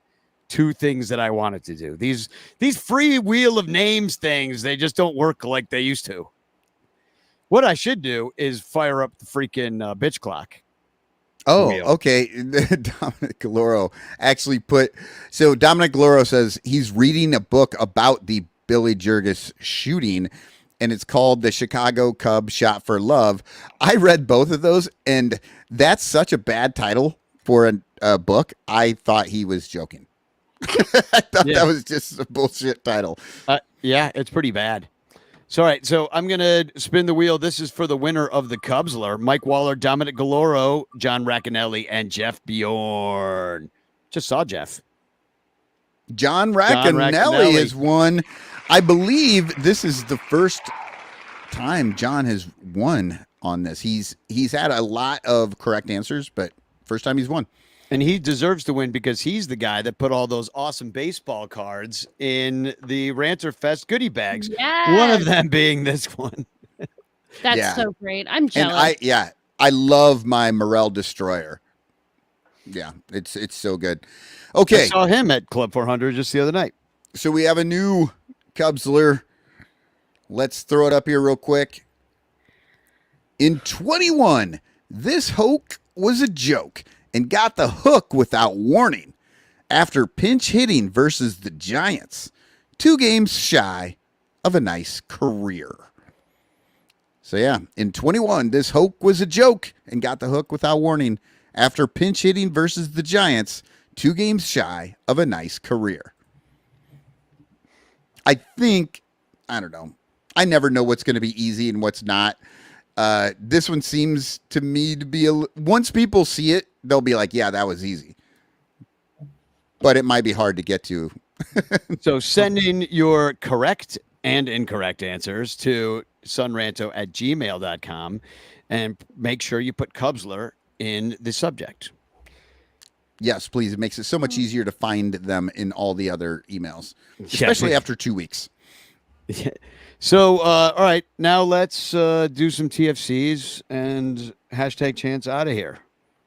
2 things that I wanted to do. These free wheel of names things, they just don't work like they used to. What I should do is fire up the freaking bitch clock. Oh, Wheel. okay. Dominic Galoro actually so Dominic Galoro says he's reading a book about the Billy Jurgis shooting, and it's called The Chicago Cubs Shot for Love. I read both of those, and that's such a bad title for a book. I thought he was joking. I thought that was just a bullshit title. Yeah, it's pretty bad. So, all right, so I'm going to spin the wheel. This is for the winner of the Cubsler: Mike Waller, Dominic Galoro, John Racanelli, and Jeff Bjorn. Just saw Jeff. John Racanelli has won. I believe this is the first time John has won on this. He's had a lot of correct answers, but first time he's won. And he deserves to win because he's the guy that put all those awesome baseball cards in the Ranter Fest goodie bags. Yes. One of them being this one. That's so great. I'm jealous. And I love my Morel Destroyer. Yeah, it's so good. Okay. I saw him at Club 400 just the other night. So we have a new Cubsler. Let's throw it up here real quick. In 21, this hoke was a joke and got the hook without warning after pinch hitting versus the Giants. 2 games shy of a nice career. So yeah, in 21, this hoke was a joke and got the hook without warning after pinch hitting versus the Giants. 2 games shy of a nice career. I don't know. I never know what's going to be easy and what's not. This one seems to me to be once people see it, they'll be like, yeah, that was easy. But it might be hard to get to. So send in your correct and incorrect answers to sunranto@gmail.com and make sure you put Cubsler in the subject. Yes, please. It makes it so much easier to find them in all the other emails, especially after 2 weeks. Yeah. So, all right, now let's do some TFCs and hashtag chance out of here.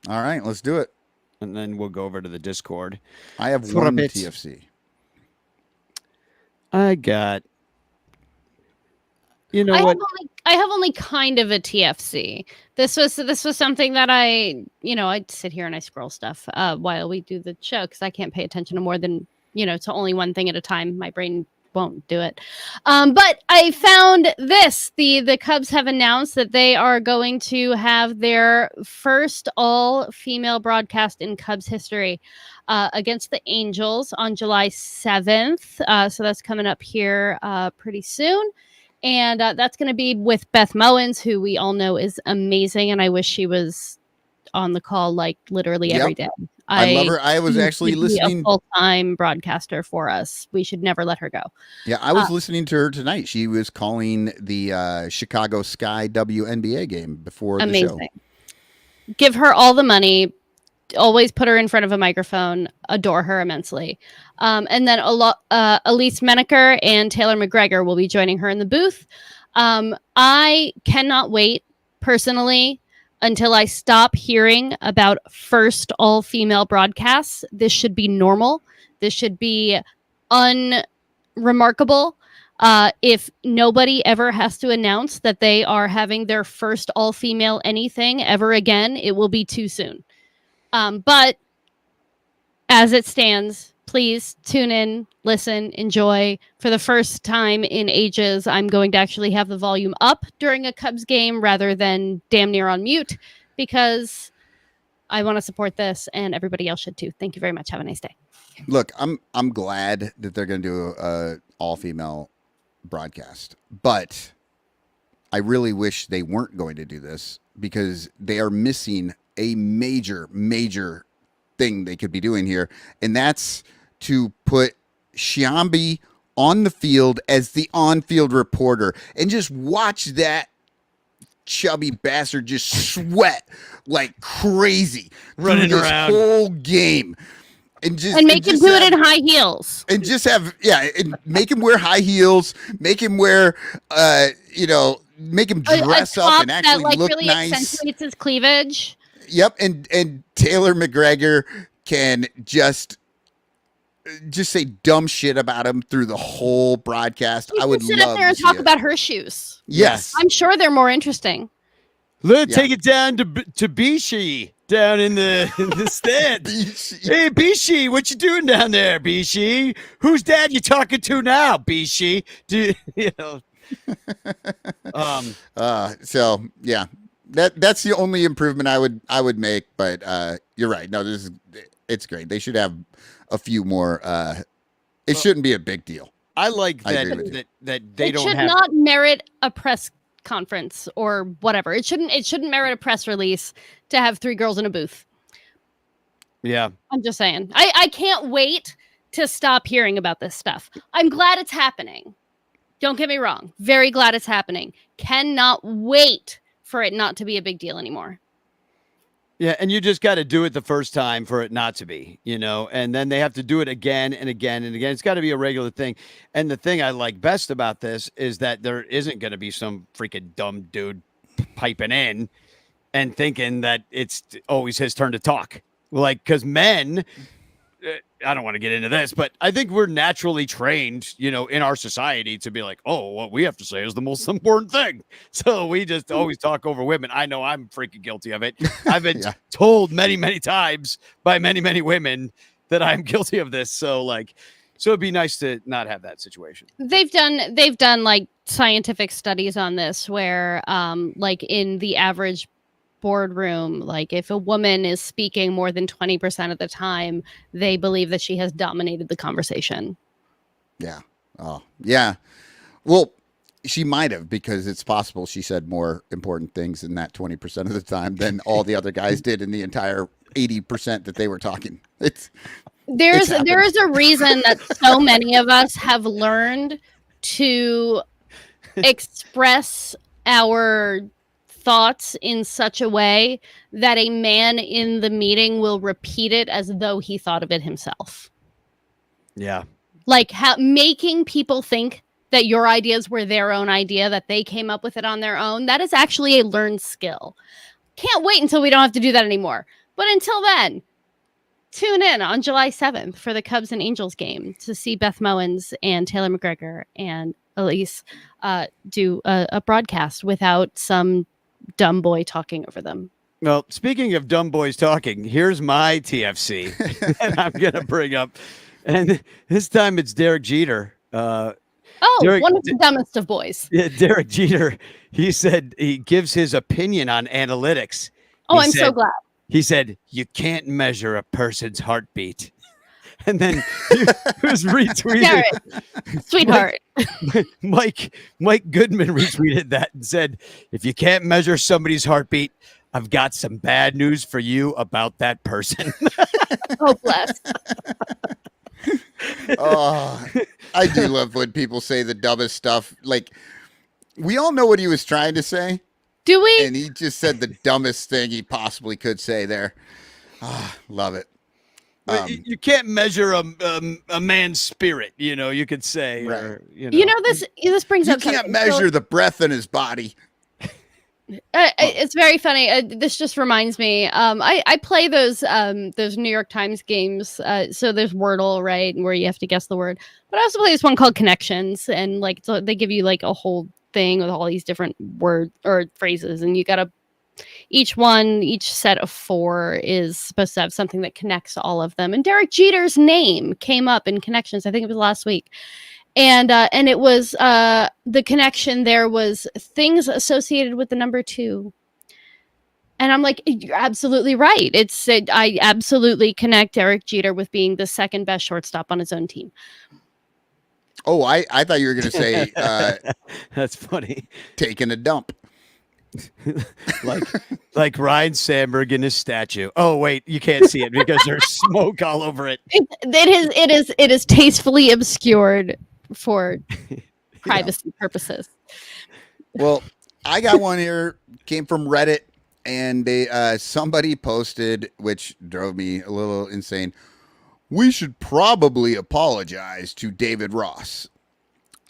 All right, let's do it. And then we'll go over to the Discord. I have one TFC. I got, I have only kind of a TFC. This was something that I'd sit here and I scroll stuff while we do the show because I can't pay attention to more than, to only one thing at a time. My brain won't do it. But I found this. The Cubs have announced that they are going to have their first all-female broadcast in Cubs history against the Angels on July 7th. So that's coming up here pretty soon. And that's going to be with Beth Mowins, who we all know is amazing. And I wish she was on the call like literally every day. I love her. I was actually listening. A full-time broadcaster for us. We should never let her go. Yeah, I was listening to her tonight. She was calling the Chicago Sky WNBA game before the show. Give her all the money. Always put her in front of a microphone. Adore her immensely. And then Elise Menaker and Taylor McGregor will be joining her in the booth. I cannot wait personally until I stop hearing about first all-female broadcasts. This should be normal. This should be unremarkable. If nobody ever has to announce that they are having their first all-female anything ever again, it will be too soon. But as it stands, please tune in, listen, enjoy. For the first time in ages, I'm going to actually have the volume up during a Cubs game rather than damn near on mute because I want to support this and everybody else should too. Thank you very much. Have a nice day. Look, I'm glad that they're going to do a all-female broadcast, but I really wish they weren't going to do this because they are missing a major thing they could be doing here, and that's to put Sciambi on the field as the on-field reporter and just watch that chubby bastard just sweat like crazy running through this around whole game. And make him do it in high heels. And just have, and make him wear high heels, make him wear, make him dress up and actually that, look really nice. Accentuates his cleavage. Yep. And Taylor McGregor can just say dumb shit about him through the whole broadcast. You I would sit love up there and to talk see it. about her shoes. Yes. I'm sure they're more interesting. Let's take it down to Bishi down in the stand. Hey, Bishi, what you doing down there, Bishi? Whose dad you talking to now, Bishi? So yeah, that's the only improvement I would make. But you're right. No, it's great. They should have a few more. It shouldn't be a big deal. I like that they don't should not merit a press conference or whatever. It shouldn't merit a press release to have 3 girls in a booth. Yeah. I'm just saying. I can't wait to stop hearing about this stuff. I'm glad it's happening. Don't get me wrong. Very glad it's happening. Cannot wait for it not to be a big deal anymore. Yeah, and you just got to do it the first time for it not to be, and then they have to do it again and again and again. It's got to be a regular thing. And the thing I like best about this is that there isn't going to be some freaking dumb dude piping in and thinking that it's always his turn to talk. Like, because men, I don't want to get into this, but I think we're naturally trained, in our society to be like, oh, what we have to say is the most important thing. So we just always talk over women. I know I'm freaking guilty of it. I've been told many, many times by many, many women that I'm guilty of this. So it'd be nice to not have that situation. They've done like scientific studies on this where, like in the average boardroom, like if a woman is speaking more than 20% of the time, they believe that she has dominated the conversation. Yeah. Oh, yeah. Well, she might have, because it's possible she said more important things in that 20% of the time than all the other guys did in the entire 80% that they were talking. There is a reason that so many of us have learned to express our thoughts in such a way that a man in the meeting will repeat it as though he thought of it himself. Yeah. Like making people think that your ideas were their own idea, that they came up with it on their own. That is actually a learned skill. Can't wait until we don't have to do that anymore. But until then, tune in on July 7th for the Cubs and Angels game to see Beth Mowins and Taylor McGregor and Elise do a broadcast without some dumb boy talking over them. Well, speaking of dumb boys talking, here's my TFC that I'm going to bring up. And this time it's Derek Jeter. One of the dumbest of boys. Yeah, Derek Jeter. He said he gives his opinion on analytics. I'm so glad. He said, you can't measure a person's heartbeat. And then he was retweeted. Derek, sweetheart. Mike Goodman retweeted that and said, if you can't measure somebody's heartbeat, I've got some bad news for you about that person. Oh, bless. Oh, I do love when people say the dumbest stuff. Like, we all know what he was trying to say. Do we? And he just said the dumbest thing he possibly could say there. Love it. You can't measure a man's spirit, you could say. Right. Or, this brings up something. You can't something. measure the breath in his body. It's very funny. This just reminds me. I play those New York Times games. So there's Wordle, right, where you have to guess the word. But I also play this one called Connections, and so they give you like a whole thing with all these different words or phrases, and you gotta. Each set of 4 is supposed to have something that connects all of them. And Derek Jeter's name came up in Connections. I think it was last week. And it was the connection there was things associated with the number 2. And I'm like, you're absolutely right. I absolutely connect Derek Jeter with being the second best shortstop on his own team. Oh, I thought you were going to say that's funny. Taking a dump. like Ryne Sandberg in his statue. Oh wait, you can't see it because there's smoke all over it. It is tastefully obscured for privacy purposes. Well, I got one here. Came from Reddit, and they somebody posted, which drove me a little insane. we should probably apologize to David Ross.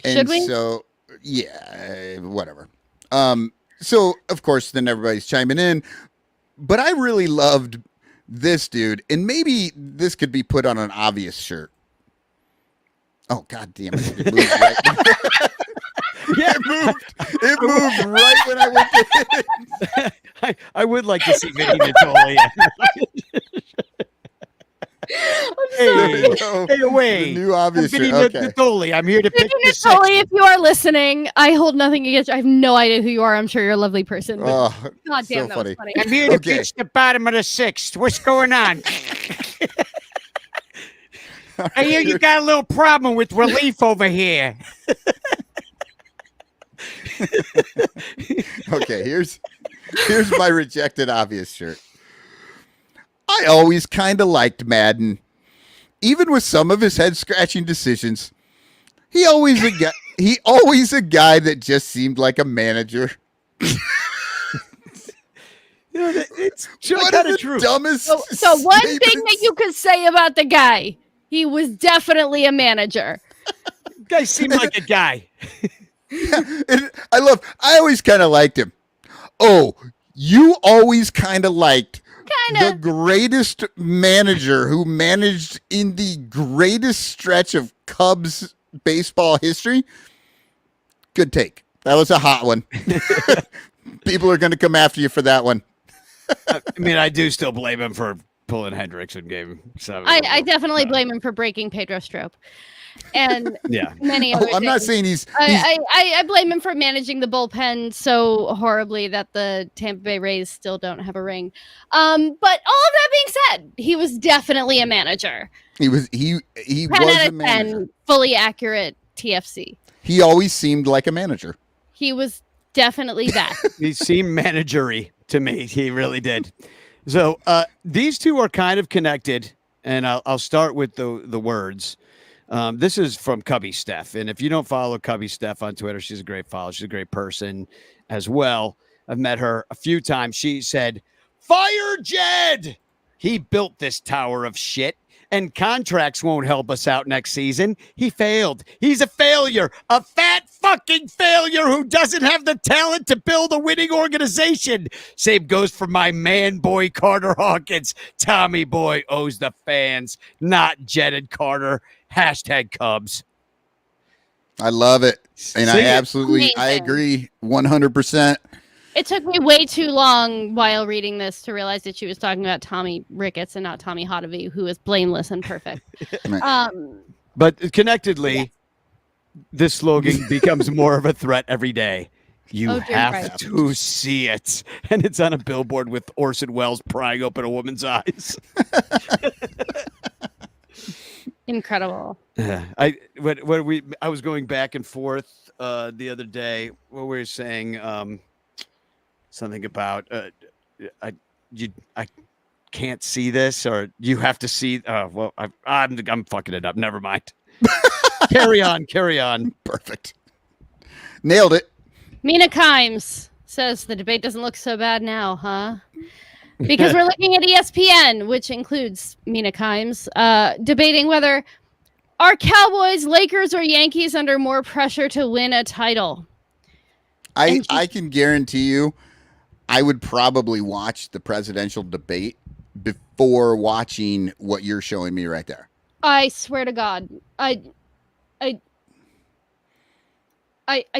Should we? So, yeah, whatever. So, of course, then everybody's chiming in. But I really loved this dude. And maybe this could be put on an obvious shirt. Oh, God damn it. It moved right. Yeah, It moved right when I went to it. I would like to see Vinny Natoli. Hey, stay away. The new obvious Vinny shirt. Okay. Natoli. I'm here to pick Vinny the six. Natoli, if you are listening, I hold nothing against you. I have no idea who you are. I'm sure you're a lovely person. But Oh, God damn, so that funny. was funny. I'm here to Okay. pitch the bottom of the sixth. What's going on? I hear you got a little problem with relief over here. Okay, here's my rejected obvious shirt. I always kind of liked Madden. Even with some of his head-scratching decisions, he always a guy that just seemed like a manager. It's What kind are of the true. dumbest So one thing that statements? you could say about the guy, he was definitely a manager. Guy seemed like a guy. And I always kind of liked him. Oh, you always kind of liked the greatest manager who managed in the greatest stretch of Cubs baseball history? Good take. That was a hot one. People are going to come after you for that one. I mean, I do still blame him for pulling Hendricks in game 7. I definitely blame him for breaking Pedro Strop. And Yeah. many other I'm not things. saying he's I blame him for managing the bullpen so horribly that the Tampa Bay Rays still don't have a ring. But all of that being said, he was definitely a manager. he was 10 was out a of manager. 10, fully accurate TFC. He always seemed like a manager. He was definitely that. He seemed managery to me. He really did. So these two are kind of connected, and I'll start with the words. This is from Cubby Steph, and if you don't follow Cubby Steph on Twitter, she's a great follow. She's a great person as well. I've met her a few times. She said, "Fire Jed! He built this tower of shit, and contracts won't help us out next season. He failed. He's a failure, a fat fucking failure who doesn't have the talent to build a winning organization. Same goes for my man boy Carter Hawkins. Tommy Boy owes the fans, not Jed and Carter. Hashtag Cubs." I love it. And See? I Amazing. agree 100%. It took me way too long while reading this to realize that she was talking about Tommy Ricketts and not Tommy Hotovy, who is blameless and perfect. But connectedly, this slogan becomes more of a threat every day. You Oh, dear have Christ. to see it. And it's on a billboard with Orson Welles prying open a woman's eyes. Incredible. I was going back and forth the other day where we were saying something about I can't see this, or you have to see. Well, I'm fucking it up. Never mind. Carry on. Perfect. Nailed it. Mina Kimes says the debate doesn't look so bad now, huh? Because we're looking at ESPN, which includes Mina Kimes, debating whether are Cowboys, Lakers, or Yankees under more pressure to win a title. I can guarantee you I would probably watch the presidential debate before watching what you're showing me right there. I swear to God, I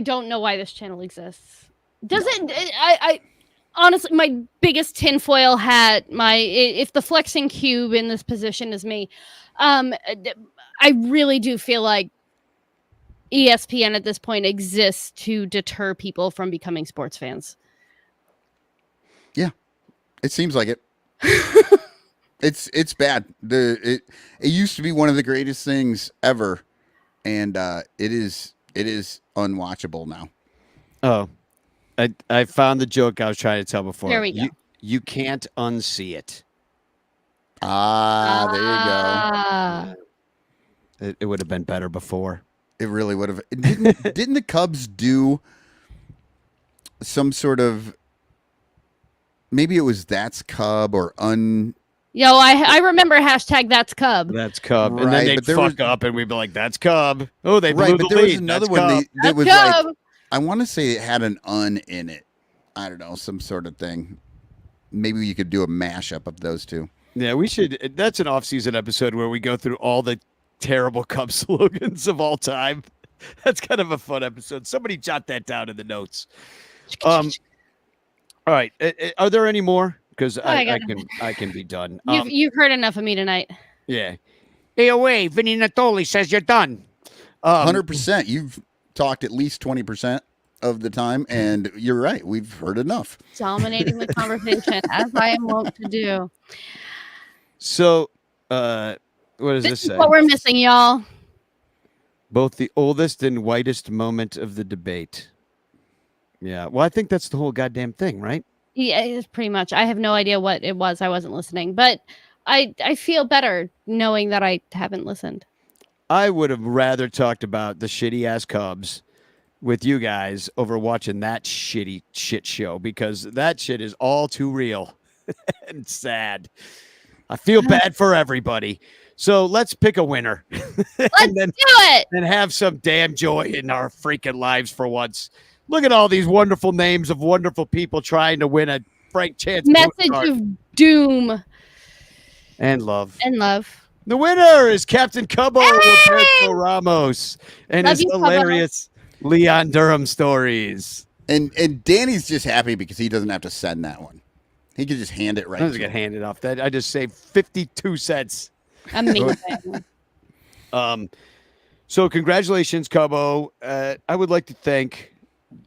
don't know why this channel exists. I honestly, my biggest tinfoil hat, if the flexing cube in this position is me, I really do feel like ESPN at this point exists to deter people from becoming sports fans. Yeah, it seems like it. It's bad. It used to be one of the greatest things ever, and it is unwatchable now. Oh, I found the joke I was trying to tell before. There we go. You can't unsee it. There you Ah. It would have been better before. go. It really would have. Didn't the Cubs do some sort of? Maybe it was That's Cub or Yo, I remember hashtag that's Cub. That's Cub. And then Right, they'd but there fuck was- up and we'd be like, that's Cub. Oh, they blew Right, the but there was lead. another That's one Cub. that was Cub. like, I want to say it had an "un" in it. I don't know, some sort of thing. Maybe you could do a mashup of those two. Yeah, we should. That's an off-season episode where we go through all the terrible Cub slogans of all time. That's kind of a fun episode. Somebody jot that down in the notes. All right. Are there any more? Because I can be done. You've heard enough of me tonight. Yeah. Hey, away. Vinny Natoli says you're done. 100%. You've talked at least 20% of the time, and you're right. We've heard enough. Dominating the conversation, as I am wont to do. So, what does this This say? is what we're missing, y'all. Both the oldest and whitest moment of the debate. Yeah. Well, I think that's the whole goddamn thing, right? Yeah, it's pretty much. I have no idea what it was. I wasn't listening, but I feel better knowing that I haven't listened. I would have rather talked about the shitty ass Cubs with you guys over watching that shitty shit show, because that shit is all too real and sad. I feel bad for everybody. So let's pick a winner. Let's do it. And have some damn joy in our freaking lives for once. Look at all these wonderful names of wonderful people trying to win a Frank Chance Message postcard. of doom And love. and love. The winner is Captain Cubbo Hey! Roberto Ramos and Love his you, Cubbo. hilarious Leon Durham stories. And Danny's just happy because he doesn't have to send that one. He could just hand it right I to just get him. handed off that. I just saved 52 cents. Amazing. So congratulations, Cubbo. I would like to thank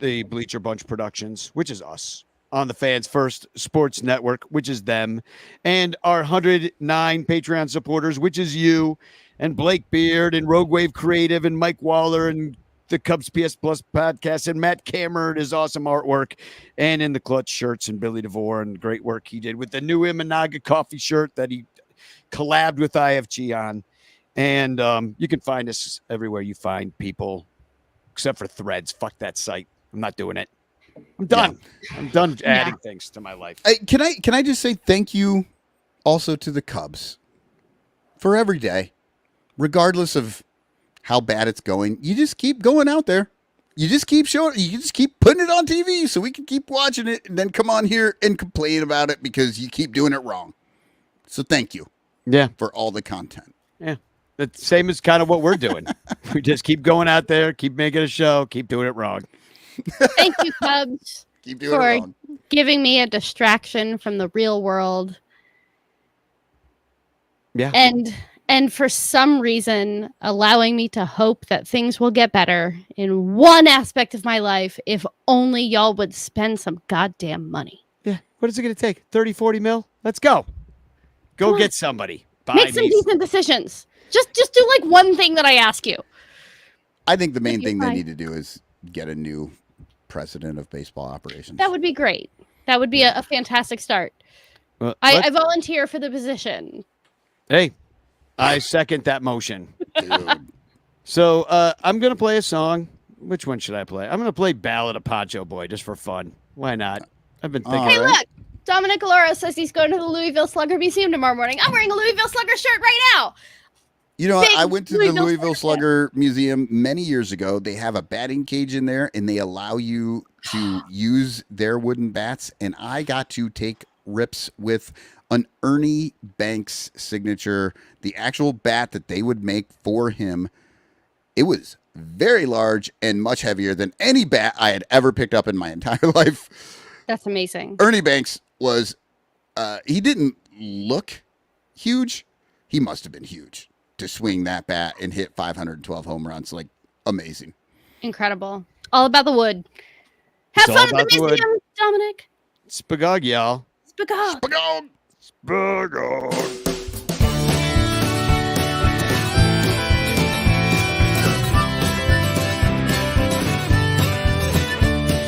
the Bleacher Bunch Productions, which is us, on the Fans First Sports Network, which is them, and our 109 Patreon supporters, which is you, and Blake Beard, and Rogue Wave Creative, and Mike Waller, and the Cubs PS Plus podcast, and Matt Cameron, his awesome artwork, and in the Clutch shirts, and Billy DeVore, and great work he did with the new Imanaga coffee shirt that he collabed with IFG on. And you can find us everywhere you find people, except for Threads. Fuck that site. I'm not doing it. I'm done. I'm done adding things to my life. Can I just say thank you also to the Cubs for every day, regardless of how bad it's going. You just keep going out there. You just keep showing. You just keep putting it on TV so we can keep watching it, and then come on here and complain about it because you keep doing it wrong. So thank you. Yeah. For all the content. Yeah. The same as kind of what we're doing. We just keep going out there, keep making a show, keep doing it wrong. Thank you, Cubs, Keep doing it for wrong. giving me a distraction from the real world. Yeah. And for some reason, allowing me to hope that things will get better in one aspect of my life if only y'all would spend some goddamn money. Yeah. What is it going to take? 30, 40 mil? Let's go. Go Come get on. somebody. Buy Make some me. decent decisions. Just do like one thing that I ask you. I think the main You're thing they fine. need to do is get a new president of baseball operations. That would be great. That would be a fantastic start. Well, I volunteer for the position. hey, I second that motion. Dude. So I'm going to play a song. Which one should I play? I'm going to play Ballad of Poncho Boy just for fun. Why not? I've been thinking. All Hey, right. look. Dominic Alora says he's going to the Louisville Slugger Museum tomorrow morning. I'm wearing a Louisville Slugger shirt right now. You know, Big I went to the Louisville Louisville Slugger Slugger Museum many years ago. They have a batting cage in there, and they allow you to use their wooden bats. And I got to take rips with an Ernie Banks signature, the actual bat that they would make for him. It was very large and much heavier than any bat I had ever picked up in my entire life. That's amazing. Ernie Banks was, he didn't look huge. He must have been huge to swing that bat and hit 512 home runs. Like, amazing. Incredible. All about the wood. Have It's fun all at the about the wood. museum, Dominic. Spagog, y'all. Spagog. Spagog. Spagog.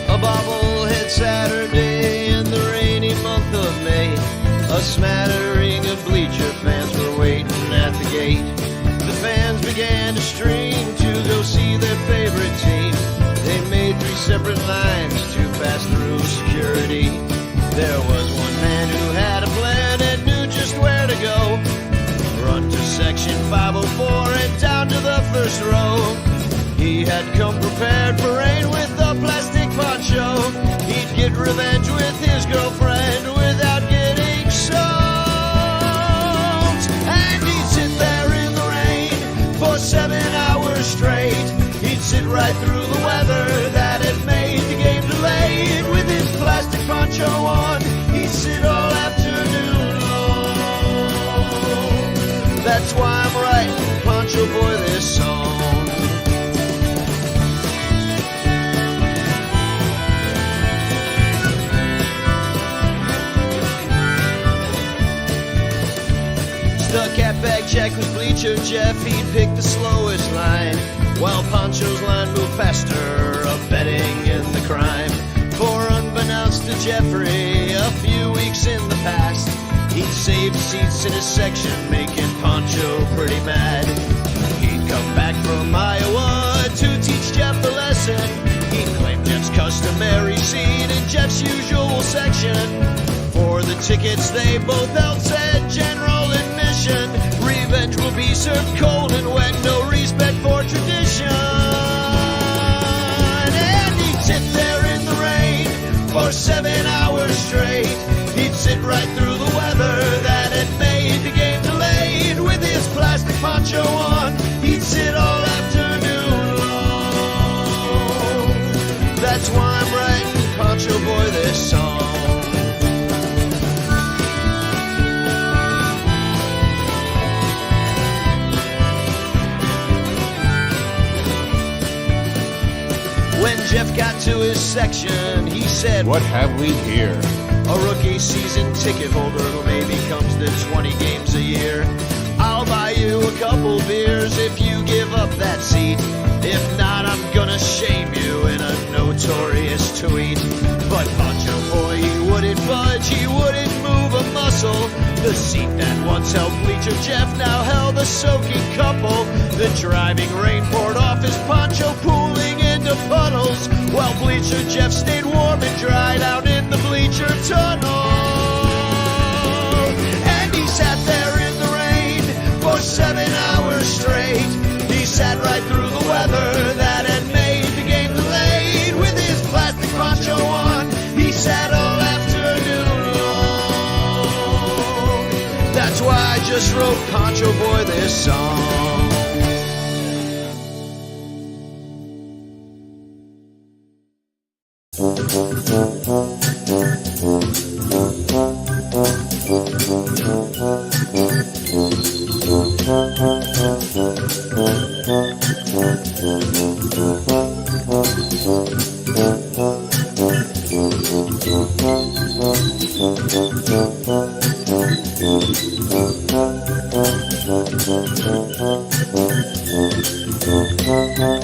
A bobblehead Saturday in the rainy month of May. A smattering of bleacher fans were waiting at the gate. The fans began to stream to go see their favorite team. They made 3 separate lines to pass through security. There was one man who had a plan and knew just where to section 504 and down to the first row. He had come prepared for rain with a plastic poncho. He'd get revenge with his girlfriend without getting soaked. And he'd sit there in the rain for 7 hours straight. He'd sit right through the weather that had made the game delayed. With his plastic poncho on, he'd sit all afternoon long. That's why I'm writing Poncho Boy this song. Stuck at bag check with Bleacher Jeff, he'd pick the slowest line, while Poncho's line moved faster, abetting in the crime. For unbeknownst to Jeffrey, a few weeks in the past, he'd saved seats in his section, making Poncho pretty mad. He'd come back from Iowa to teach Jeff a lesson. He'd claim Jeff's customary seat in Jeff's usual section. For the tickets they both held said general admission. Revenge will be served cold and wet, no respect for tradition. And he'd sit there in the rain for 7 hours straight. He'd sit right through the weather that had made the game delayed. With his plastic poncho on, he'd sit all afternoon long. That's why I'm writing Poncho Boy this song. When Jeff got to his section, he said, "What have we here?" A rookie season ticket holder who maybe comes to 20 games a year. I'll buy you a couple beers if you give up that seat. If not, I'm gonna shame you in a notorious tweet. But Poncho Boy, he wouldn't budge, he wouldn't move a muscle. The seat that once held Bleacher Jeff now held a soaking couple. The driving rain poured off his poncho, pooling into puddles, while Bleacher Jeff stayed warm and dry down in the bleacher tunnel. And he sat there in the rain for 7 hours straight. He sat right through the weather that had made the game delayed. With his plastic poncho on, he sat all afternoon long. That's why I just wrote Poncho Boy this song. Thank you.